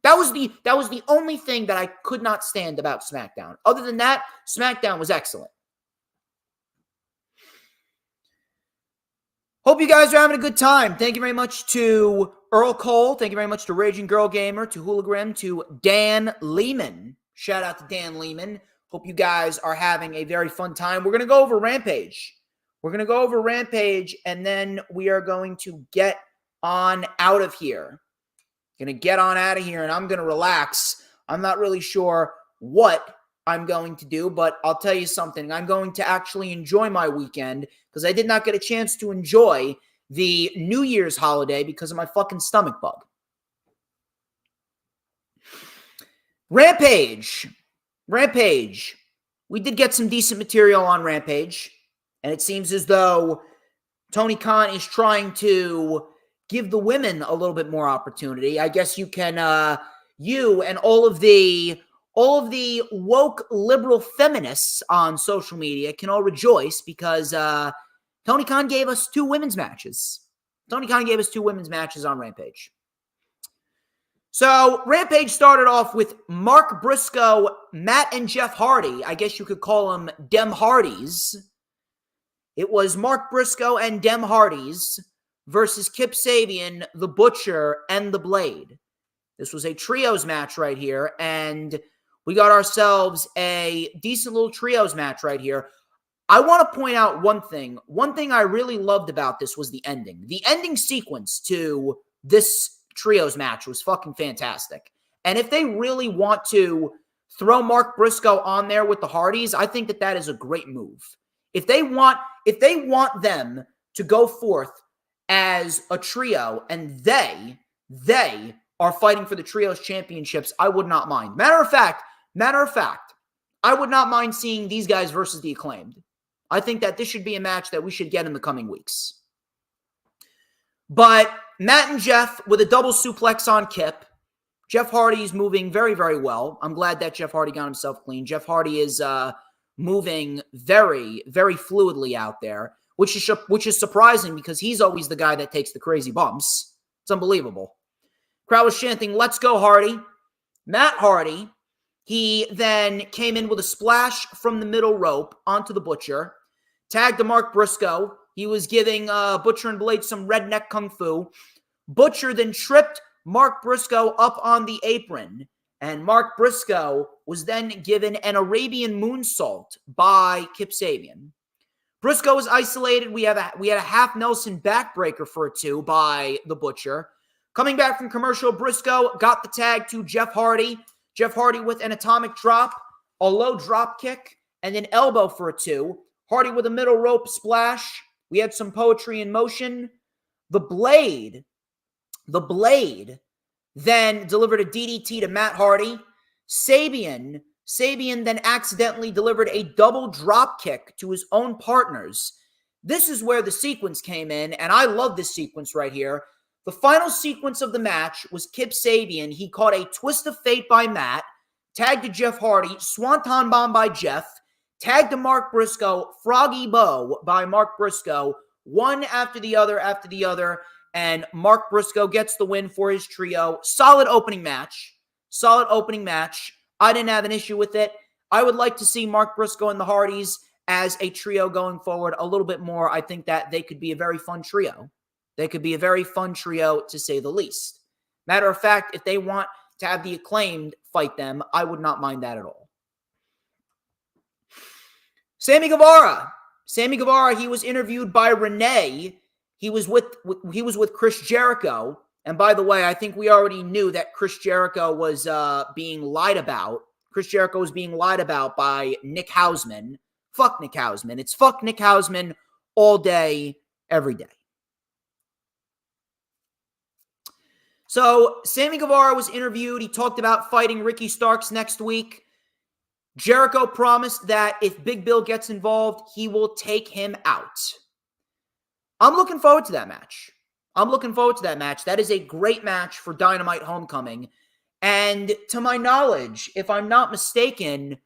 That was the only thing that I could not stand about SmackDown. Other than that, SmackDown was excellent. Hope you guys are having a good time. Thank you very much to Earl Cole. Thank you very much to Raging Girl Gamer, to Hooligram, to Dan Lehman. Shout out to Dan Lehman. Hope you guys are having a very fun time. We're going to go over Rampage. We're going to go over Rampage, and then we are going to get on out of here. Going to get on out of here, and I'm going to relax. I'm not really sure what I'm going to do, but I'll tell you something. I'm going to actually enjoy my weekend because I did not get a chance to enjoy the New Year's holiday because of my fucking stomach bug. Rampage. We did get some decent material on Rampage, and it seems as though Tony Khan is trying to give the women a little bit more opportunity. I guess you can, you and all of the woke liberal feminists on social media can all rejoice because Tony Khan gave us two women's matches. Tony Khan gave us two women's matches on Rampage. So Rampage started off with Mark Briscoe, Matt and Jeff Hardy. I guess you could call them Dem Hardys. It was Mark Briscoe and Dem Hardys versus Kip Sabian, The Butcher, and The Blade. This was a trios match right here, and we got ourselves a decent little trios match right here. I want to point out one thing. One thing I really loved about this was the ending. The ending sequence to this trios match was fucking fantastic. And if they really want to throw Mark Briscoe on there with the Hardys, I think that is a great move. If they want them to go forth as a trio and they are fighting for the trios championships, I would not mind. Matter of fact, I would not mind seeing these guys versus the Acclaimed. I think that this should be a match that we should get in the coming weeks. But Matt and Jeff with a double suplex on Kip. Jeff Hardy is moving very, very well. I'm glad that Jeff Hardy got himself clean. Jeff Hardy is moving very, very fluidly out there, which is surprising because he's always the guy that takes the crazy bumps. It's unbelievable. Crowd was chanting, "Let's go, Hardy." Matt Hardy, he then came in with a splash from the middle rope onto the Butcher, tagged to Mark Briscoe. He was giving Butcher and Blade some redneck kung fu. Butcher then tripped Mark Briscoe up on the apron, and Mark Briscoe was then given an Arabian moonsault by Kip Sabian. Briscoe was isolated. We had a half Nelson backbreaker for a two by the Butcher. Coming back from commercial, Briscoe got the tag to Jeff Hardy. Jeff Hardy with an atomic drop, a low drop kick, and an elbow for a two. Hardy with a middle rope splash. We had some poetry in motion. The Blade then delivered a DDT to Matt Hardy. Sabian then accidentally delivered a double drop kick to his own partners. This is where the sequence came in, and I love this sequence right here. The final sequence of the match was Kip Sabian. He caught a twist of fate by Matt, tagged to Jeff Hardy, swanton bomb by Jeff, tagged to Mark Briscoe, froggy bow by Mark Briscoe, one after the other, and Mark Briscoe gets the win for his trio. Solid opening match. I didn't have an issue with it. I would like to see Mark Briscoe and the Hardys as a trio going forward a little bit more. I think that they could be a very fun trio. To say the least. Matter of fact, if they want to have the Acclaimed fight them, I would not mind that at all. Sammy Guevara, he was interviewed by Renee. He was with Chris Jericho. And by the way, I think we already knew that Chris Jericho was being lied about. Chris Jericho was being lied about by Nick Hausman. Fuck Nick Hausman. It's fuck Nick Hausman all day, every day. So Sammy Guevara was interviewed. He talked about fighting Ricky Starks next week. Jericho promised that if Big Bill gets involved, he will take him out. I'm looking forward to that match. That is a great match for Dynamite Homecoming. And to my knowledge, if I'm not mistaken,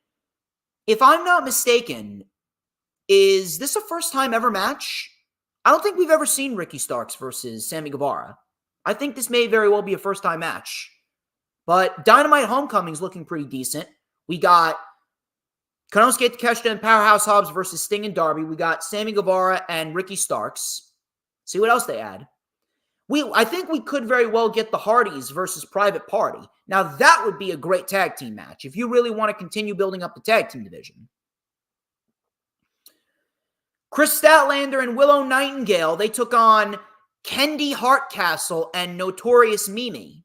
is this a first time ever match? I don't think we've ever seen Ricky Starks versus Sammy Guevara. I think this may very well be a first time match. But Dynamite Homecoming is looking pretty decent. We got Konosuke Takeshita and Powerhouse Hobbs versus Sting and Darby. We got Sammy Guevara and Ricky Starks. See what else they add. I think we could very well get the Hardys versus Private Party. Now, that would be a great tag team match if you really want to continue building up the tag team division. Chris Statlander and Willow Nightingale, they took on Kendi Hardcastle and Notorious Mimi.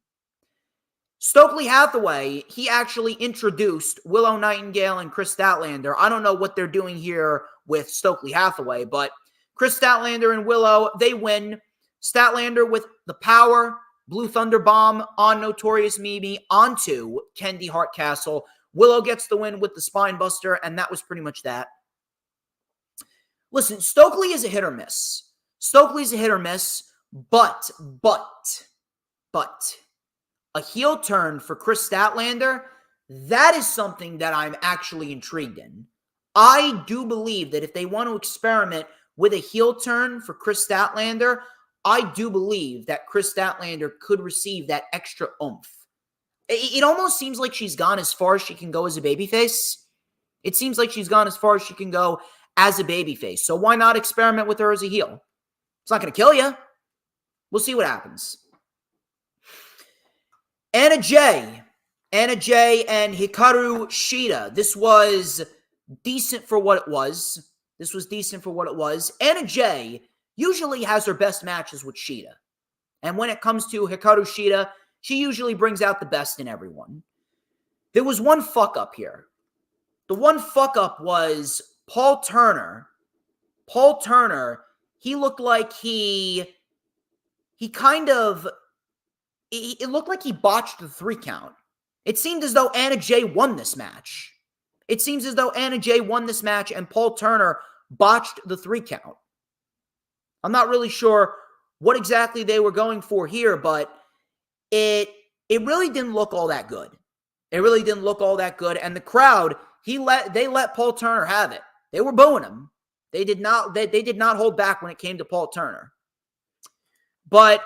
Stokely Hathaway, he actually introduced Willow Nightingale and Chris Statlander. I don't know what they're doing here with Stokely Hathaway, but Chris Statlander and Willow, they win. Statlander with the power, Blue Thunder Bomb on Notorious Mimi onto Kendi Hardcastle. Willow gets the win with the Spine Buster, and that was pretty much that. Listen, Stokely is a hit or miss. But a heel turn for Chris Statlander, that is something that I'm actually intrigued in. I do believe that if they want to experiment with a heel turn for Chris Statlander, I do believe that Chris Statlander could receive that extra oomph. It almost seems like she's gone as far as she can go as a babyface. So why not experiment with her as a heel? It's not going to kill you. We'll see what happens. Anna Jay and Hikaru Shida. This was decent for what it was. Anna Jay usually has her best matches with Shida. And when it comes to Hikaru Shida, she usually brings out the best in everyone. There was one fuck up here. The one fuck up was Paul Turner. He looked like it looked like he botched the 3 count. It seemed as though Anna Jay won this match. And Paul Turner botched the 3 count. I'm not really sure what exactly they were going for here, but it really didn't look all that good. And the crowd, they let Paul Turner have it. They were booing him. They did not hold back when it came to Paul Turner. But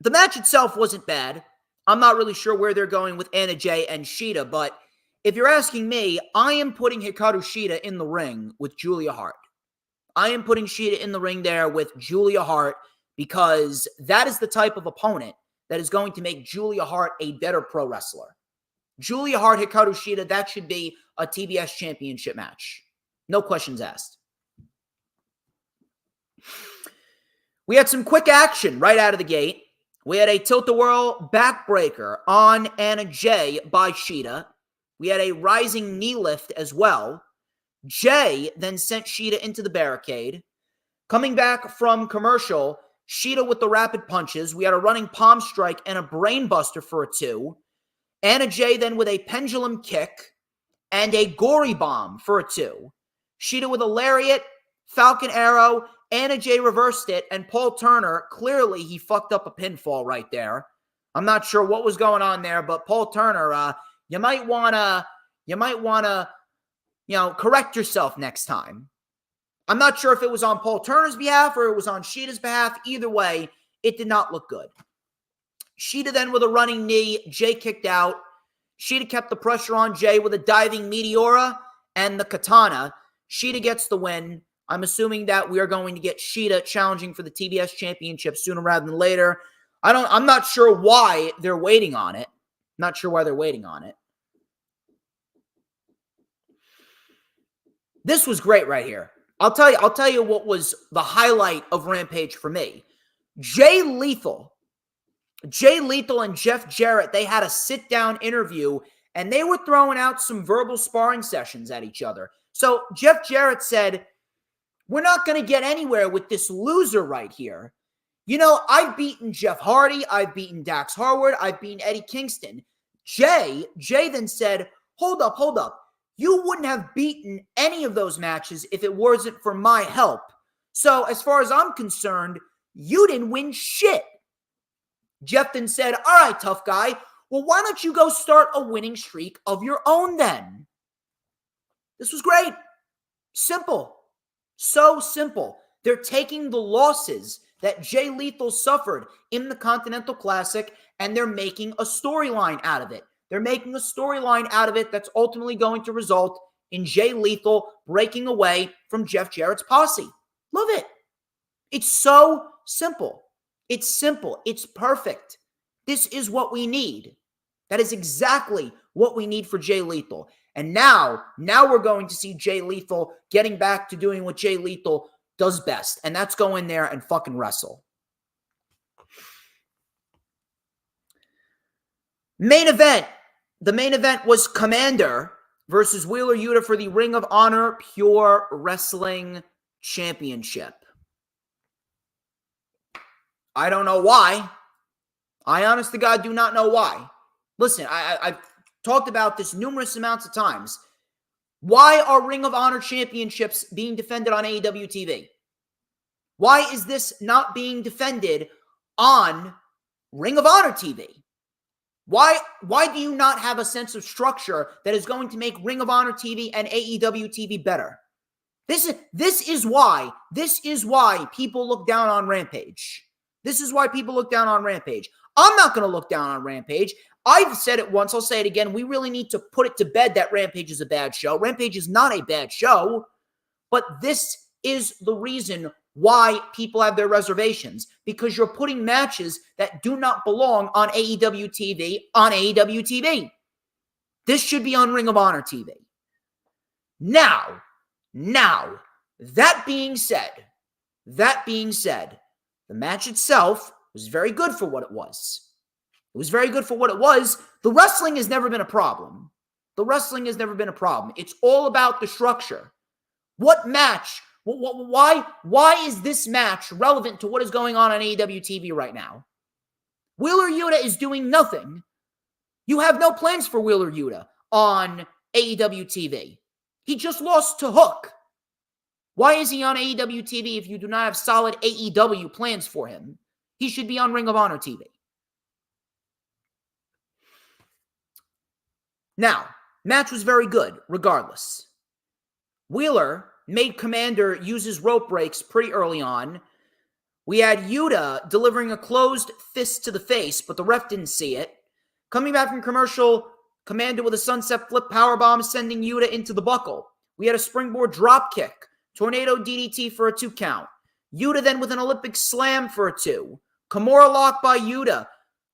the match itself wasn't bad. I'm not really sure where they're going with Anna Jay and Shida, but if you're asking me, I am putting Hikaru Shida in the ring with Julia Hart. Because that is the type of opponent that is going to make Julia Hart a better pro wrestler. Julia Hart, Hikaru Shida, that should be a TBS championship match. No questions asked. We had some quick action right out of the gate. We had a tilt-a-whirl backbreaker on Anna Jay by Shida. We had a rising knee lift as well. Jay then sent Shida into the barricade. Coming back from commercial, Shida with the rapid punches. We had a running palm strike and a brain buster for a 2. Anna Jay then with a pendulum kick and a gory bomb for a 2. Shida with a lariat, Falcon Arrow. Anna Jay reversed it, and Paul Turner, clearly he fucked up a pinfall right there. I'm not sure what was going on there, but Paul Turner, you might wanna, correct yourself next time. I'm not sure if it was on Paul Turner's behalf or it was on Shida's behalf. Either way, it did not look good. Shida then with a running knee, Jay kicked out. Shida kept the pressure on Jay with a diving Meteora and the Katana. Shida gets the win. I'm assuming that we are going to get Shida challenging for the TBS Championship sooner rather than later. I'm not sure why they're waiting on it. Not sure why they're waiting on it. This was great right here. I'll tell you what was the highlight of Rampage for me. Jay Lethal and Jeff Jarrett, they had a sit-down interview, and they were throwing out some verbal sparring sessions at each other. So Jeff Jarrett said, we're not going to get anywhere with this loser right here. You know, I've beaten Jeff Hardy, I've beaten Dax Harwood, I've beaten Eddie Kingston. Jay then said, hold up. You wouldn't have beaten any of those matches if it wasn't for my help. So as far as I'm concerned, you didn't win shit. Jeff then said, all right, tough guy, well, why don't you go start a winning streak of your own then? This was great. Simple. So simple. They're taking the losses that Jay Lethal suffered in the Continental Classic, and they're making a storyline out of it. They're making a storyline out of it that's ultimately going to result in Jay Lethal breaking away from Jeff Jarrett's posse. Love it. It's so simple. It's simple. It's perfect. This is what we need. That is exactly what we need for Jay Lethal. And now we're going to see Jay Lethal getting back to doing what Jay Lethal does best, and that's go in there and fucking wrestle. Main event. The main event was Commander versus Wheeler Yuta for the Ring of Honor Pure Wrestling Championship. I don't know why. I honest to God do not know why. Listen, I've talked about this numerous amounts of times. Why are Ring of Honor championships being defended on AEW TV? Why is this not being defended on Ring of Honor TV? Why do you not have a sense of structure that is going to make Ring of Honor TV and AEW TV better? This is why people look down on Rampage. This is why people look down on Rampage. I'm not going to look down on Rampage. I've said it once. I'll say it again. We really need to put it to bed that Rampage is a bad show. Rampage is not a bad show, but this is the reason why people have their reservations, because you're putting matches that do not belong on AEW TV on AEW TV. This should be on Ring of Honor TV. Now, that being said, the match itself was very good for what it was. It was very good for what it was. The wrestling has never been a problem. It's all about the structure. What match? Why is this match relevant to what is going on AEW TV right now? Wheeler Yuta is doing nothing. You have no plans for Wheeler Yuta on AEW TV. He just lost to Hook. Why is he on AEW TV if you do not have solid AEW plans for him? He should be on Ring of Honor TV. Now, match was very good, regardless. Wheeler made Commander use his rope breaks pretty early on. We had Yuta delivering a closed fist to the face, but the ref didn't see it. Coming back from commercial, Commander with a sunset flip powerbomb sending Yuta into the buckle. We had a springboard drop kick, tornado DDT for a 2 count. Yuta then with an Olympic slam for a 2. Kimura lock by Yuta.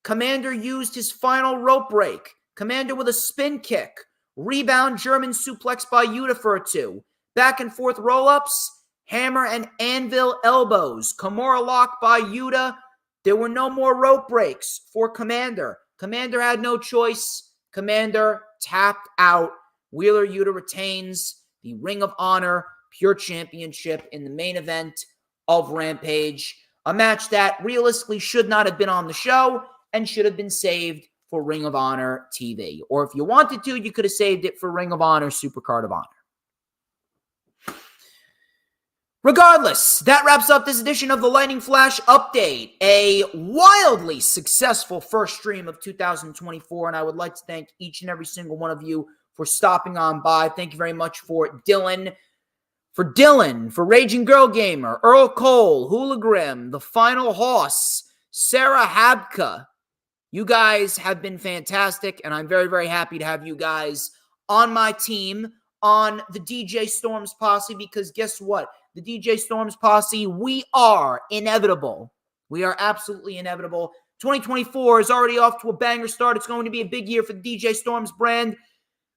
Commander used his final rope break. Commander with a spin kick. Rebound German suplex by Yuta for a 2. Back and forth roll-ups. Hammer and anvil elbows. Kimura lock by Yuta. There were no more rope breaks for Commander. Commander had no choice. Commander tapped out. Wheeler Yuta retains. the Ring of Honor Pure Championship in the main event of Rampage. A match that realistically should not have been on the show and should have been saved for Ring of Honor TV. Or if you wanted to, you could have saved it for Ring of Honor Supercard of Honor. Regardless, that wraps up this edition of the Lightning Flash Update. A wildly successful first stream of 2024, and I would like to thank each and every single one of you for stopping on by. Thank you very much for Dylan, for Raging Girl Gamer, Earl Cole, Hula Grim, The Final Hoss, Sarah Habka. You guys have been fantastic, and I'm very, very happy to have you guys on my team, on the DJ Storms Posse, because guess what? The DJ Storms Posse, we are inevitable. We are absolutely inevitable. 2024 is already off to a banger start. It's going to be a big year for the DJ Storms brand.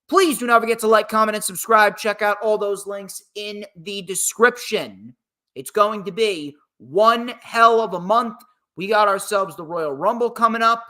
Please do not forget to like, comment, and subscribe. Check out all those links in the description. It's going to be one hell of a month. We got ourselves the Royal Rumble coming up.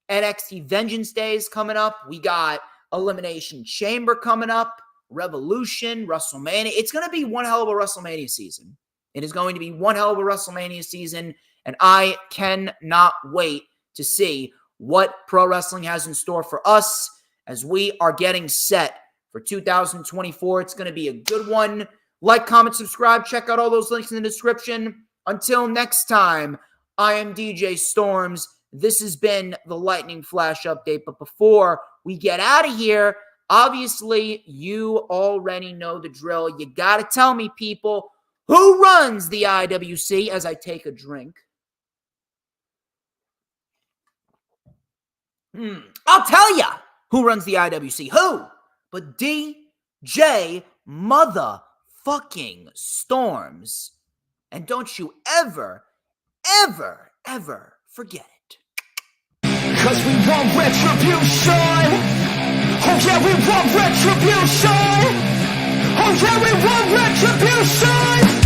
NXT Vengeance Day is coming up. We got Elimination Chamber coming up. Revolution, WrestleMania. It's going to be one hell of a WrestleMania season. It is going to be one hell of a WrestleMania season, and I cannot wait to see what pro wrestling has in store for us as we are getting set for 2024. It's going to be a good one. Like, comment, subscribe. Check out all those links in the description. Until next time, I am DJ Storms. This has been the Lightning Flash Update. But before we get out of here, obviously, you already know the drill. You got to tell me, people, who runs the IWC as I take a drink. I'll tell you who runs the IWC. Who? But DJ motherfucking Storms. And don't you ever, ever, ever forget it. 'Cause we want retribution. Oh yeah, we want retribution. Oh yeah, we want retribution.